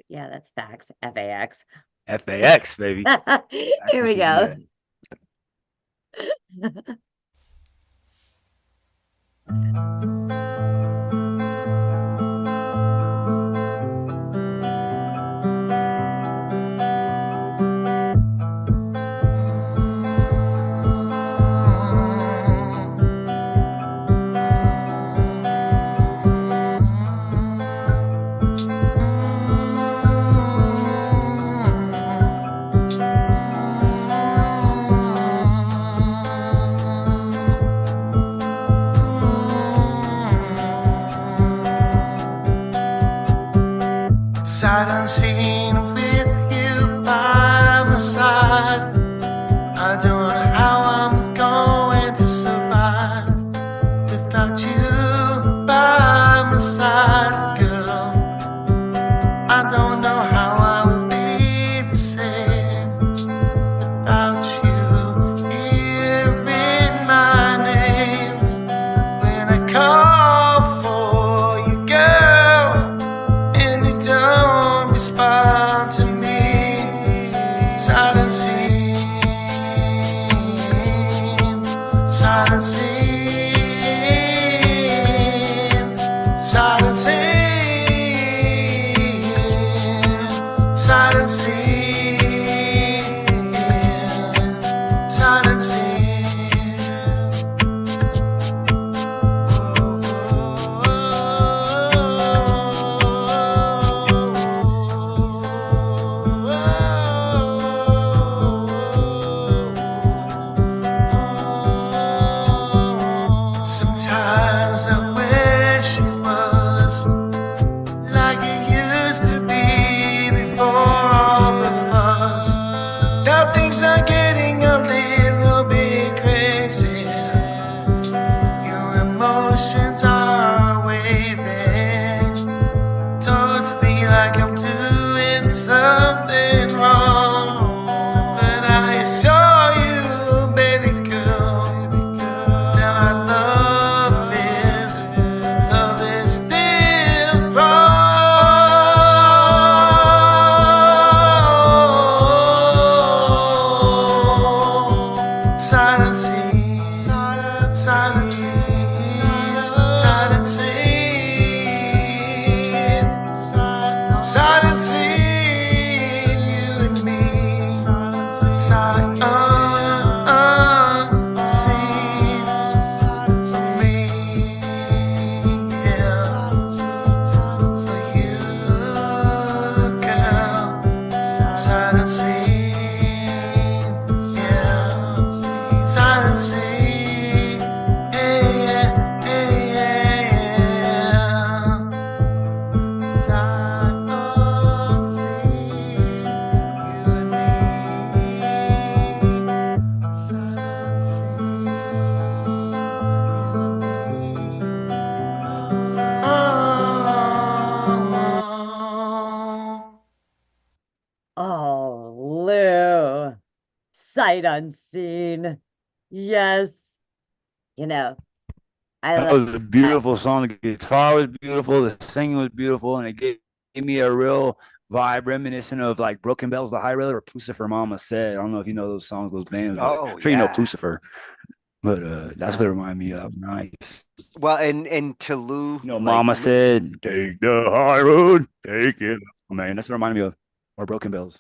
that's facts. FAX. FAX, baby. Here we go. Sight unseen with you by my side. I don't know how I'm going to survive without you by my side, girl. I don't know how I will be the same without you hearing my name when I call for you, girl, and you don't respond to me. Sight unseen, sight unseen, sight unseen, sight unseen, sight unseen. doing something wrong, but I assure you, baby girl, that my love is still strong. Silencing, silencing, silencing. Silencing you and me. Silencing me. Yeah. For you, girl. Silencing. Yeah. Silencing. Hey, yeah, hey, yeah, yeah. Oh, Lou. Sight unseen. Yes. You know, I That love. was a beautiful song. The guitar was beautiful. The singing was beautiful, and it gave me a real vibe reminiscent of like Broken Bells, The High Roller, or Lucifer Mama Said. I don't know if you know those songs, those bands. But Oh, I'm sure you know yeah. Lucifer, but that's what it reminded me of. Nice. Well, and to Lou, You know, like, Mama said, "Take the high road, take it." Oh, man, that's what reminded me of. Or Broken Bells.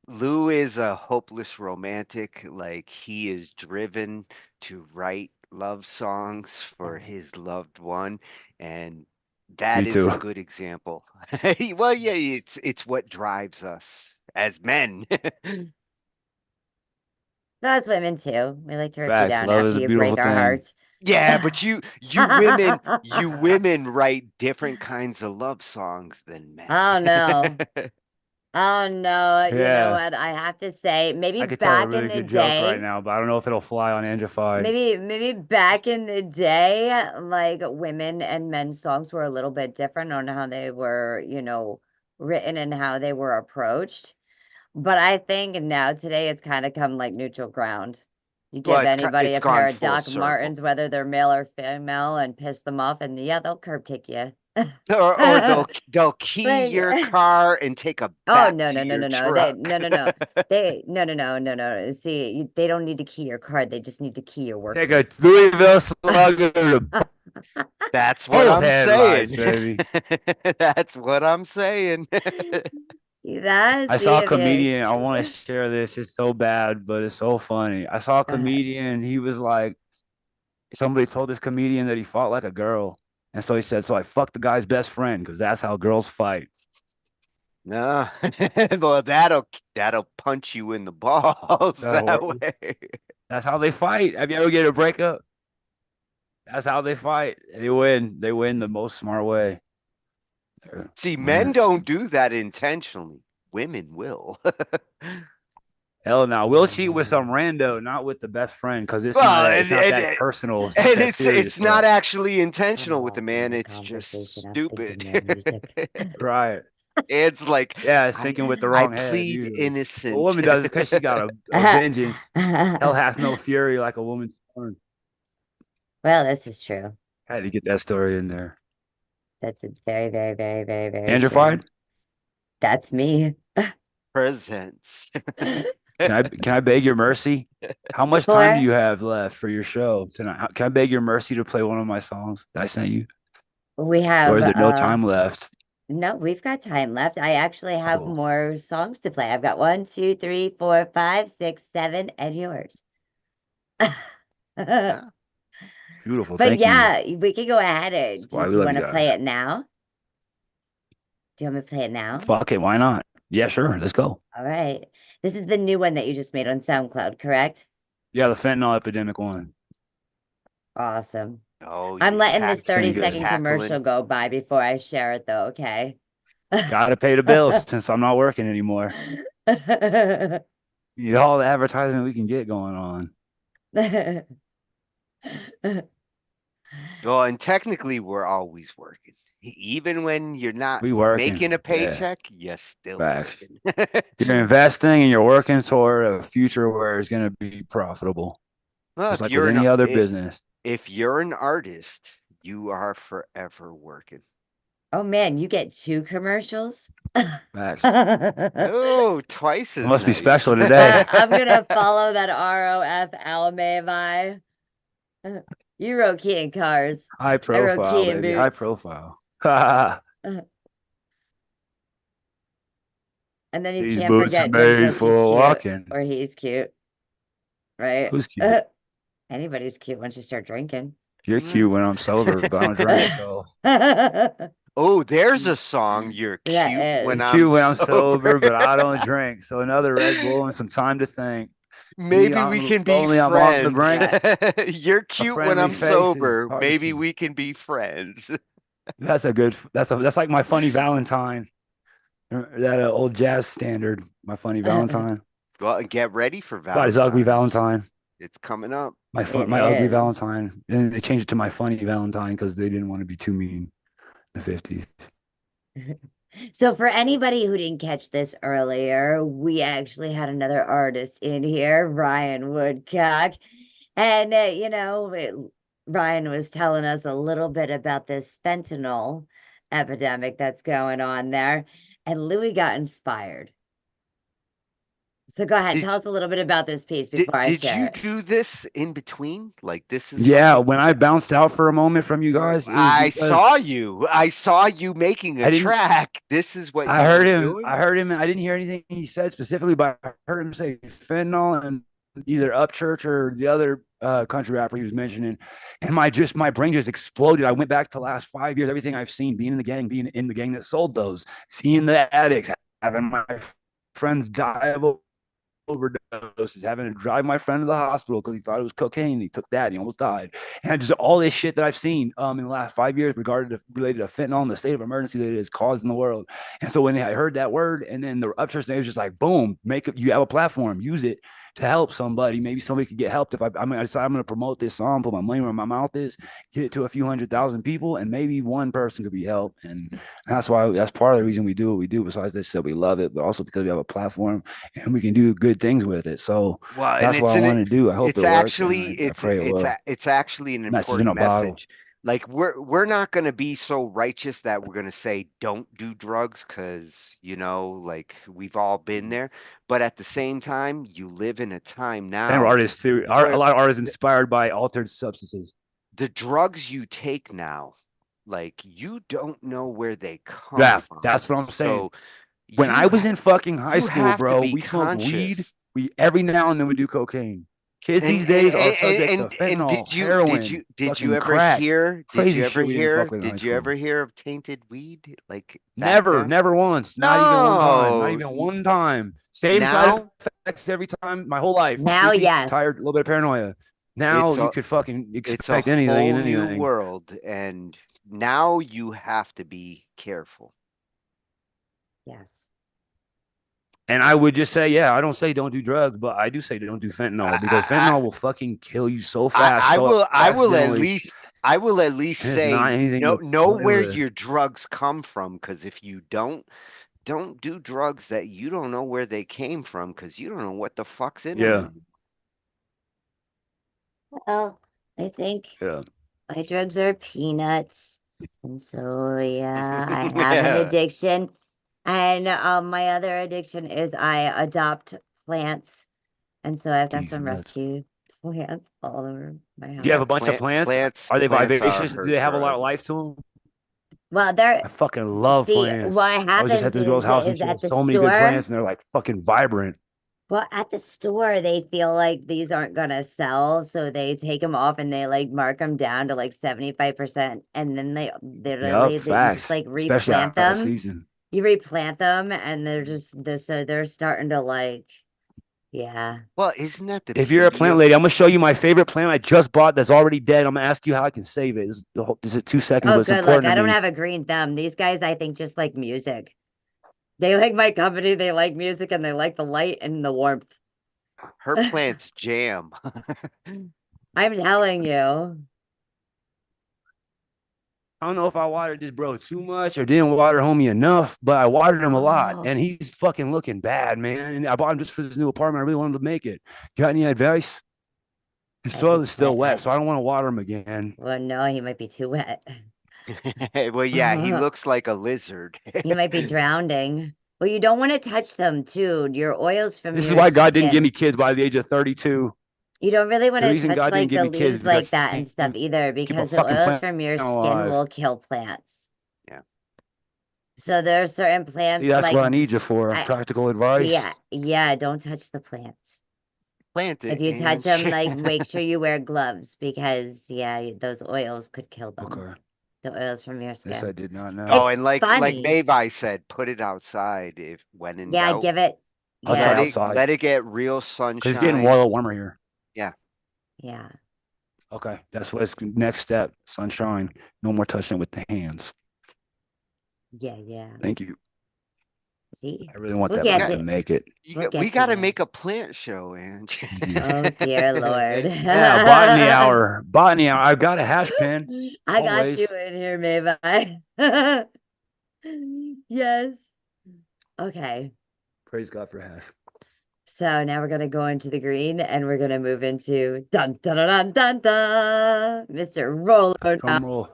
Lou is a hopeless romantic. Like, he is driven to write love songs for his loved one, and that Me is a too. good example. Well, yeah, it's what drives us as men. Us women too. We like to rip you Facts. down Love after is a you beautiful break our thing. hearts. Yeah, but you women write different kinds of love songs than men. Oh no. Oh no. You know Yeah, what? I have to say, maybe I could tell a back in really the good joke right day, now, but I don't know if it'll fly on Angified. maybe back in the day, like women and men's songs were a little bit different on how they were, written and how they were approached. But I think now today it's kind of come like neutral ground. You Well, give anybody it's a pair gone of full Doc circle. Martens, whether they're male or female, and piss them off, and yeah, they'll curb kick you. Or they'll key Like, your car and take a oh back no, to no, no, your no, no. truck. No, no, no, no, no. See, they don't need to key your card. They just need to key your work Take a boots. Louisville Slugger to That's what both I'm headlights, saying. baby. That's what I'm saying. See that? I See saw a if you. comedian. I want to share this. It's so bad, but it's so funny. I saw a Go ahead. comedian. He was like, somebody told this comedian that he fought like a girl. And so he said, so I fucked the guy's best friend because that's how girls fight. No, well, that'll punch you in the balls that So way. that's how they fight. Have you ever get a breakup? That's how they fight. They win. They win the most smart way. They're See, men winners. don't do that intentionally. Women will. Hell no. We'll cheat with some rando, not with the best friend, because Well, it's not that personal. It's not and that it's serious. not But actually I'm intentional with the lost in man. the It's just conversation. I'm stupid. thinking more music. right. It's like Yeah, it's I thinking with the I wrong head, plead usually. A innocent. woman does it because she got a vengeance. Hell hath no fury like a woman's scorn. Well, this is true. I had to get that story in there. That's very, very, very, very, very true. Angified? That's me. Presents. Can I beg your mercy? How much time do you have left for your show tonight? Can I beg your mercy to play one of my songs that I sent you? We have Or is there no time left? No, we've got time left. I actually have more songs to play. I've got 1, 2, 3, 4, 5, 6, 7, and yours. Beautiful. But Thank you. yeah, we can go ahead and Why do we you love want you to play guys. it now? Do you want me to play it now? Fuck it. Why not? Yeah, sure. Let's go. All right. This is the new one that you just made on SoundCloud, correct? Yeah, the fentanyl epidemic one. Awesome. Oh, I'm letting this Send 30-second good. commercial go by before I share it, though, okay? Gotta pay the bills since I'm not working anymore. Need all the advertisement we can get going on. Well, and technically, we're always working. Even when you're not We working. making a Yeah. paycheck, you're still Facts. working. You're investing and you're working toward a future where it's going to be profitable. Well, Just like with any other business. if you're an artist, you are forever working. Oh man, you get 2 commercials? Facts. Oh, twice as It must be nice. special today. I'm gonna follow that ROF Alame. You wrote key in cars. High I wrote profile, key in baby. High boots. profile. And then you These can't boots are forget Jim made says she's for cute walking. or he's cute, right? Who's cute? Anybody's cute once you start drinking. You're cute when I'm sober, but I don't drink. So Oh, there's a song. You're cute That when is. I'm cute when I'm sober. sober, but I don't drink. So another Red Bull and some time to think. Maybe we can be lonely, I'm off the friends. brink. You're A cute when friendly I'm face is sober. hard to Maybe see. we can be friends. That's like my funny Valentine. That old jazz standard. My funny Valentine. Well, and get ready for About his ugly Valentine's. Valentine. It's coming up. My ugly Valentine. And they changed it to my funny Valentine because they didn't want to be too mean in the 50s. So for anybody who didn't catch this earlier, we actually had another artist in here, Ryan Woodcock. And, Ryan was telling us a little bit about this fentanyl epidemic that's going on there. And Louis got inspired. So go ahead, tell us a little bit about this piece before I share it. Did you do this in between? Like this is when I bounced out for a moment from you guys, I saw you making a track. This is what I heard him. doing? I heard him. I didn't hear anything he said specifically, but I heard him say fentanyl and either Upchurch or the other country rapper he was mentioning, and my brain just exploded. I went back to the last 5 years, everything I've seen, being in the gang that sold those, seeing the addicts, having my friends die of overdoses, having to drive my friend to the hospital because he thought it was cocaine. He took that. He almost died. And just all this shit that I've seen in the last 5 years related to fentanyl and the state of emergency that it has caused in the world. And so when I heard that word, and then the Upchurch name was just like, boom, you have a platform, use it to help somebody. Maybe somebody could get helped if I decide I'm going to promote this song, put my money where my mouth is, get it to a few 100,000 people, and maybe one person could be helped. And that's part of the reason we do what we do. Besides this, so we love it, but also because we have a platform and we can do good things with it. So that's what I want to do. I hope it works. It's actually an important message. Like we're not going to be so righteous that we're going to say don't do drugs because like we've all been there, but at the same time you live in a time now, and artists too, a lot of artists inspired by altered substances. The drugs you take now, like you don't know where they come from. That's what I'm saying. So when I was in fucking high school, bro, we smoked weed. We every now and then we do cocaine. Kids these days are subject to fentanyl, heroin. Did you ever hear of tainted weed? Like never once. Not even one time. Same side effects every time. My whole life. Now, yes. Tired, a little bit of paranoia. Now you could fucking expect anything and anything. It's a whole new world, and now you have to be careful. Yes. And I would just say, I don't say don't do drugs, but I do say don't do fentanyl because fentanyl will fucking kill you so fast. I will at least say know where your drugs come from, because if you don't do drugs that you don't know where they came from, because you don't know what the fuck's in them. Well, I think my drugs are peanuts, and so I have an addiction. And my other addiction is I adopt plants. And so I've got some rescue plants all over my house. Do you have a bunch of plants? Are they vivacious? Do they have a lot of life to them? Well, I fucking love plants. What happens I was just at the girl's house and she has so many good plants and they're like fucking vibrant. Well, at the store, they feel like these aren't going to sell. So they take them off and they like mark them down to like 75%. And then they just like replant them. You replant them and they're just so they're starting to like, Well, isn't that the if you're a plant lady, I'm gonna show you my favorite plant I just bought that's already dead. I'm gonna ask you how I can save it. This is 2 seconds. Oh, but good luck. I don't have a green thumb. These guys, I think, just like music. They like my company. They like music and they like the light and the warmth. Her plants jam. I'm telling you. I don't know if I watered this bro too much or didn't water homie enough, but I watered him a lot, and he's fucking looking bad, man. And I bought him just for this new apartment. I really wanted to make it. Got any advice? His soil is still wet, so I don't want to water him again. Well, no, he might be too wet. Well, yeah, he looks like a lizard. He might be drowning. Well, you don't want to touch them too. Your oils from This is your why God didn't skin. give me kids by the age of 32. You don't really want The to reason touch God didn't like give the me kids leaves is because like that I and can't stuff either, keep a because the fucking oils plant from your skin alive. will kill plants. Yeah. So there are certain plants See, that's like what I need you for. Practical advice. yeah, don't touch the plants. Plant it. If you touch and them, like make sure you wear gloves because those oils could kill them. Okay. The oils from your skin. This I did not know. Oh, and like funny. Mavi said, put it outside if when in Yeah, doubt. give it. I'll try Yeah, outside. Let it get real sunshine. It's getting more warmer here. Yeah. yeah. Okay, that's what's next step. Sunshine. No more touching it with the hands. Yeah. Thank you. See? I really want We'll that get man it. to make it. We'll get We you got to there. make a plant show, Ange. Oh dear Lord. Yeah, botany hour. Botany hour. I've got a hash pin. I got always. you in here, Mavi. Yes. Okay. Praise God for hash. So now we're gonna go into the green and we're gonna move into dun dun dun dun dun, dun Mr. Roller. Drum roll.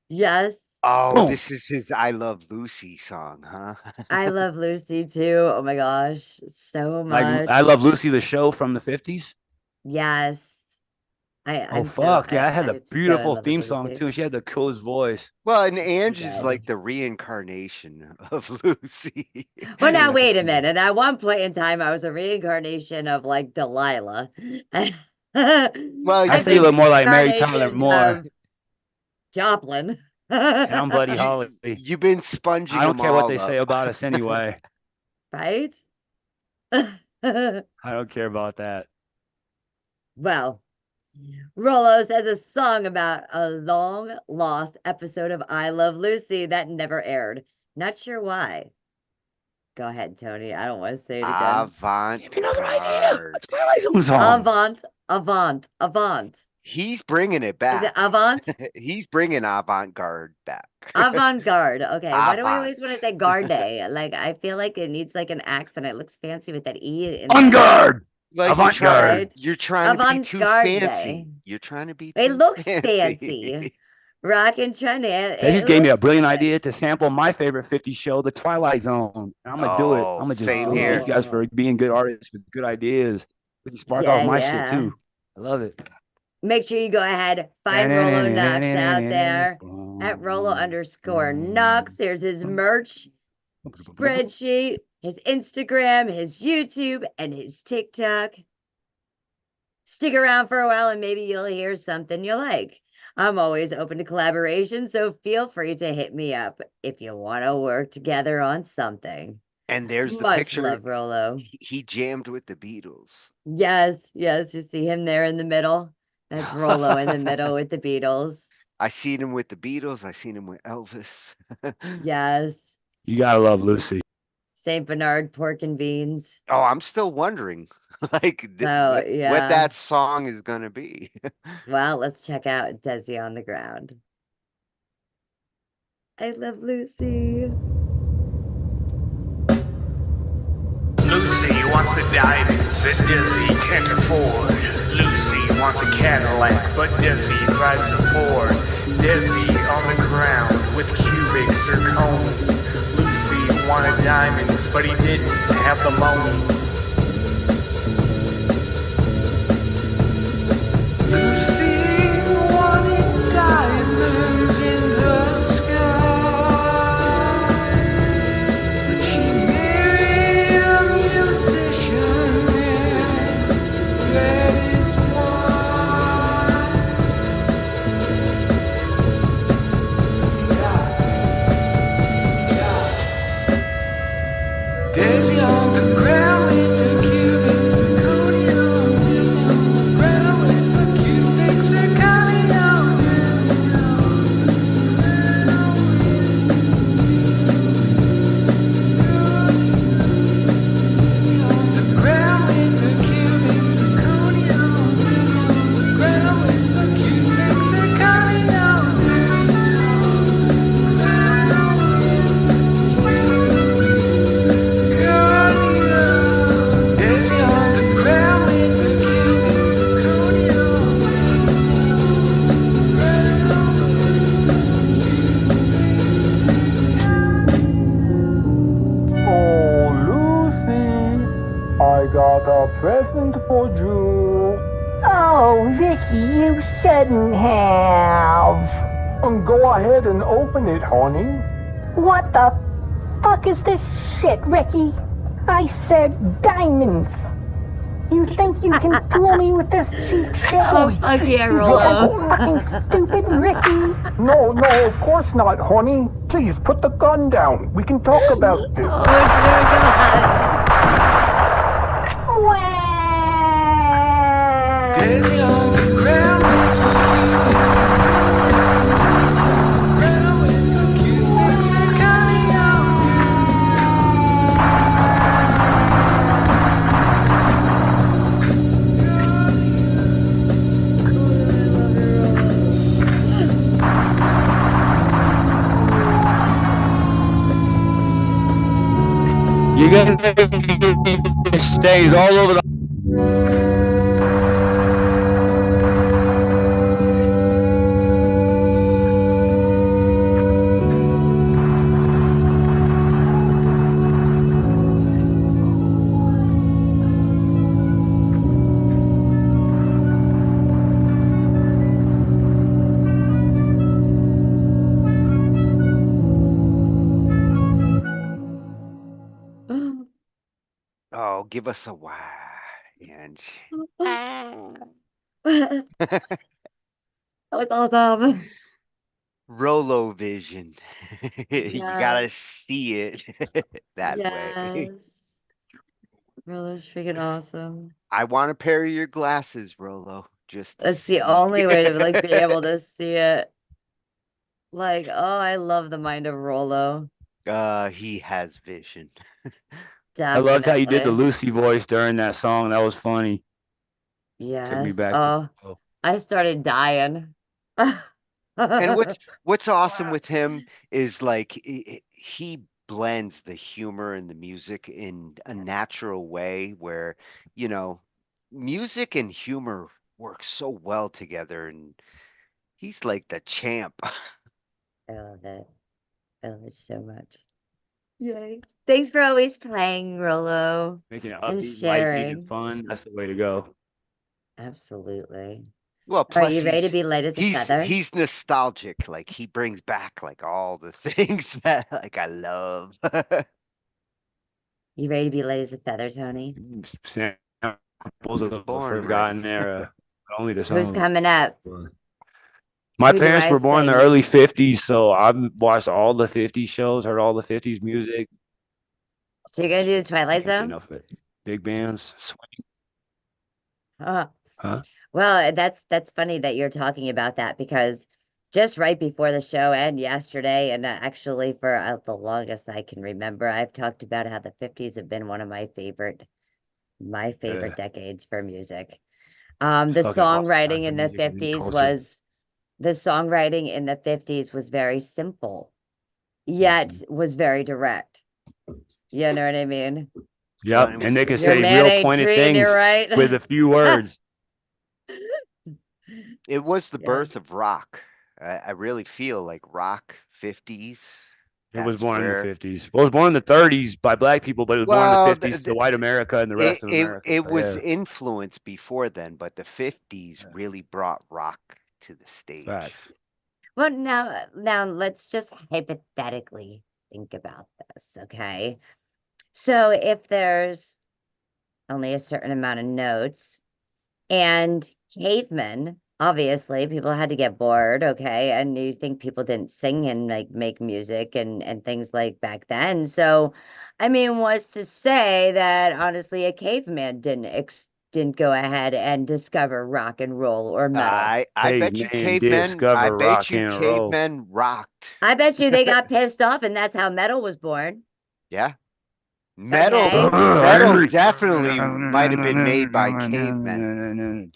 Yes. Oh, Boom. this is his I Love Lucy song, huh? I love Lucy too. Oh my gosh, so much. Like I Love Lucy, the show from the 50s. Yes. Oh I'm so- fuck yeah! I had I'm a so in beautiful love with theme song Lucy. too. She had the coolest voice. Well, and Ange is does. like the reincarnation of Lucy. Well, now wait a minute. At one point in time, I was a reincarnation of like Delilah. Well, I say you look more like Mary Tyler Reincarnation Moore, of Joplin. and I'm Buddy Holly. You've been sponging I don't them care what all they say up. about us anyway. Right? I don't care about that. Well, Rolos has a song about a long lost episode of I Love Lucy that never aired. Not sure why. Go ahead, Tony. I don't want to say it again. Avant-garde. Avant. He's bringing it Is back. it avant? He's bringing avant-garde back. Avant-garde. Okay. Why do we Avant. always want to say garde? Like, I feel like it needs like an accent. It looks fancy with that E. In On guard. Like Avant-garde. you're trying to be too Avant-garde. fancy. You're trying to be It too looks fancy. Rock and trendy. They just gave me a brilliant idea to sample my favorite 50s show, The Twilight Zone. I'm gonna do it. Oh, I'm gonna just same do it. here. Thank you guys for being good artists with good ideas. We can spark off my shit too. I love it. Make sure you go ahead, find Rolo Knox out there at Rolo_Knox. There's his merch spreadsheet, his Instagram, his YouTube, and his TikTok. Stick around for a while and maybe you'll hear something you like. I'm always open to collaboration, so feel free to hit me up if you want to work together on something. And there's the Much picture. love, Rolo. He jammed with the Beatles. Yes, you see him there in the middle. That's Rolo in the middle with the Beatles. I seen him with the Beatles. I seen him with Elvis. Yes. You gotta love Lucy. St. Bernard pork and beans. Oh, I'm still wondering, like, Oh, what yeah. that song is gonna be. Well, let's check out Desi on the Ground. I love Lucy. Lucy wants the diamonds that Desi can't afford. Lucy wants a Cadillac, but Desi drives a Ford. Desi on the ground with cubic zirconia. Lucy wanted diamonds, but he didn't have the money. Lucy wanted diamonds in the sky, but she married a musician, and that is Desi on the ground with the cubic zirconia. Desi on the ground with the cubic zirconia. Desi on the ground with the cubic zirconia. Desi on the ground with the cubic zirconia. got a present for you. Oh, Vicky, you shouldn't have. Go ahead and open it, honey. What the fuck is this shit, Ricky? I said diamonds. You think you can fool me with this cheap shit? Oh, fuck yeah, Rollo. Fucking stupid Ricky. No, of course not, honey. Please put the gun down. We can talk about this. Oh, dear God. Daisy on the ground. You guys stays all over the. Oh, give us a why, Ange. That was awesome. Rolo vision. You gotta Yes. see it that way. Yes. Rollo's freaking awesome. I want a pair of your glasses, Rolo. Just to That's the see. only way to like be able to see it. Like, oh, I love the mind of Rollo. He has vision. I loved how you did the Definitely. Lucy voice during that song. That was funny. Took me Yes. back Oh, to. I started dying. And what's awesome with him is like he blends the humor and the music in a natural way where, you know, music and humor work so well together, and he's like the champ. I love it. I love it so much. Yay. Thanks for always playing, Rollo, Making it and upbeat, light, making sharing. fun. That's the way to go. Absolutely. Well, Are plus you ready to be light as a feather? he's nostalgic. Like he brings back like all the things that like I love. You ready to be light as a feather, Tony? Samples of the born forgotten ready. era. Only the Who's song. coming up? My Who do parents I were born in the sing? early 50s, so I've watched all the 50s shows, heard all the 50s music. So you're gonna do the Twilight Can't get Zone? enough of it. Big bands, swing. Uh, Huh? well, that's funny that you're talking about that because just right before the show and yesterday, and actually for the longest I can remember, I've talked about how the 50s have been one of my favorite decades for music. The Fucking awesome time songwriting for in the music and 50s culture. was very simple, yet was very direct. You know what I mean? Yep, Well, and they can Your say man real ain't pointed treating you things right. with a few words. It was the Yeah. birth of rock. I really feel like rock 50s. It was That's born in the where 50s. Well, it was born in the 30s by black people, but it was born in well, the 50s to white America and the rest of America. it So, was yeah, influenced before then, but the 50s really brought rock to the stage. facts. Well, now let's just hypothetically think about this, okay? So if there's only a certain amount of notes and cavemen, obviously people had to get bored, okay? And you think people didn't sing and like make music and things like back then. So, I mean, what's to say that honestly a caveman didn't go ahead and discover rock and roll or metal? I bet you Caveman discover rock and roll. cavemen rocked. I bet you they got pissed off and that's how metal was born. Yeah. Metal Okay. definitely might have been made by cavemen.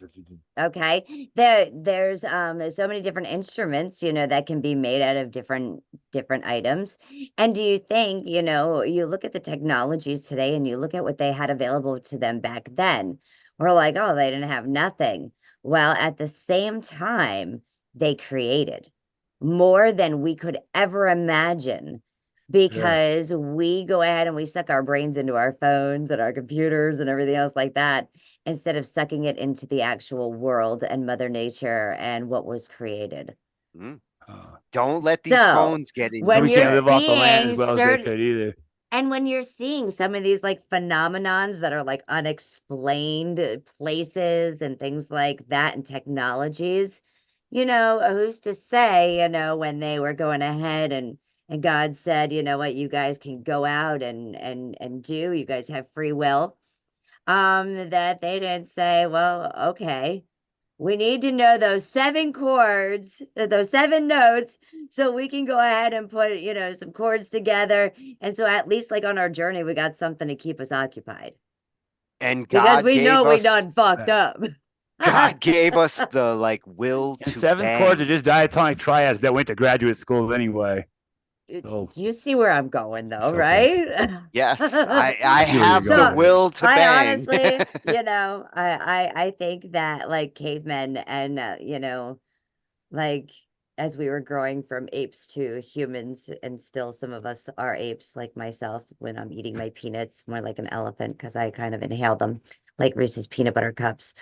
Okay. There's so many different instruments, you know, that can be made out of different items. And do you think, you know, you look at the technologies today and you look at what they had available to them back then, we're like, oh, they didn't have nothing. Well, at the same time, they created more than we could ever imagine because we go ahead and we suck our brains into our phones and our computers and everything else like that, instead of sucking it into the actual world and Mother Nature and what was created. Don't let these phones get in. When we you're can't live off the land seeing as well as they could either. and when you're seeing some of these like phenomenons that are like unexplained places and things like that and technologies, you know, who's to say, you know, when they were going ahead and God said, you know what, you guys can go out and do, you guys have free will, that they didn't say, well, okay, we need to know those 7 chords, those 7 notes, so we can go ahead and put, you know, some chords together. And so at least like on our journey, we got something to keep us occupied. And because God we gave know we us, done fucked up. God gave us the like will And to 7th chords are bang. just diatonic triads that went to graduate school anyway. So, You see where I'm going though, so right? Yes, I see where you're have the going. will to I bang. honestly, you know, I think that like cavemen and, you know, like as we were growing from apes to humans, and still some of us are apes, like myself, when I'm eating my peanuts, more like an elephant because I kind of inhale them like Reese's peanut butter cups.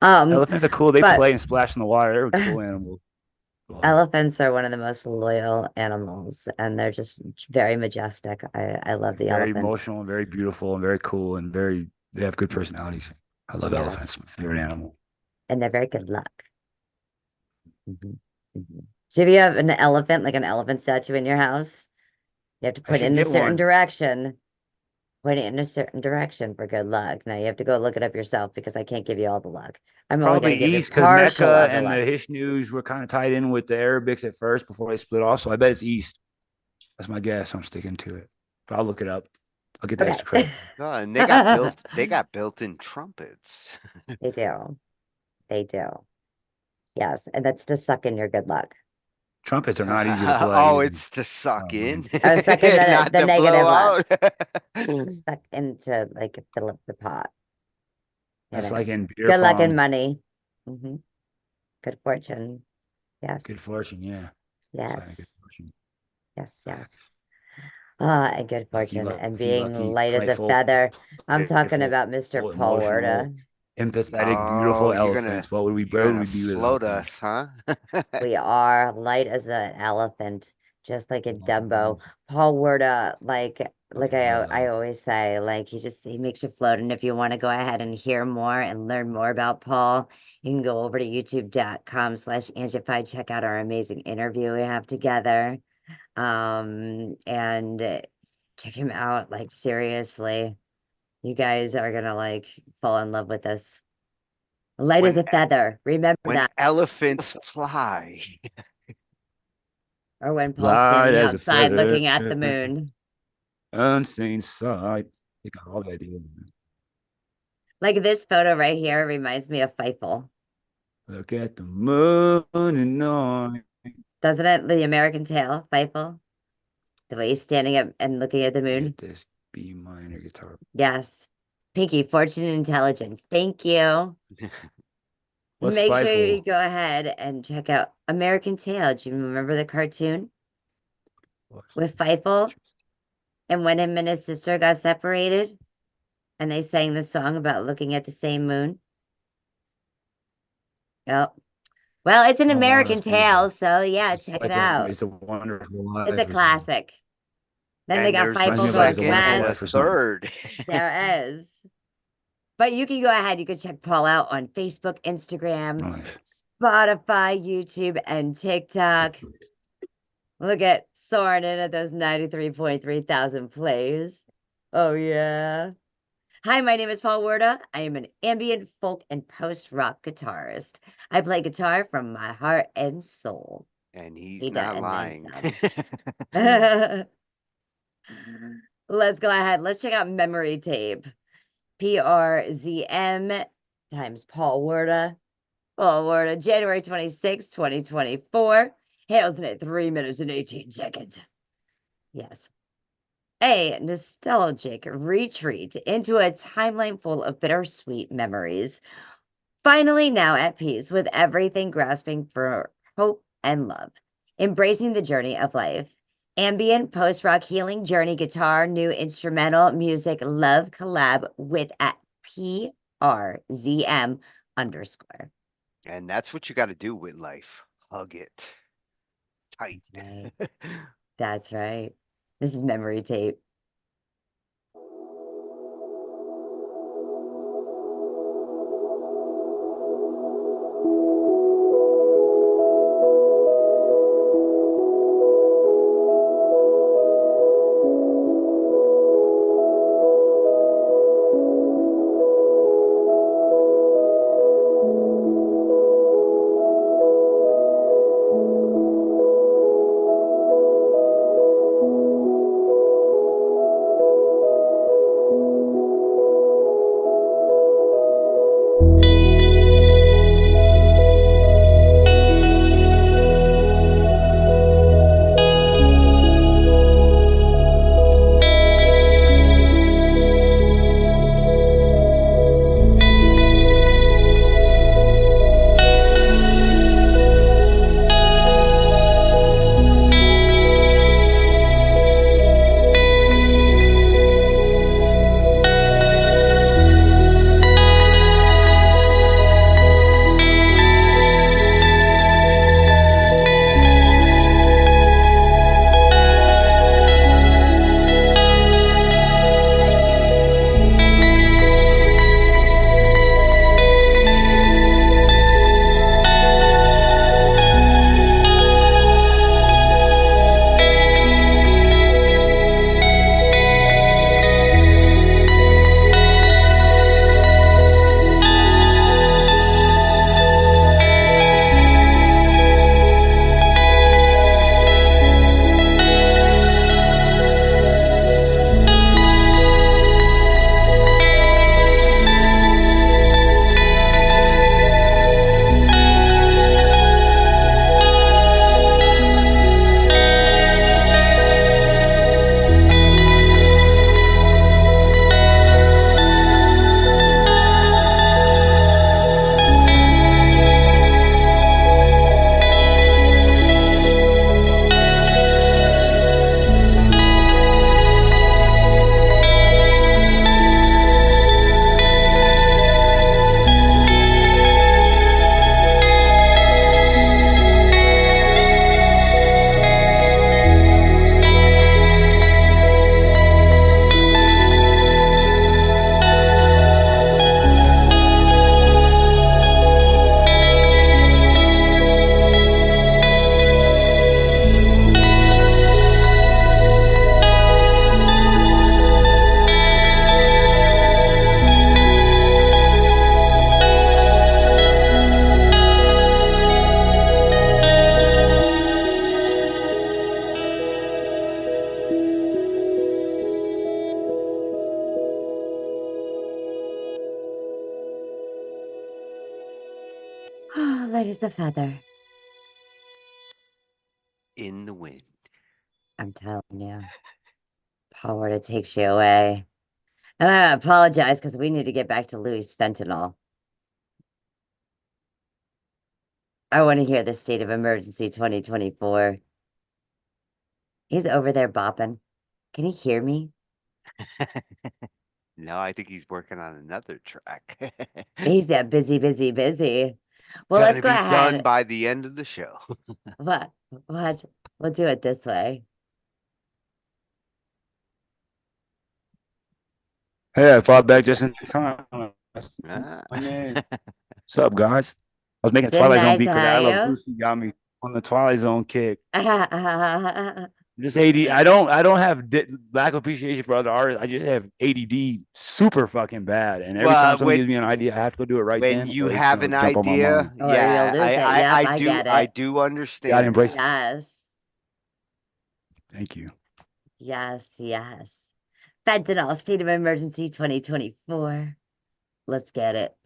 Elephants are cool. They but play and splash in the water. They're a cool animal. elephants are one of the most loyal animals, and they're just very majestic. I love the Very elephants. emotional and very beautiful and very cool and they have good personalities. I love elephants. My favorite animal. And they're very good luck. So if you have an elephant, like an elephant statue in your house, you have to put it in a certain direction. Point it in a certain direction for good luck. Now you have to go look it up yourself because I can't give you all the luck. I'm only Probably going to give east you because partial Mecca of the and the luck. Hishnus were kind of tied in with the Arabics at first before they split off. So I bet it's east. That's my guess. I'm sticking to it. But I'll look it up. I'll get the extra credit. And they got built-in trumpets. They do. They do. Yes, and that's to suck in your good luck. Trumpets are not easy to play. Oh, it's to suck in. I was sucking Not the to negative blow luck. out. Stuck into like fill up the pot. You That's know. like in beer good luck and pong. money. Good fortune. Yes. Good fortune, yeah. Yes. Good fortune. Yes, yes. And good fortune and being lucky, light as a playful, feather. I'm talking playful, about Mr. Paul emotional, Werda. empathetic, beautiful Oh, you're gonna elephants. Where would we be without float them? us, huh? We are light as an elephant, just like a Dumbo. Paul Werda, like I always say, like he makes you float. And if you want to go ahead and hear more and learn more about Paul, you can go over to youtube.com/Angified. Check out our amazing interview we have together. And check him out. Like seriously, you guys are gonna like fall in love with us. Light as a feather. Remember When that. elephants fly. Or when Paul's Light standing as a outside feather. looking at the moon. Unseen sight. You got all the ideas. Like this photo right here reminds me of Fievel. Look at the moon and night. Doesn't it? The American Tail, Fievel. The way he's standing up and looking at the moon. This B minor guitar. Yes. Pinky, fortune and intelligence. Thank you. What's Make sure Fievel? you go ahead and check out American Tail. Do you remember the cartoon? With Fievel? And when him and his sister got separated? And they sang the song about looking at the same moon? Oh. Well, it's an Oh, wow, American that's beautiful. Tale, so yeah, check Like it out. It's a Wonderful Life. It's a or something. classic. Then And they got there's a Fievel Goes second and a West. third. There is. But you can go ahead. You can check Paul out on Facebook, Instagram, Spotify, YouTube, and TikTok. Look at soaring in at those 93.3 thousand plays. Oh, yeah. Hi, my name is Paul Werda. I am an ambient folk and post-rock guitarist. I play guitar from my heart and soul. And he's He does, not and lying. then some. Let's go ahead. Let's check out Memory Tape. PRZM times Paul Werda. Paul Werda, January 26, 2024. Hails in at 3 minutes and 18 seconds. Yes. A nostalgic retreat into a timeline full of bittersweet memories. Finally now at peace with everything, grasping for hope and love. Embracing the journey of life. Ambient post-rock healing journey guitar, new instrumental music, love collab with at PRZM_. And that's what you got to do with life. Hug it tight. That's right. That's right. This is memory tape. Light as a feather. In the wind. I'm telling you. Paul Ward, it takes you away. And I apologize because we need to get back to Louis Fentanyl. I want to hear the State of Emergency 2024. He's over there bopping. Can he hear me? No, I think he's working on another track. He's that busy. Well, Gonna let's go be ahead. done by the end of the show. What? We'll do it this way. Hey, I fought back just in time. What's Ah. up, guys? I was making a Good Twilight Zone night beat to because I love you. Lucy got me on the Twilight Zone kick. Well, Just AD. I don't have lack of appreciation for other artists. I just have ADD super fucking bad. And every time someone gives me an idea, I have to go do it right when then. you or it's have gonna an jump on my idea, mind. Or you'll lose it. Yep, I get I it. do understand. Gotta embrace that. it. Yes. Thank you. Yes. Fentanyl, State of Emergency 2024. Let's get it.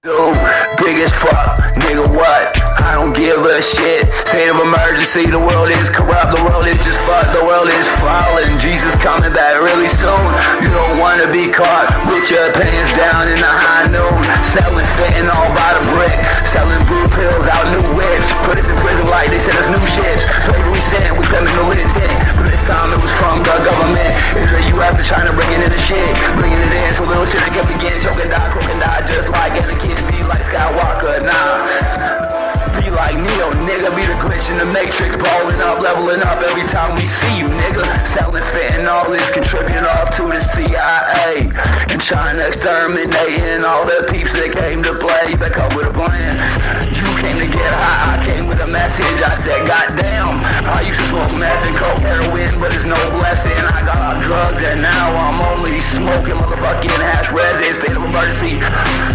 Dude, big as fuck, nigga, what? I don't give a shit. State of emergency, the world is corrupt, the world is just fucked, the world is falling. Jesus coming back really soon. You don't wanna be caught with your pants down in the high noon. Selling fentanyl by the brick, selling blue pills out new whips. Put us in prison like they sent us new ships. Slavery sent, we criminal intent. But this time it was from the government. Israel, U.S. is trying to bring it in the shit. Bringing it in so little shit kept begin. Choking die, croaking die, just like Anakin. Be like Skywalker, nah. Be like Neo, nigga, be the glitch in the matrix. Balling up, leveling up every time we see you, nigga. Selling fentanyl is contributing off to the CIA. And trying to exterminating all the peeps that came to play. They come with a plan. You came to get high, I came with a message. I said, goddamn, I used to smoke meth and coke, heroin, but it's no blessing. I got off drugs and now I'm only smoking motherfucking hash resin. State of emergency.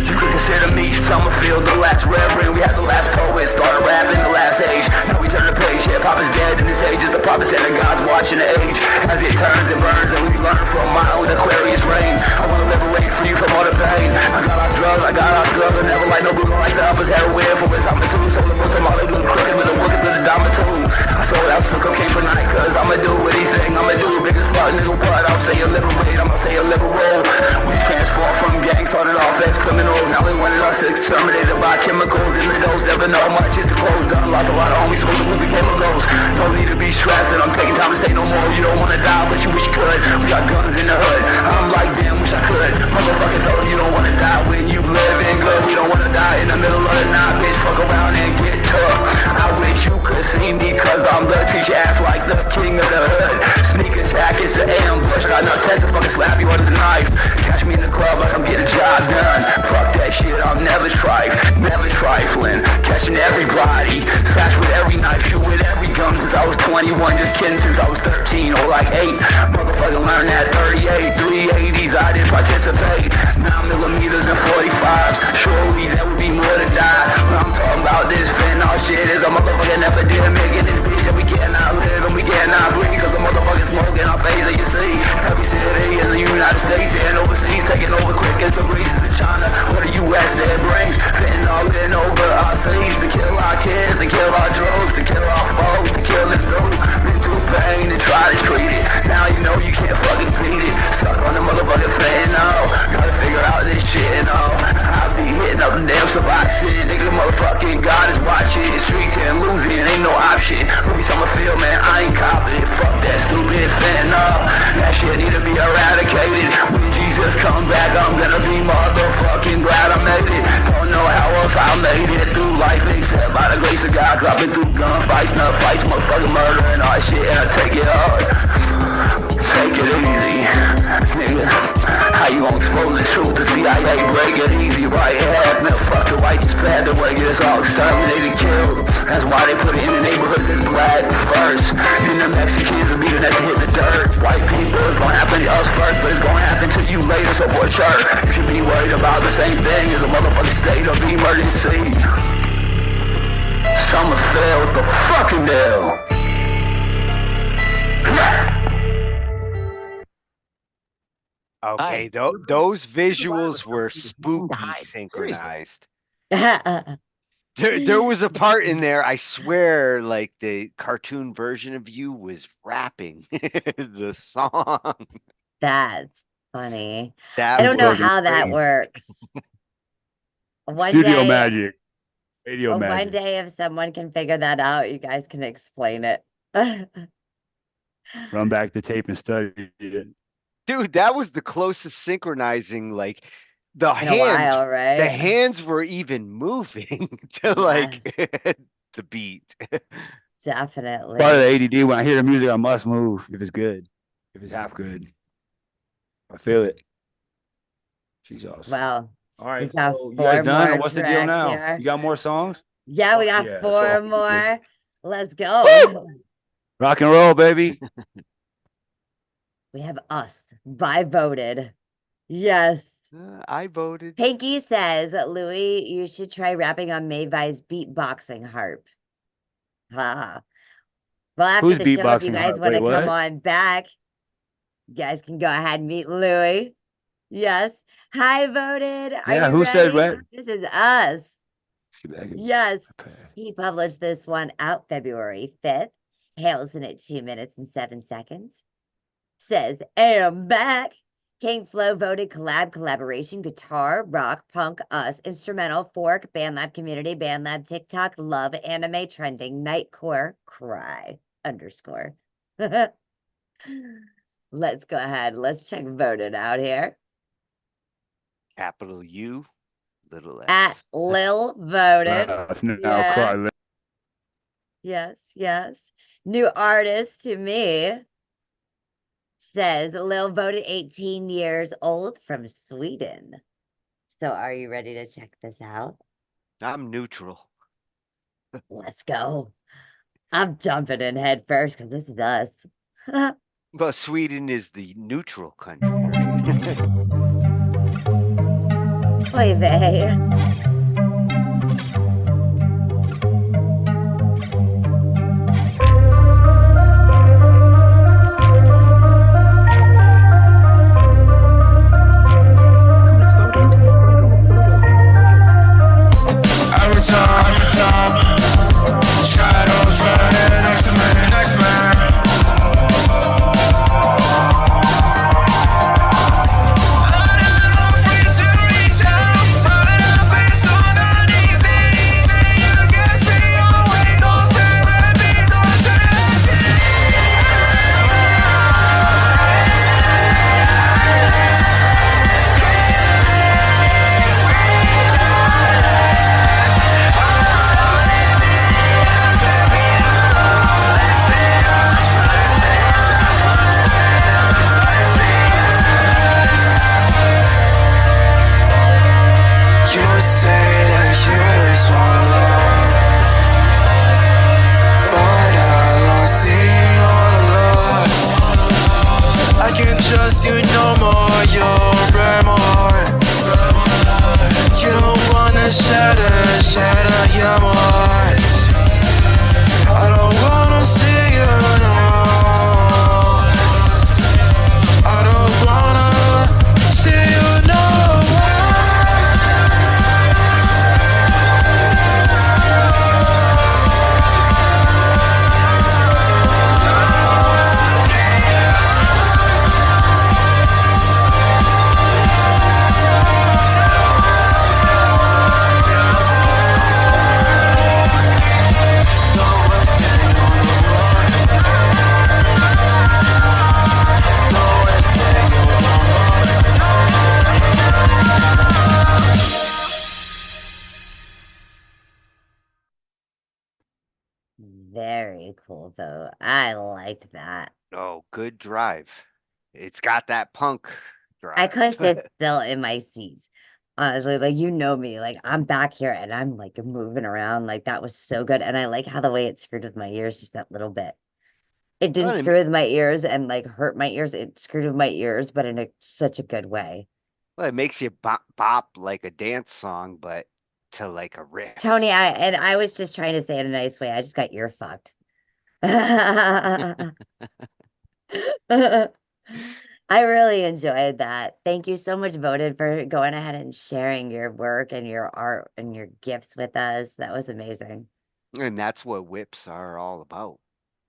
You could consider me Summerfield, the last reverend. We had the last poet, started rapping the last age. Now we turn the page, hip-hop is dead in this age. It's the prophet said that God's watching the age. As it turns and burns and we learn from my own Aquarius rain. I wanna liberate free from all the pain. I got off drugs, I never like no blue like the others. Heroin for his I'm a two, so the most of all they do crooked with a wicked with a diamond too. I sold out some cocaine for night, cause I'ma do anything, I'ma do big as fuck, nigga, but I'll say a liberate, I'ma say a liberal. We transform from gangs, started off as criminals. Now they wanted us exterminated by chemicals in the dose. Never know much, it's the close done. Lost a lot of homies, smoking we became a ghost. Don't need to be stressed, and I'm taking time to say no more. You don't wanna die, but you wish you could. We got guns in the hood, I'm like, damn, wish I could. Motherfucking fella, you don't wanna die when you living good. We don't wanna die in the middle of the night, bitch, fuck around and get tough. I wish you could see me, cause I'm the teach ass like the king of the hood. Sneak attack, it's an ambush. I got no tech to fucking slap you under the knife. Catch me in the club like I'm getting a job done. Fuck that shit, I'm never trifling. Catching everybody, slash with every knife, shoot with every gun since I was 21. Just kidding, since I was 13 or like 8. Motherfucker learned that 38, 380s, I didn't participate. 9mm and 45s, surely that would be more to die. When I'm talking about this fentanyl shit is a motherfucking epidemic in this bitch that we cannot live and we cannot breathe. Cause the motherfuckers smoking our face that you see. Every city in the United States and overseas taking over quick as the breezes in China or the US that brings fentanyl in over our cities to kill our kids, to kill our drugs, to kill our foes, to kill it through. Been through pain and try to treat it. Now you know you can't fucking beat it. Stuck on the motherfucking fentanyl. Gotta figure out this shit and all. I be hitting up the damn Suboxone. Nigga, motherfucking God is watching. Streets and losing, ain't no option. Louis Summerfield, man, I ain't copping it. Fuck that stupid fentanyl. That shit need to be eradicated. When Jesus come back, I'm gonna be motherfucking glad I made it. Don't know how else I made it through life except by the grace of God. Cause I've been through gunfights, nut fights, motherfucking murder and all that shit, and I take it hard. Take it easy, nigga. How you gonna expose the truth? The CIA break it easy, right? Half man, fuck the white, just bad the way it's all exterminated, killed. That's why they put it in the neighborhoods as black first. Then the Mexicans will be the next to hit the dirt. White people, it's gonna happen to us first, but it's gonna happen to you later, so for sure. You should be worried about the same thing as a motherfucking state of emergency. Summerville, the fucking deal. Okay, those visuals were spooky synchronized. There was a part in there, I swear, like the cartoon version of you was rapping the song. That's funny. That I don't know was how that great. works. One Studio day, magic. Radio one magic. day, if someone can figure that out, you guys can explain it. Run back the tape and study it. Dude, that was the closest synchronizing, like the In a hands, while, right? the hands were even moving to like the beat. Definitely. Part of the ADD, when I hear the music, I must move if it's good, if it's half good. I feel it. She's awesome. Well, All right, we got so you 4 guys done? more What's the deal tracks now? here. You got more songs? Yeah, we got yeah, let's 4 rock. more. Let's go. Rock and roll, baby. We have Us by Voted. Yes. I voted. Pinky says, Louis, you should try rapping on Mayvi's beatboxing harp. Well, after Who's the show, if you beatboxing guys harp? want to Wait, come what? on back, you guys can go ahead and meet Louis. Yes. Hi, Voted. Are Yeah, you who said ready? what? This is Us. Back. Yes. He published this one out February 5th. Hails in at 2 minutes and 7 seconds. Says, I'm back. King Flo voted collab, collaboration, guitar, rock, punk, us, instrumental, fork, BandLab community, BandLab, TikTok, love, anime, trending, nightcore, cry, _. Let's go ahead. Let's check voted out here. Capital U, little S. At Lil voted. Now cry. Yes, yes. New artist to me says Lil voted 18 years old from Sweden. So are you ready to check this out? I'm neutral. Let's go. I'm jumping in head first because this is us. But Sweden is the neutral country, right? Oy vey. Every time, shadows running next to me, next man. Trust you no more, you're more. You don't wanna shatter your more. I don't wanna see you no more. I don't wanna see you no Very cool, though. I liked that. Oh, good drive. It's got that punk drive. I couldn't sit still in my seat. Honestly, like, you know me, like, I'm back here and I'm like moving around. Like, that was so good. And I like how the way it screwed with my ears just that little bit. It didn't Well, screw with my ears and like hurt my ears. It screwed with my ears, but in such a good way. Well, it makes you bop like a dance song, but to like a riff. Tony, I was just trying to say it in a nice way. I just got ear fucked. I really enjoyed that. Thank you so much, Voted, for going ahead and sharing your work and your art and your gifts with us. That was amazing. And that's what whips are all about.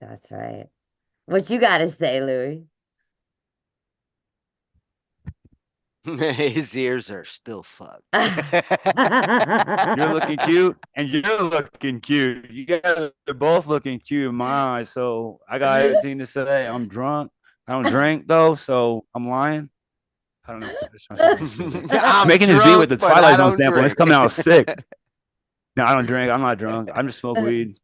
That's right. What you got to say, Louis? His ears are still fucked. You're looking cute, and you're looking cute. You guys are both looking cute in my eyes. So I got everything to say. I'm drunk. I don't drink though, so I'm lying. I don't know. I'm making this beat with the Twilight Zone sample. And it's coming out sick. No, I don't drink. I'm not drunk. I just smoke weed.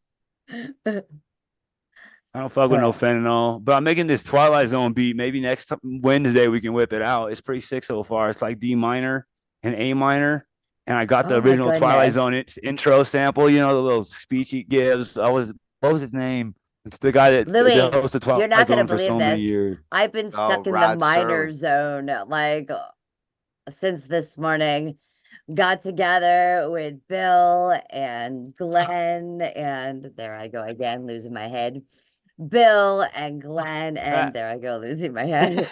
I don't fuck with no fentanyl, but I'm making this Twilight Zone beat. Maybe next Wednesday we can whip it out. It's pretty sick so far. It's like D minor and A minor, and I got the original Twilight Zone intro sample. You know, the little speech he gives. What was his name? It's the guy that Louis, hosted Twilight you're not Zone gonna for so believe many this. years. I've been stuck in the minor zone like since this morning. Got together with Bill and Glenn, and there I go again, losing my head. Bill and Glenn, and there I go, losing my head.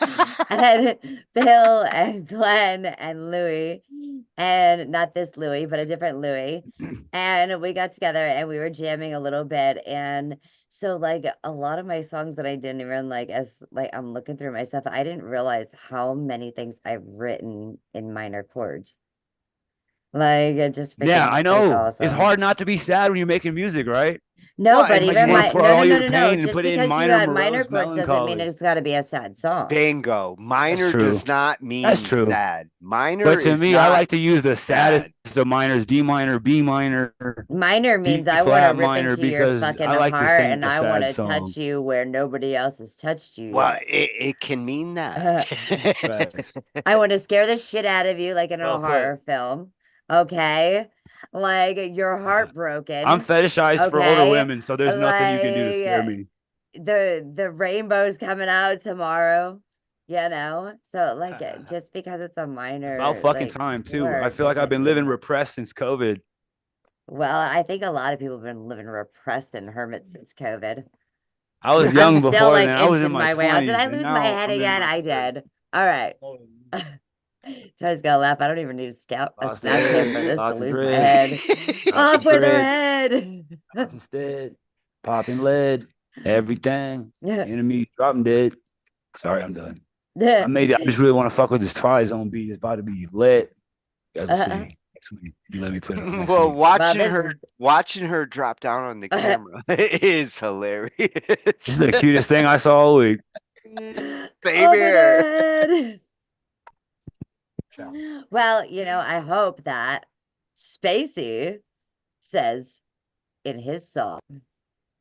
And Bill and Glenn and Louis, and not this Louis, but a different Louis. And we got together and we were jamming a little bit. And So like a lot of my songs that I didn't even like, as like I'm looking through my stuff, I didn't realize how many things I've written in minor chords. Like it just Yeah, I know. awesome. It's hard not to be sad when you're making music, right? No, Well, but and even wanna my pour all your no. pain and Just put it in because you minor had minor morose chords doesn't mean melancholy. it's got to be a sad song. Bingo. Minor true. does not mean That's true. sad. Minor But to is me, not I like to use the sad. saddest of minors: D minor, B minor. Minor means I want flat to rip minor into your because fucking I like to heart sing and a I want to sad touch song. you where nobody else has touched you. Well, it can mean that. Facts. I want to scare the shit out of you like in a Well put. horror film. Okay? Like you're heartbroken. I'm fetishized for older okay? women, so there's nothing you can do to scare me. The rainbow's coming out tomorrow, you know? So like just because it's a minor About fucking like, time too. I word feel like I've doesn't been mean- living repressed since COVID. Well, I think a lot of people have been living repressed and hermits since COVID. I was young I'm before still like then. I was in inching my way out. 20s. Did I and lose now my head I'm in again? my I 30s. did. All right. So I was gonna laugh. I don't even need a Lots snap of cam for this to lots of lose my dread. head. Lots Up of with her dread. head. Instead, popping lead, everything. Enemy dropping dead. Sorry, I'm done. I just really want to fuck with this Twilight Zone beat. It's about to be lit. You guys will see next week. You let me put it on next Well, week. watching her drop down on the camera is hilarious. This is the cutest thing I saw all week. Same here. Well, you know, I hope that Spacey says in his song,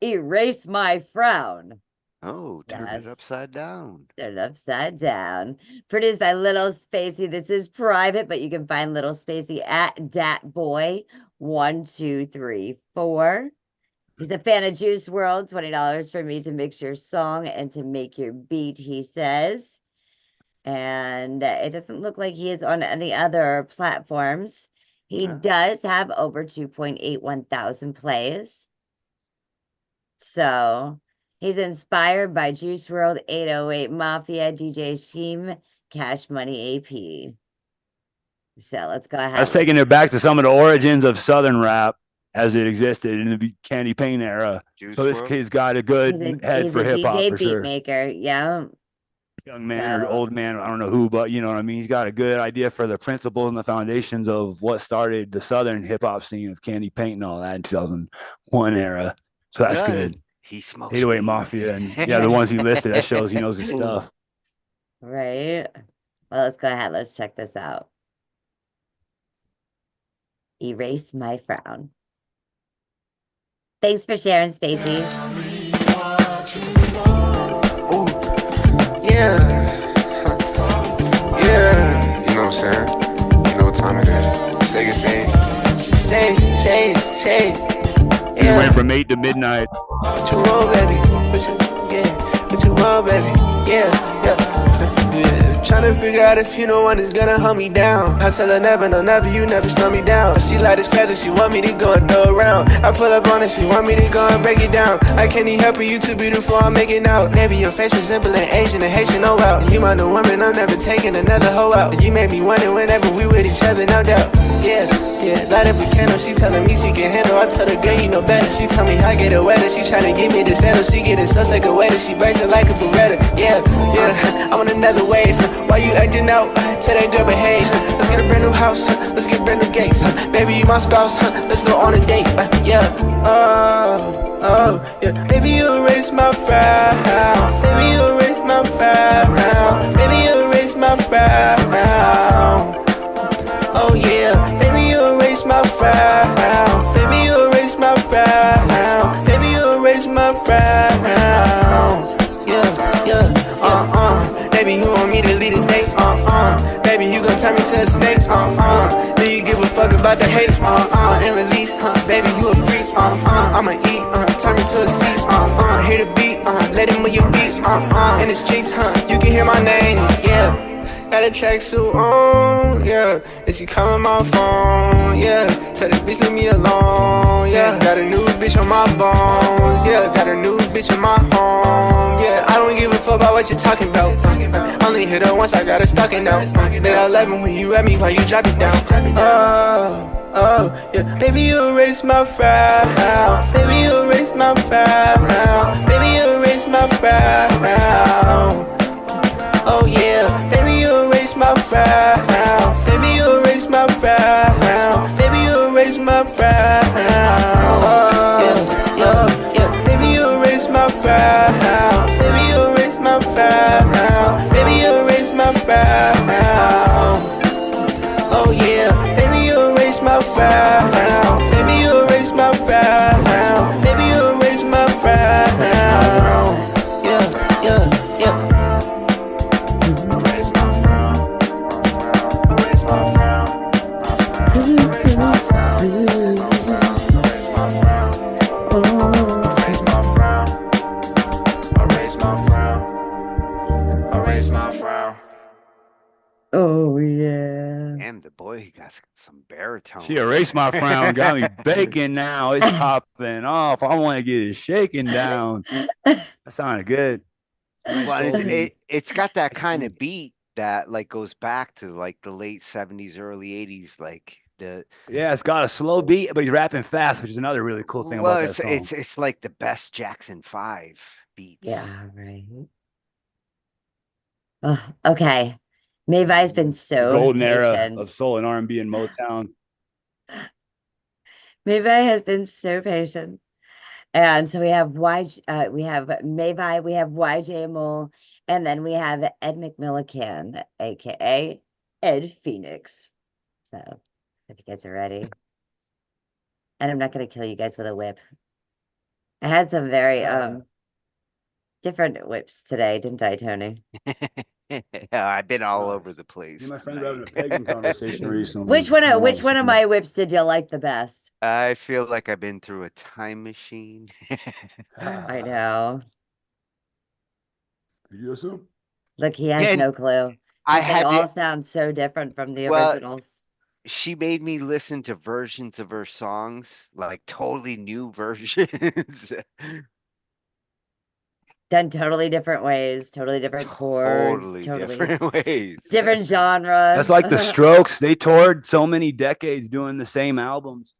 "Erase my frown." Oh, turn it upside down. Turn it upside down. Produced by Little Spacey. This is private, but you can find Little Spacey at datboy1234. He's a fan of Juice WRLD. $20 for me to mix your song and to make your beat, he says. And it doesn't look like he is on any other platforms. He does have over 2.81 thousand plays. So he's inspired by Juice WRLD, 808 Mafia, DJ Sheem, Cash Money AP. So let's go ahead. I was taking it back to some of the origins of Southern rap as it existed in the Candy Paint era. So this kid's got a good head for hip hop for sure. Maker, yeah. Young man or old man, I don't know who, but you know what I mean? He's got a good idea for the principles and the foundations of what started the Southern hip hop scene of Candy Paint and all that in 2001 era. So that's good. He smokes 808 Mafia and yeah, the ones he listed, that shows he knows his stuff. Right. Well, let's go ahead. Let's check this out. Erase my frown. Thanks for sharing, Spacey. Yeah. Yeah. You know what I'm saying? You know what time it is. Sega Sage. Sage. He went from 8 to midnight. What you want, baby? What you want, baby? Yeah. Tryna figure out if you know one is gonna hold me down. I tell her never, no never, you never slow me down. She like this feather, she want me to go and throw around. I pull up on it, she want me to go and break it down. I can't even help her, you too beautiful, I'm making out. Maybe your face resembling Asian and Haitian, oh wow. You my new woman, I'm never taking another hoe out. You made me wonder whenever we with each other, no doubt. Yeah, light up a candle, she telling me she can handle. I told her, girl, you know better. She tell me I get it wetter, she tryna give me the saddle. She get it so sick of wetter, she breaks it like a Beretta. Yeah, I'm on another wave. Why you acting out? Tell that girl behave. Let's get a brand new house, let's get brand new gates. Baby, you my spouse, let's go on a date. Yeah, baby, you erase my frown. Baby, you erase my frown. Baby, you erase my frown. Oh yeah, baby, you erase my frown. Baby, you erase my frown. Baby, you erase my frown. Yeah. Baby, you want me to lead the day? Baby, you gon' turn me to a snake? Do you give a fuck about the hate? And release, baby, you a freak. I'ma eat, turn me to a seat. Hear the beat, let it move your beat. In the streets, you can hear my name. Got a tracksuit on, yeah. And she calling my phone, yeah. Tell the bitch leave me alone, yeah. Got a new bitch on my bones, yeah. Got a new bitch in my home, yeah. I don't give a fuck about what you're talking about. Only hit her once, I got her stalking out. They all love me when you rap me, while you drop it down. Oh, yeah. Baby, you erase my frown. Baby, you erase my frown. Baby, you erase my frown. Oh yeah, baby, you erase my frown. Baby, you erase my frown. Baby, you erase my frown. Yeah. Baby, you erase my frown. Baby, you erase my frown. Baby, you erase my frown. Oh yeah, baby, you erase my frown. Baby, you erase my frown. Baby, you erase my frown. Yeah. Oh yeah. Damn, the boy, he got some baritone. She erased my frown, got me baking now. It's popping off. I want to get it shaken down. That sounded good. Well, it's got that kind of beat that like goes back to like the late 70s, early 80s, like the it's got a slow beat, but he's rapping fast, which is another really cool thing about that song. It's like the best Jackson 5 beats. Yeah, right. Okay. Mavi's been so Golden patient. era of soul and R&B and Motown. Mavi has been so patient. And so we have we have Mavi, we have YJ Mole, and then we have Ed McMillican, aka Ed Phoenix. So if you guys are ready. And I'm not gonna kill you guys with a whip. I had some very different whips today, didn't I, Tony? Yeah, I've been all over the place. My friend having a pegging conversation recently. Which one of my whips did you like the best? I feel like I've been through a time machine. I know. You assume? Look, he has no clue. They all sound so different from the originals. She made me listen to versions of her songs, like totally new versions. Done totally different ways, totally different chords, totally different ways, different genre. That's like the Strokes. They toured so many decades doing the same albums.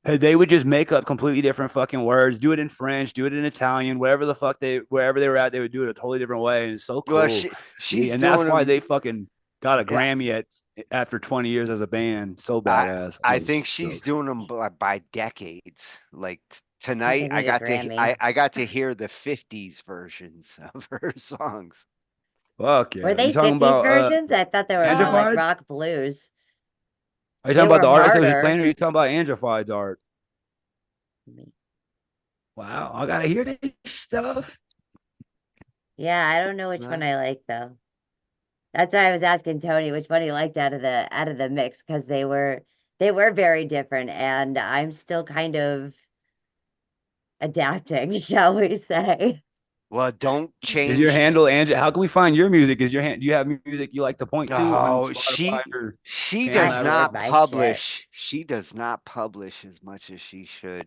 They would just make up completely different fucking words, do it in French, do it in Italian, wherever the fuck wherever they were at, they would do it a totally different way. And it's so cool. Well, and that's why they fucking got a Grammy after 20 years as a band. So badass. I think she's doing them by decades. Like tonight, I got to hear the 50s versions of her songs. Fuck yeah. Were they 50s versions? I thought they were all like rock blues. Are you talking about the artist that was playing, or are you talking about Angified's art? Wow, I gotta hear this stuff. Yeah, I don't know which one I like though. That's why I was asking Tony which one he liked out of the mix, because they were very different, and I'm still kind of adapting, shall we say. Well, don't change. Is your handle Angie? How can we find your music? Is your do you have music you like to point to? Oh, she does not publish. She does not publish as much as she should.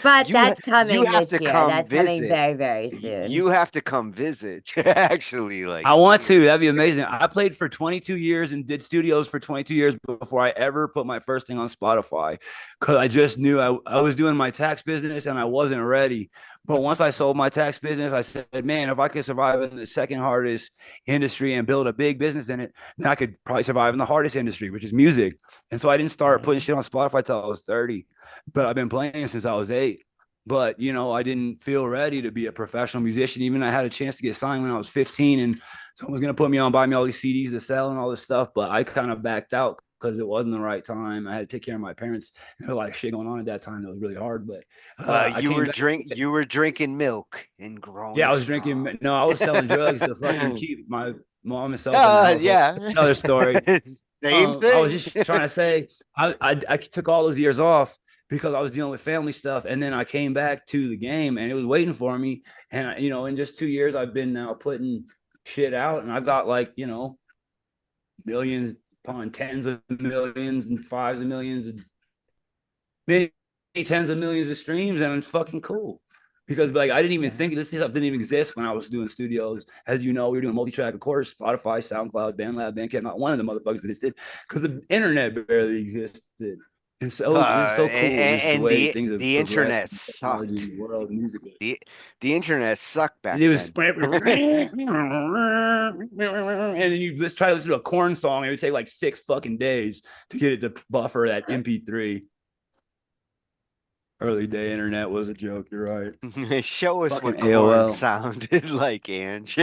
But that's coming this year. That's coming very, very soon. You have to come visit. Actually, like I want to. That'd be amazing. I played for 22 years and did studios for 22 years before I ever put my first thing on Spotify, because I just knew I was doing my tax business and I wasn't ready. But once I sold my tax business, I said, man, if I could survive in the second hardest industry and build a big business in it, then I could probably survive in the hardest industry, which is music. And so I didn't start putting shit on Spotify till I was 30, but I've been playing since I was 8. But, you know, I didn't feel ready to be a professional musician. Even I had a chance to get signed when I was 15, and someone was going to put me on, buy me all these CDs to sell and all this stuff. But I kind of backed out because it wasn't the right time. I had to take care of my parents. There was a lot of shit going on at that time. It was really hard. But you were drinking milk and growing. Yeah, I was drinking. No, I was selling drugs to fucking keep my mom and self. Yeah, that's another story. Same thing. I was just trying to say I took all those years off because I was dealing with family stuff, and then I came back to the game and it was waiting for me. And you know, in just 2 years, I've been now putting shit out, and I've got like, you know, millions upon tens of millions and fives of millions and many tens of millions of streams, and it's fucking cool. Because like I didn't even think this stuff didn't even exist when I was doing studios. As you know, we were doing multi-track, of course, Spotify, SoundCloud, BandLab, Bandcamp. Not one of the motherfuckers existed because the internet barely existed. And so it's so cool. And the way things have the internet sucked. The world musically. The internet sucked back It was then. and then let's try to listen to a Korn song. It would take like 6 fucking days to get it to buffer that MP3. Early day internet was a joke. You're right. Show us Fucking what AOL Korn sounded like, Ange.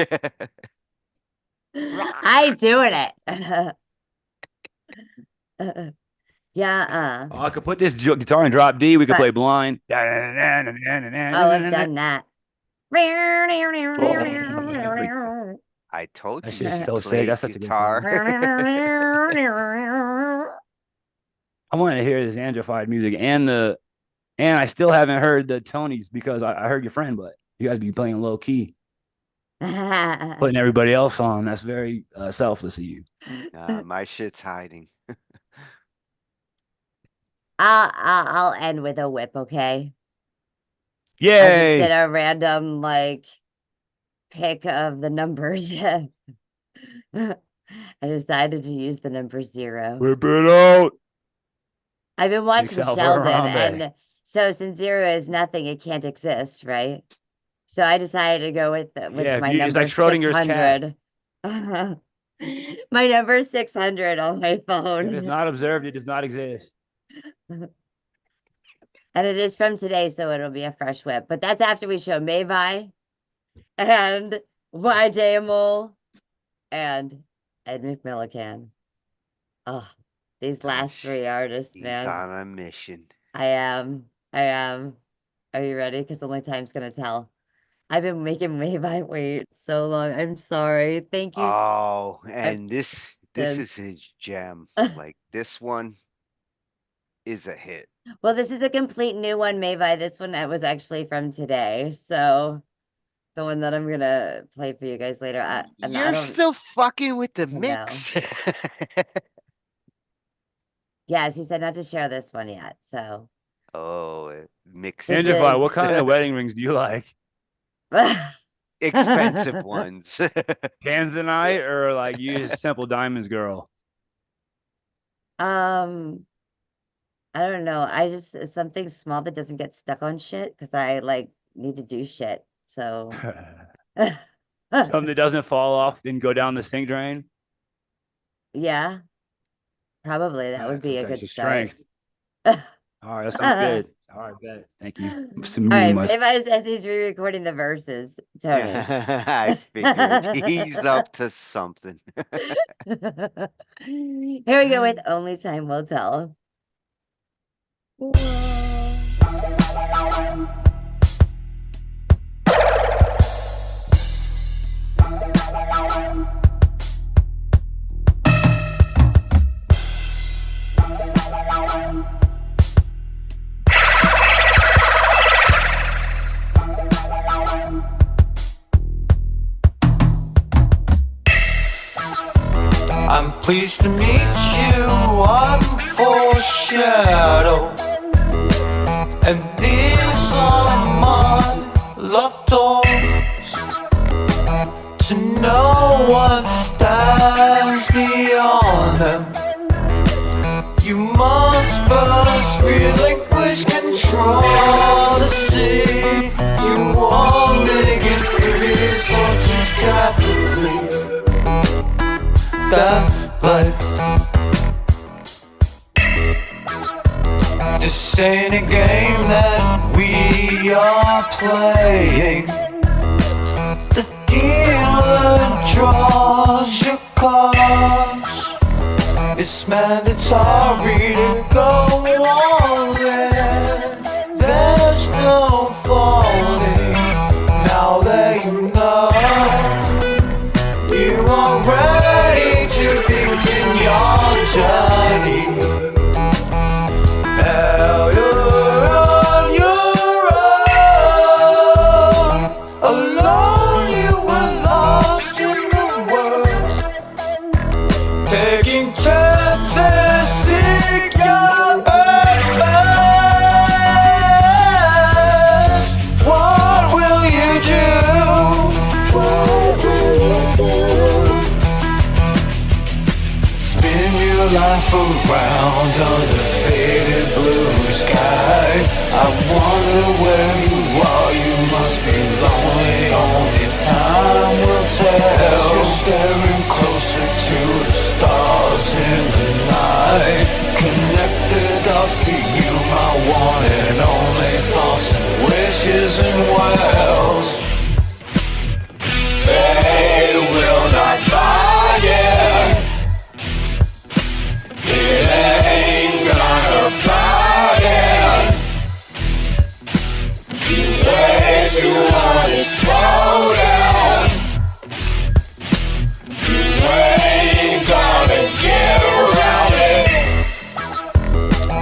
I doing it. Yeah. Oh, I could put this guitar in drop D. We could play blind. Oh, I've done that. I told you. That shit's so sick. That's such guitar. a good song. I want to hear this Angified music and I still haven't heard the Tonys because I heard your friend, but you guys be playing low key, putting everybody else on. That's very selfless of you. My shit's hiding. I'll end with a whip, okay? Yay! I just did a random like pick of the numbers. I decided to use the number 0. Whip it out. I've been watching Except for Sheldon, Harambe. and so since 0 is nothing, it can't exist, right? So I decided to go with Yeah, my if you use number like Schrodinger's 600. My number 600 on my phone. If it's not observed, it does not exist. And it is from today, so it'll be a fresh whip. But that's after we show Mayvi and YJ and Ed McMillican. Oh, these last 3 artists, man. He's on a mission. I am. Are you ready? Because only time's going to tell. I've been making Mayvi wait so long. I'm sorry. Thank you. Oh, and this is his gem. Like this one is a hit. Well, this is a complete new one, Mayvi. This one that was actually from today. So the one that I'm gonna play for you guys later. You're still fucking with the mix. Yes, he said not to share this one yet. So oh, mix. Angified, what kind of wedding rings do you like? Expensive ones. Tanzanite or like you use simple diamonds, girl? I don't know. I just something small that doesn't get stuck on shit because I like need to do shit. So something that doesn't fall off and go down the sink drain. Yeah, probably that would be a good start. Strength. All right, that sounds good. All right, bet. Thank you. All right, Mayvi says he's re-recording the verses. Tony. I figured he's up to something. Here we go with Only Time Will Tell. I'm pleased to meet you, I'm foreshadow. And these are my locked doors to know what stands beyond them. You must first relinquish control to see. You won't make it free, so just carefully. That's life. This ain't a game that we are playing. The dealer draws your cards. It's mandatory to go all in. There's no falling. Now that you know, you are ready to begin your journey. Now you're on your own. Alone you were lost in the world. taking chances, seek your purpose. What will you do? What will you do? Spin your life around under faded blue skies. I wonder where you are, you must be lonely, only time will tell. You're staring closer to the stars in the night. Connect the dots to you, my one and only, tossing wishes and wells. Fate will not bargain. It ain't gonna bargain. You way too hard to slow down. You ain't gonna get around it.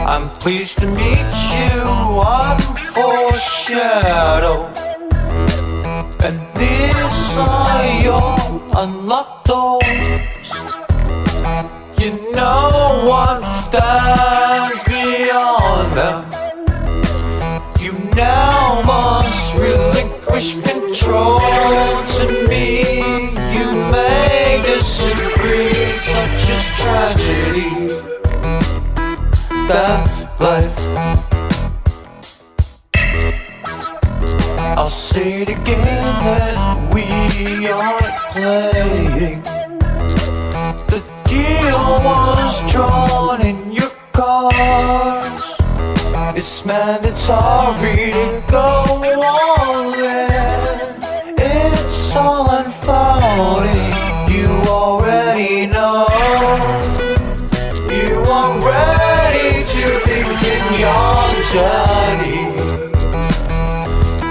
I'm pleased to meet you, I'm foreshadow. And these are your unlocked doors. You know what stands beyond them. You now must relinquish control to me. You may disagree, such is tragedy. That's life. I'll say it again that we aren't playing. The deal was drawn in your cards. It's mandatory to go all in. It's all unfolding. You already know. You are ready to begin your journey.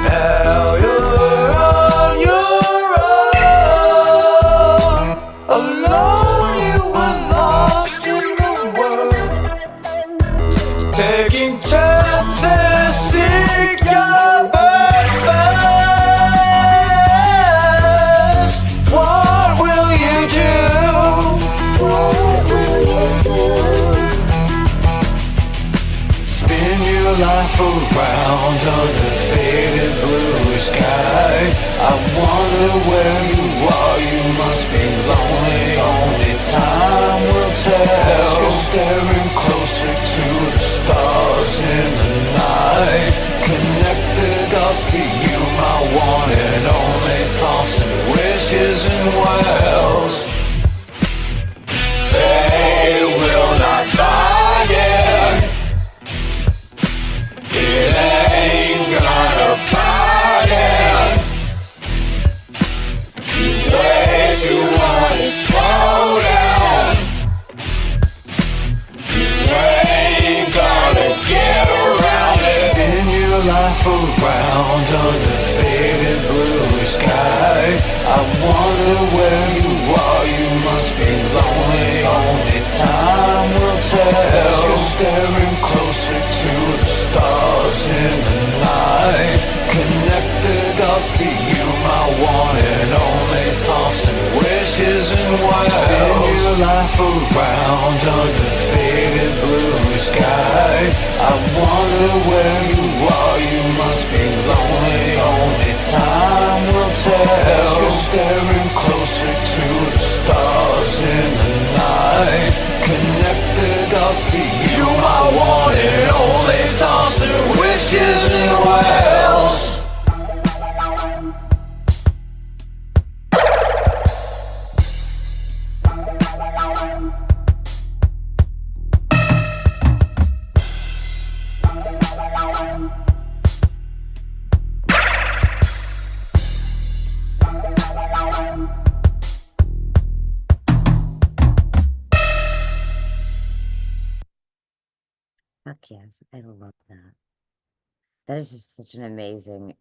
Now you're on your own. Alone you were lost in the world. Taking chances, seek your purpose. What will you do? What will you do? Spin your life around under faded blue skies. I wonder where you are, you must be lonely, only time will tell. You're staring closer to the stars in the night. Connect the dots to you, my one and only, tossing wishes and wells. Fate will not bargain. It ain't gonna bargain. You way too hard to slow down. You ain't gonna get around it. Spin your life around under faded blue skies. I wonder where you are, you must be lonely, only time will tell. You're staring closer to the stars in the night. Connect the dots to you, my one and only, tossing wishes and wells. Spin your life around under faded blue skies. I wonder where you are, you must be lonely, only time will tell. You're staring closer to the stars in the night. Connect the dots to you, my one and only, tossing wishes and wells. Fuck yes, I love that. That is just such an amazing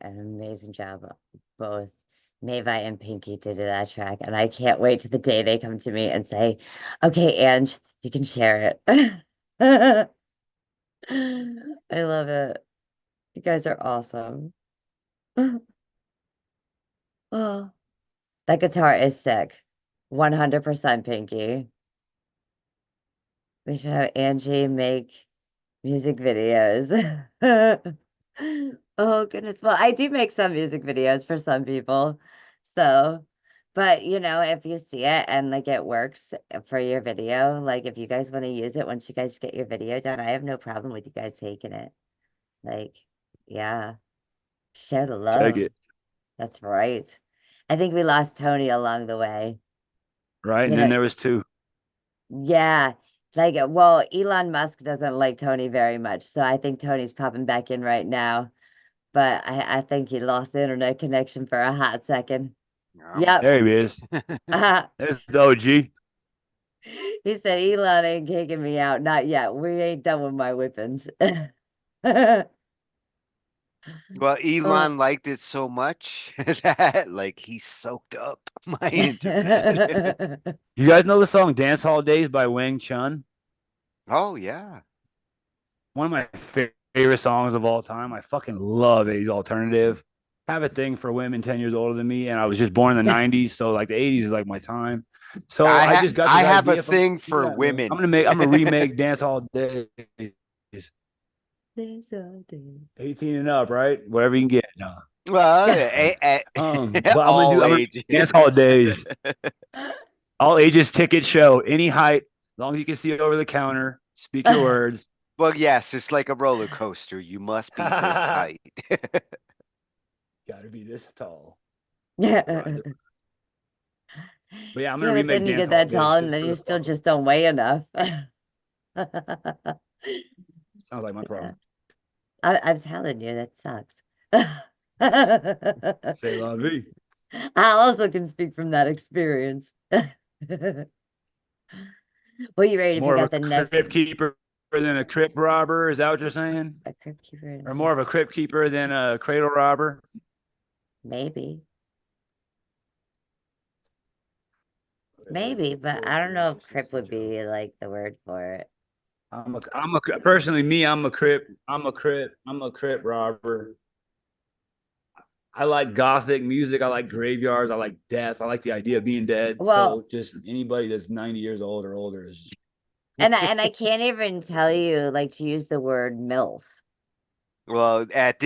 job both Mavi and Pinky did to that track. And I can't wait to the day they come to me and say, okay, Ange, you can share it. I love it. You guys are awesome. Oh, that guitar is sick. 100% Pinky. We should have Angie make music videos. Oh goodness. Well, I do make some music videos for some people. So, but you know, if you see it and like it works for your video, like if you guys want to use it once you guys get your video done, I have no problem with you guys taking it. Like, yeah. Share the love. Take it. That's right. I think we lost Tony along the way. Right. You And then know, there was two. yeah. Like, well, Elon Musk doesn't like Tony very much. So I think Tony's popping back in right now. But I think he lost the internet connection for a hot second. Yep. There he is. There's the OG. He said, Elon ain't kicking me out. Not yet. We ain't done with my whippings. Well, Elon liked it so much that like he soaked up my internet. You guys know the song Dance Hall Days by Wang Chun? Oh yeah. One of my favorite songs of all time. I fucking love 80s alternative. I have a thing for women 10 years older than me, and I was just born in the 90s, so like the 80s is like my time. So I just got this I have idea a thing for women. I'm gonna remake Dance Hall Days. 18 and up, right? Whatever you can get. No. Well, But I'm gonna do Dance Hall Days. All ages ticket show, any height, as long as you can see it over the counter. Speak your words. Well, yes, it's like a roller coaster. You must be this height. Gotta be this tall. Yeah. But yeah, I'm gonna Yeah, but remake then you Dance get that Hall tall Days and then just you for still just don't weigh enough. Sounds like my problem. I'm telling you, that sucks. Say la vie. I also can speak from that experience. Well, you ready to More pick of out the a next crypt keeper than a crypt robber? Is that what you're saying? a crypt keeper? Or more of a crypt keeper than a cradle robber? Maybe. Maybe, but I don't know if crypt would be like the word for it. Personally, me, I'm a crypt robber. I like gothic music. I like graveyards. I like death. I like the idea of being dead. Well- So just anybody that's 90 years old or older is. And I can't even tell you like to use the word MILF. Well, what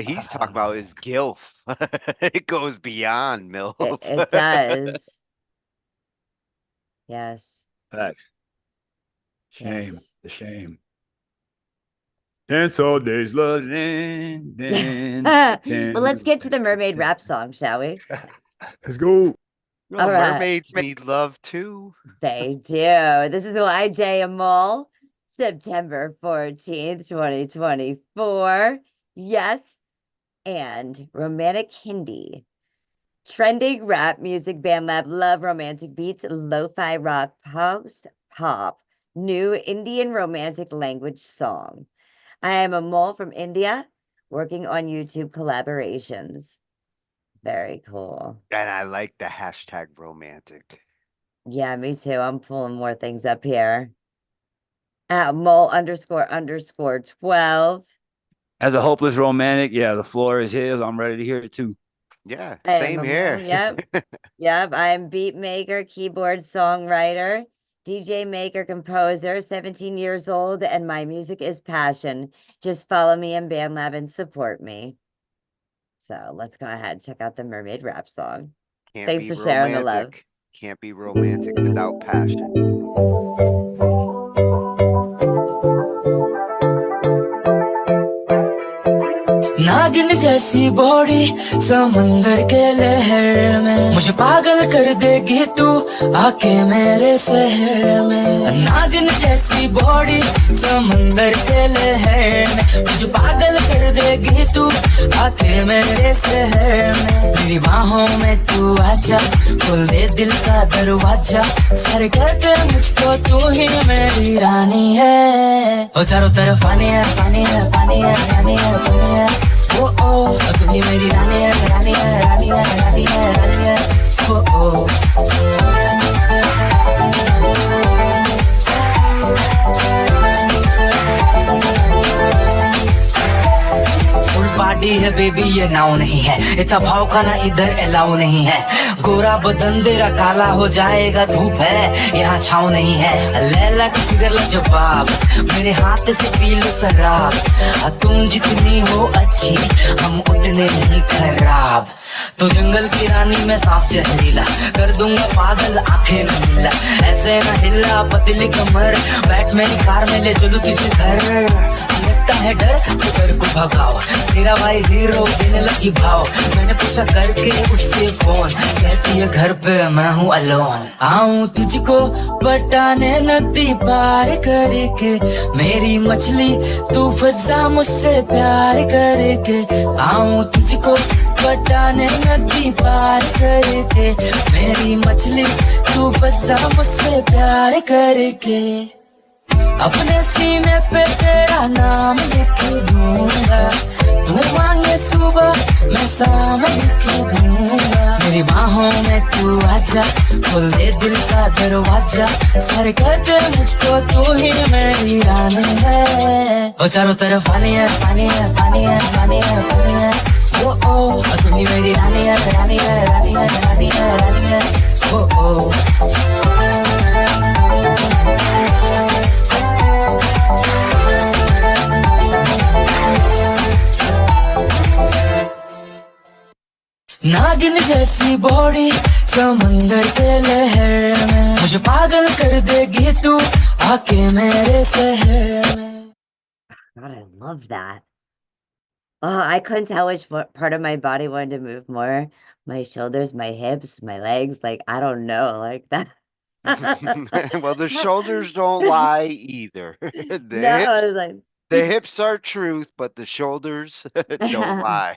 he's talking about is gilf. It goes beyond milf. It does. Yes. Facts. Shame. Yes. The shame. Dance all days, love, Well, let's get to the mermaid rap song, shall we? Let's go. Well, All right. mermaids need love too. They do. This is YJ Amol, September 14th, 2024. Yes. And romantic Hindi. Trending rap music, band lab, love, romantic beats, lo-fi rock, post-pop, new Indian romantic language song. I am Amol from India, working on YouTube collaborations. Very cool. And I like the hashtag romantic. Yeah, me too. I'm pulling more things up here. At Mole__12. As a hopeless romantic, yeah, the floor is his. I'm ready to hear it too. Yeah, I am same Amol, here. Yep. Yep. I'm beat maker, keyboard songwriter, DJ maker, composer, 17 years old, and my music is passion. Just follow me in BandLab and support me. So let's go ahead and check out the mermaid rap song. Can't Thanks be for sharing the love. romantic. Can't be romantic without passion. नागिन जैसी body समंदर के लहर में मुझे पागल कर देगी तू आके मेरे शहर में। नागिन जैसी बॉडी समंदर के लहर में मुझे पागल कर देगी तू आके मेरे शहर में। मेरी बाहों में तू आजा, खोल दे दिल का दरवाजा, सारे कहते मुझको तू ही मेरी रानी है। ओ चारों तरफ पानी है, पानी है, पानी है, पानी है, पानी है। ओ तू ही मेरी रानी है, रानी है, रानी है, रानी है, रानी है। ओ फुल पार्टी बॉडी है बेबी ये नाव नहीं है, इतना भाव खाना इधर अलाउ नहीं है, गोरा बदन तेरा काला हो जाएगा, धूप है यहाँ छाव नहीं है, लैला की फिगर लाजवाब, मेरे हाथ से पी लो शराब, तुम जितनी हो अच्छी हम उतने ही खराब, तो जंगल की रानी में सांप जहरीला, कर दूंगा पागल आंखें न मिला, ऐसे न हिला पतली कमर, बैठ मेरी कार में ले चलूं तुझे घर, लगता है डर तो डर को भगाओ, तेरा भाई हीरो देने लगी भाव, मैंने पूछा करके उससे फोन, कहती है घर पे मैं हूँ अलोन, आऊं तुझको पटाने नदी पार करके, मेरी मछली तू फंसा मुझसे प्यार करके, आऊं तुझको पटाने नदी पार करके, मेरी मछली तू फंसा मुझसे प्यार करके, अपने सीने पे तेरा नाम लिख दूंगा, तू मांगे सुबह मैं शाम लिख दूंगा, मेरी बाहों में तू आजा, खोल दे दिल का दरवाजा, सर कर दे मुझको तू ही मेरी रानी है, ओ चारों तरफ पानी है पानी है पानी है पानी है पानी है, ओ तू ही मेरी रानी है रानी है रानी है रानी है रानी है, ओ नागिन जैसी बॉडी समंदर के लहर में, मुझे पागल कर देगी तू आके मेरे शहर में. God, I love that. Oh, I couldn't tell which part of my body wanted to move more. My shoulders, my hips, my legs. Like, I don't know. Like that. Well, the shoulders don't lie either. The hips are truth, but the shoulders don't lie.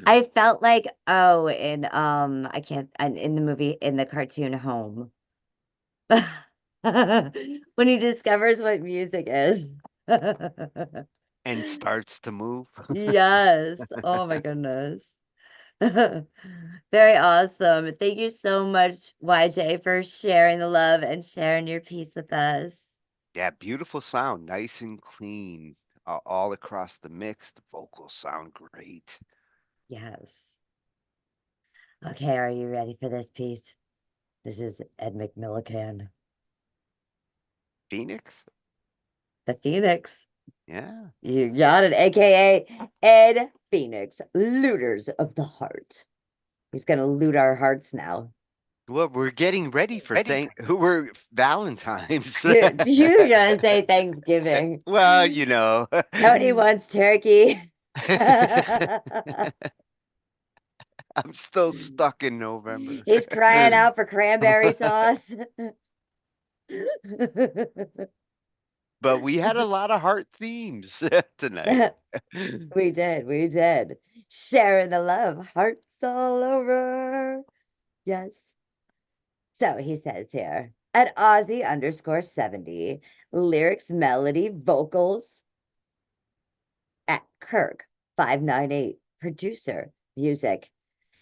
I felt like, in in the movie, in the cartoon Home. When he discovers what music is. And starts to move. Yes. Oh my goodness. Very awesome. Thank you so much, YJ, for sharing the love and sharing your piece with us. Yeah, beautiful sound, nice and clean, all across the mix. The vocals sound great. Yes. Okay, are you ready for this piece? This is Ed McMillican. Phoenix? The Phoenix. Yeah. You got it, aka Ed Phoenix, Looters of the Heart. He's gonna loot our hearts now. Well, we're getting ready for we're Valentine's. You were gonna say Thanksgiving. Well, you know. Tony wants turkey. I'm still stuck in November. He's crying out for cranberry sauce. But we had a lot of heart themes tonight. We did. Sharing the love, hearts all over. Yes. So he says here, at Aussie_70, lyrics, melody, vocals. At Kirk598, producer, music.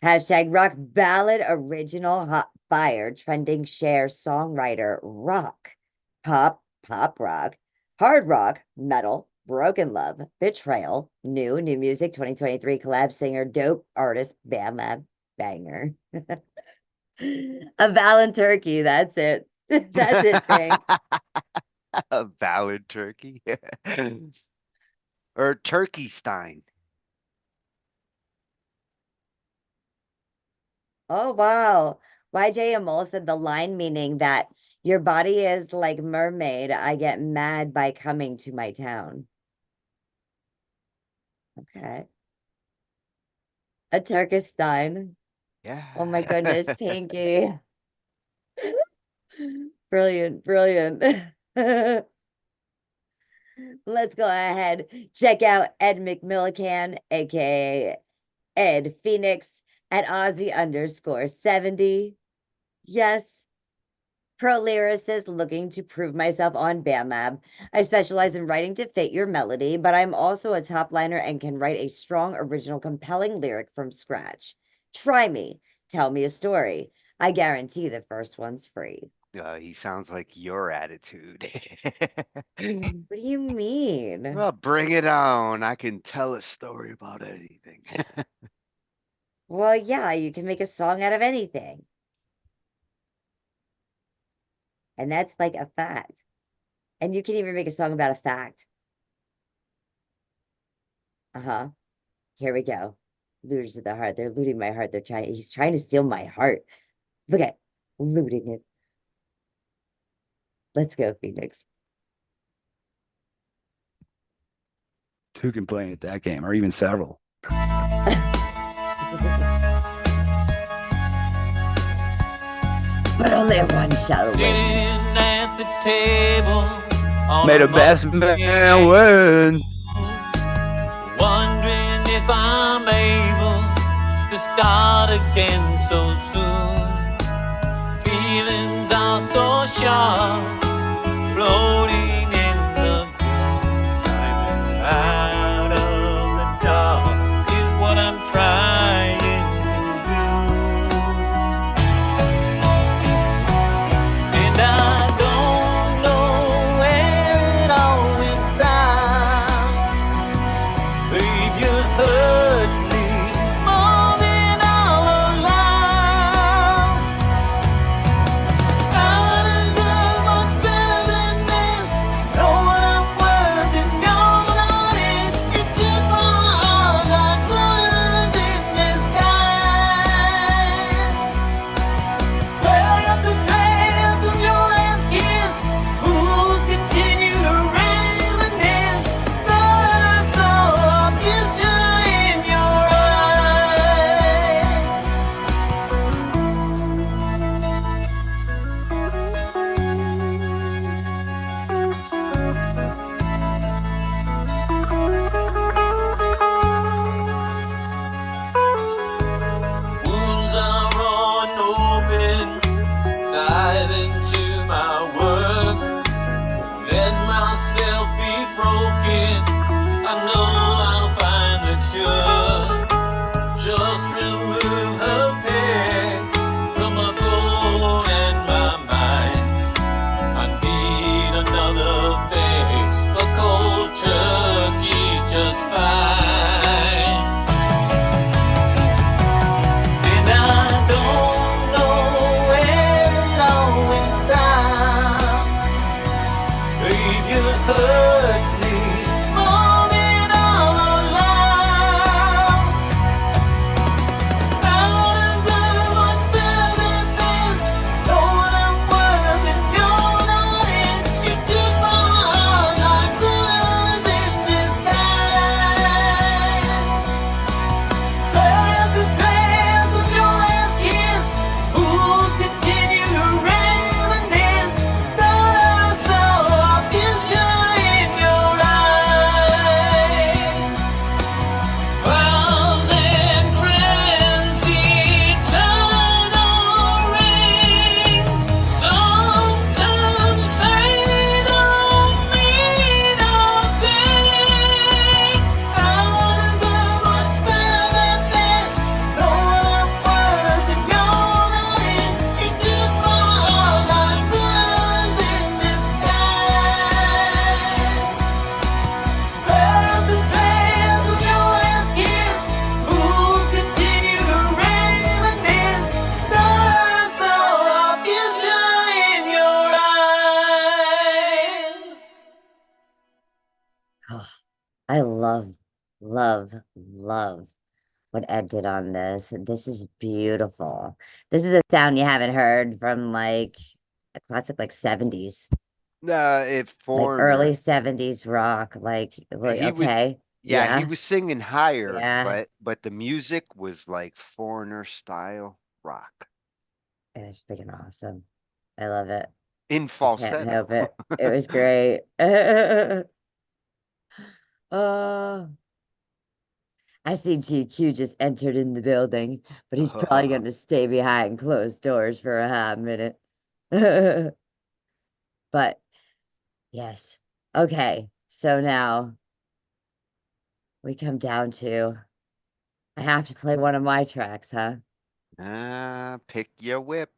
Hashtag rock ballad, original, hot fire, trending, share, songwriter, rock, pop rock, hard rock, metal, broken love, betrayal, new music, 2023 collab singer, dope artist, Bam Lab, banger. A valid turkey, that's it. That's it, Frank. A valid turkey. Or Turkey Stein. Oh, wow. YJ Amol said the line meaning that your body is like mermaid. I get mad by coming to my town. Okay. A Turkish Stein. Yeah. Oh my goodness, Pinky. Brilliant. Let's go ahead. Check out Ed McMillican, aka Ed Phoenix, at Aussie_70. Yes. Pro lyricist looking to prove myself on BAMAB. I specialize in writing to fit your melody, but I'm also a top liner and can write a strong, original, compelling lyric from scratch. Try me. Tell me a story. I guarantee the first one's free. He sounds like your attitude. What do you mean? Well, bring it on. I can tell a story about anything. Well, yeah, you can make a song out of anything. And that's like a fact. And you can even make a song about a fact. Uh-huh. Here we go. Looters of the heart. They're looting my heart. He's trying to steal my heart. Look at looting it. Let's go, Phoenix. 2 can play at that game, or even several. But only one shall Sitting win. at the table. May the best man win. Wondering if I'm able to start again so soon. Feelings are so sharp, floating in the gloom. Climbing out of the dark is what I'm trying to do. And I don't know where it all went south. Babe, you hurt me more than I'll allow. I deserve much better than this. Know what I'm worth and you're not it. You took my heart like blues in disguise. Well, your betrayal from your last kiss. Fools continue to reminisce. Thought I saw a future in your eyes. Wounds are unopen, dive into my work. Let myself be broken. I know I'll find the cure. Just remove her pics from my phone and my mind. I need another fix, but cold turkey's just fine. And I don't know where it all went south. Babe, you hurt me more than I'll allow. I deserve much better than this. Know what I'm worth and you're not it. You took my heart like blues in disguise. Well, betrayal from your last kiss. Fools continue to reminisce. Thought I saw a future in your eyes. Vows and frenzy, eternal rings. Sometimes they don't mean a thing. I deserve much better than this. Know what I'm worth and you're not it. You took my heart like blues in disguise. Well, betrayal from your last kiss. Fools continue to reminisce. Thought I saw a future in your eyes. Oh, I love, love, love what Ed did on this. This is beautiful. This is a sound you haven't heard from like a classic like 70s, If like early Foreigner, 70s rock. Like, well, he was, okay. yeah, he Yeah. was singing higher, Yeah. but the music was like Foreigner style rock It was freaking awesome. I love it. in I can't falsetto. help it. It was great. Oh, I see GQ just entered in the building, but he's probably going to stay behind closed doors for a hot minute. But yes. Okay. So now we come down to I have to play one of my tracks, huh? Pick your whip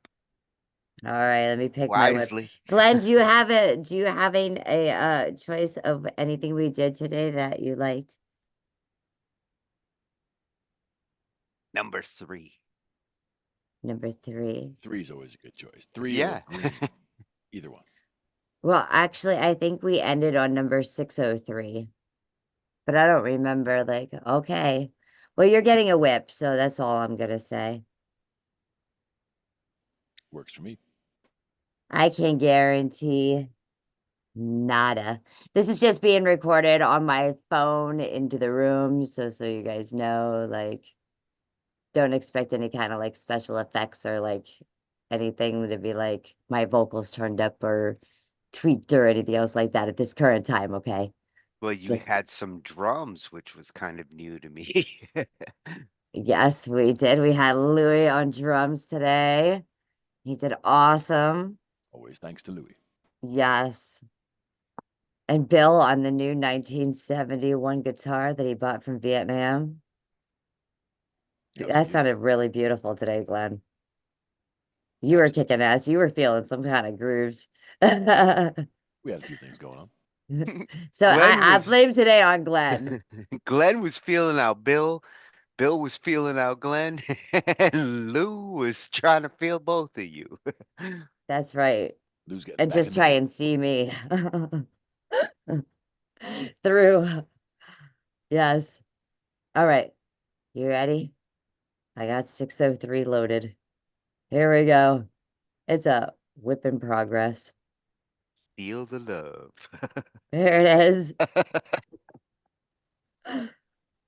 All right, let me pick my whip. wisely. Glenn, do you have a choice of anything we did today that you liked? Number 3. Number 3. 3's always a good choice. 3 Yeah. or green. Either one. Well, actually, I think we ended on number 603. But I don't remember, like, okay. Well, you're getting a whip, so that's all I'm going to say. Works for me. I can guarantee nada. This is just being recorded on my phone into the room, so you guys know, like, don't expect any kind of like special effects or like anything to be like my vocals turned up or tweaked or anything else like that at this current time, okay? Well, you Just- had some drums, which was kind of new to me. Yes, we did. We had Louis on drums today. He did awesome. Always thanks to Louis. Yes. And Bill on the new 1971 guitar that he bought from Vietnam. That sounded really beautiful today, Glenn. You were kicking ass. You were feeling some kind of grooves. We had a few things going on. So I was- blame today on Glenn. Glenn was feeling out Bill. Bill was feeling out Glenn. And Lou was trying to feel both of you. That's right. Lou's getting And back just in try and see me through. Yes. All right. You ready? I got 603 loaded. Here we go. It's a whip in progress. Feel the love. There it is.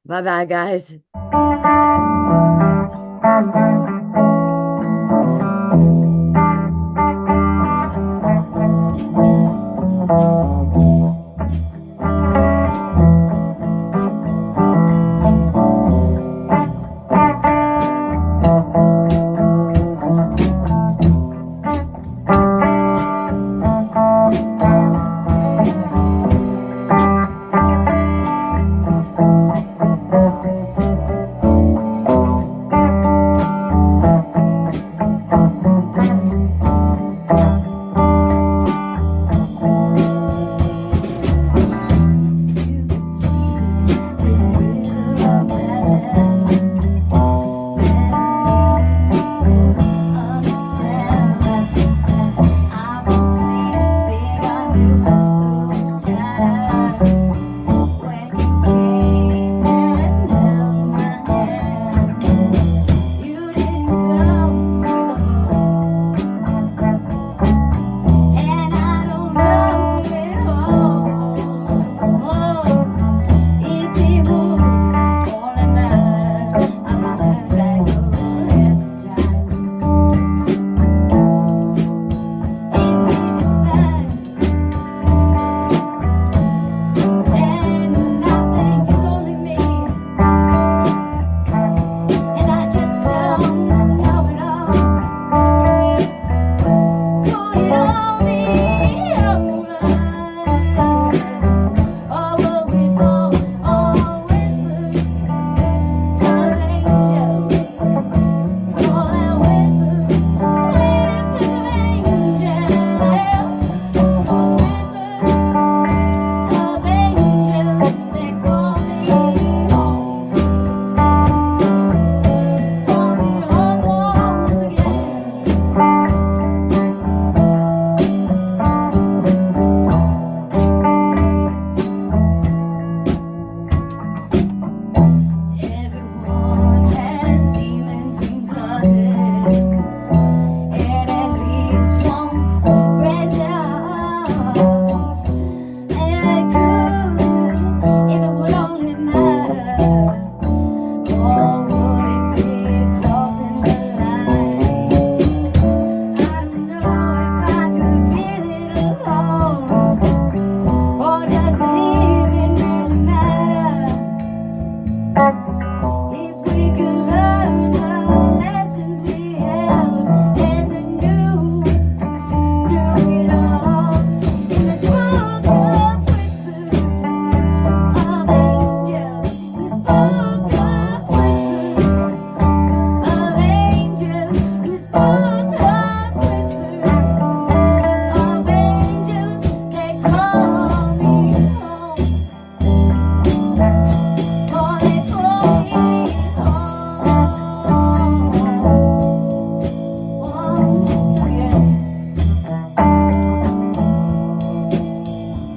My bad, guys.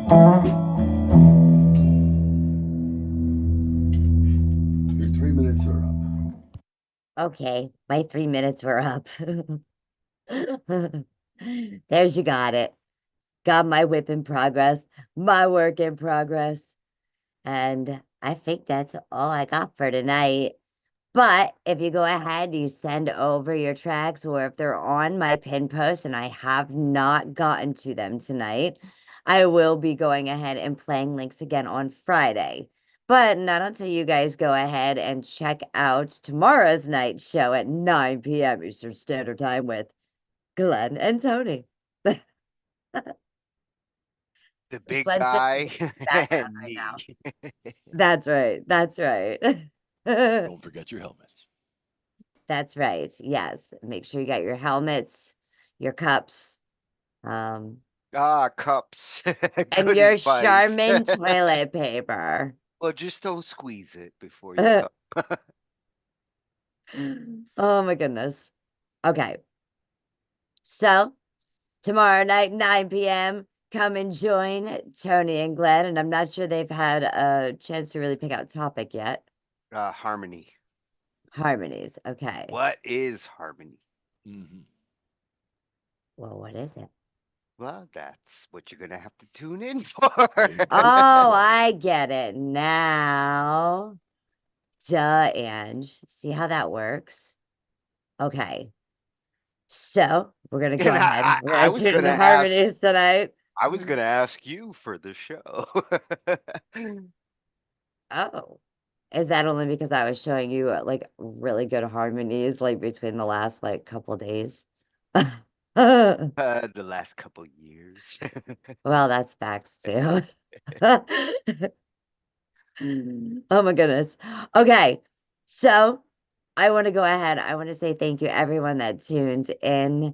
Your 3 minutes are up. Okay, my 3 minutes were up. There's you got it. Got my whip in progress, my work in progress. And I think that's all I got for tonight. But if you go ahead, you send over your tracks, or if they're on my pin post and I have not gotten to them tonight, I will be going ahead and playing links again on Friday. But not until you guys go ahead and check out tomorrow's night show at 9 p.m. Eastern Standard Time with Glenn and Tony. The big Glenn's just guy in the background and right me. now. That's right. That's right. Don't forget your helmets. That's right. Yes. Make sure you got your helmets, your cups, Cups. and Good your advice. Charmin toilet paper. Well, just don't squeeze it before you cup. Oh my goodness. Okay. So tomorrow night, 9 p.m., come and join Tony and Glenn. And I'm not sure they've had a chance to really pick out topic yet. Harmony. Harmonies. Okay. What is harmony? Well, what is it? Well, that's what you're gonna have to tune in for. Oh, I get it now. Duh, Ange. See how that works? Okay. So we're gonna go And ahead. We're I gonna was tune gonna into ask. harmonies tonight. I was gonna ask you for the show. Oh. Is that only because I was showing you like really good harmonies like between the last like couple days? The last couple years. Well, that's facts too. Oh my goodness. Okay. So I want to go ahead. I want to say thank you everyone that tuned in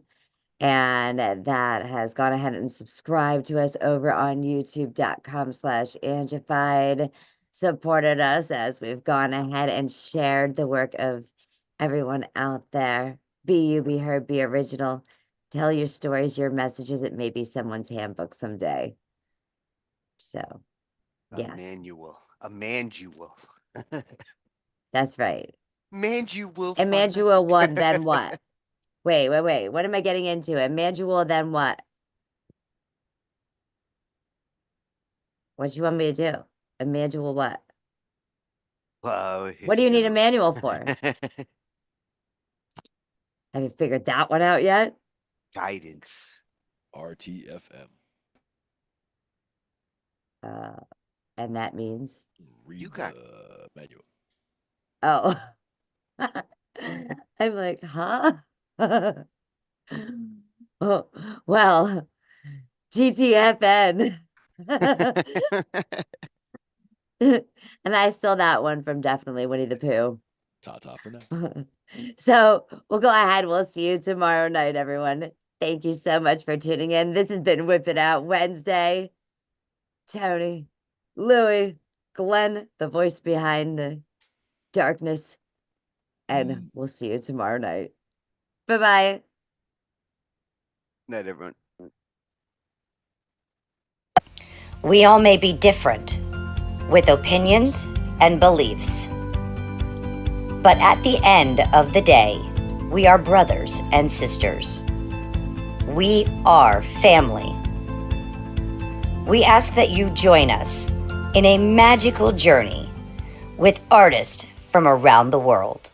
and that has gone ahead and subscribed to us over on youtube.com/Angified, supported us as we've gone ahead and shared the work of everyone out there. Be you, be heard, be original. Tell your stories, your messages. It may be someone's handbook someday. So, yes. A manual. That's right. Manual. Emmanuel what, then what? Wait. What am I getting into? Emmanuel, then what? What do you want me to do? Emmanuel what? Well, What do you need a manual for? Have you figured that one out yet? Guidance. RTFM. And that means? Read the manual. Oh. I'm like, huh? Oh, well, TTFN. And I stole that one from definitely Winnie the Pooh. Ta-ta for now. So we'll go ahead. We'll see you tomorrow night, everyone. Thank you so much for tuning in. This has been Whip It Out Wednesday. Tony, Louie, Glenn, the voice behind the darkness. And we'll see you tomorrow night. Bye-bye. Night, everyone. We all may be different, with opinions and beliefs. But at the end of the day, we are brothers and sisters. We are family. We ask that you join us in a magical journey with artists from around the world.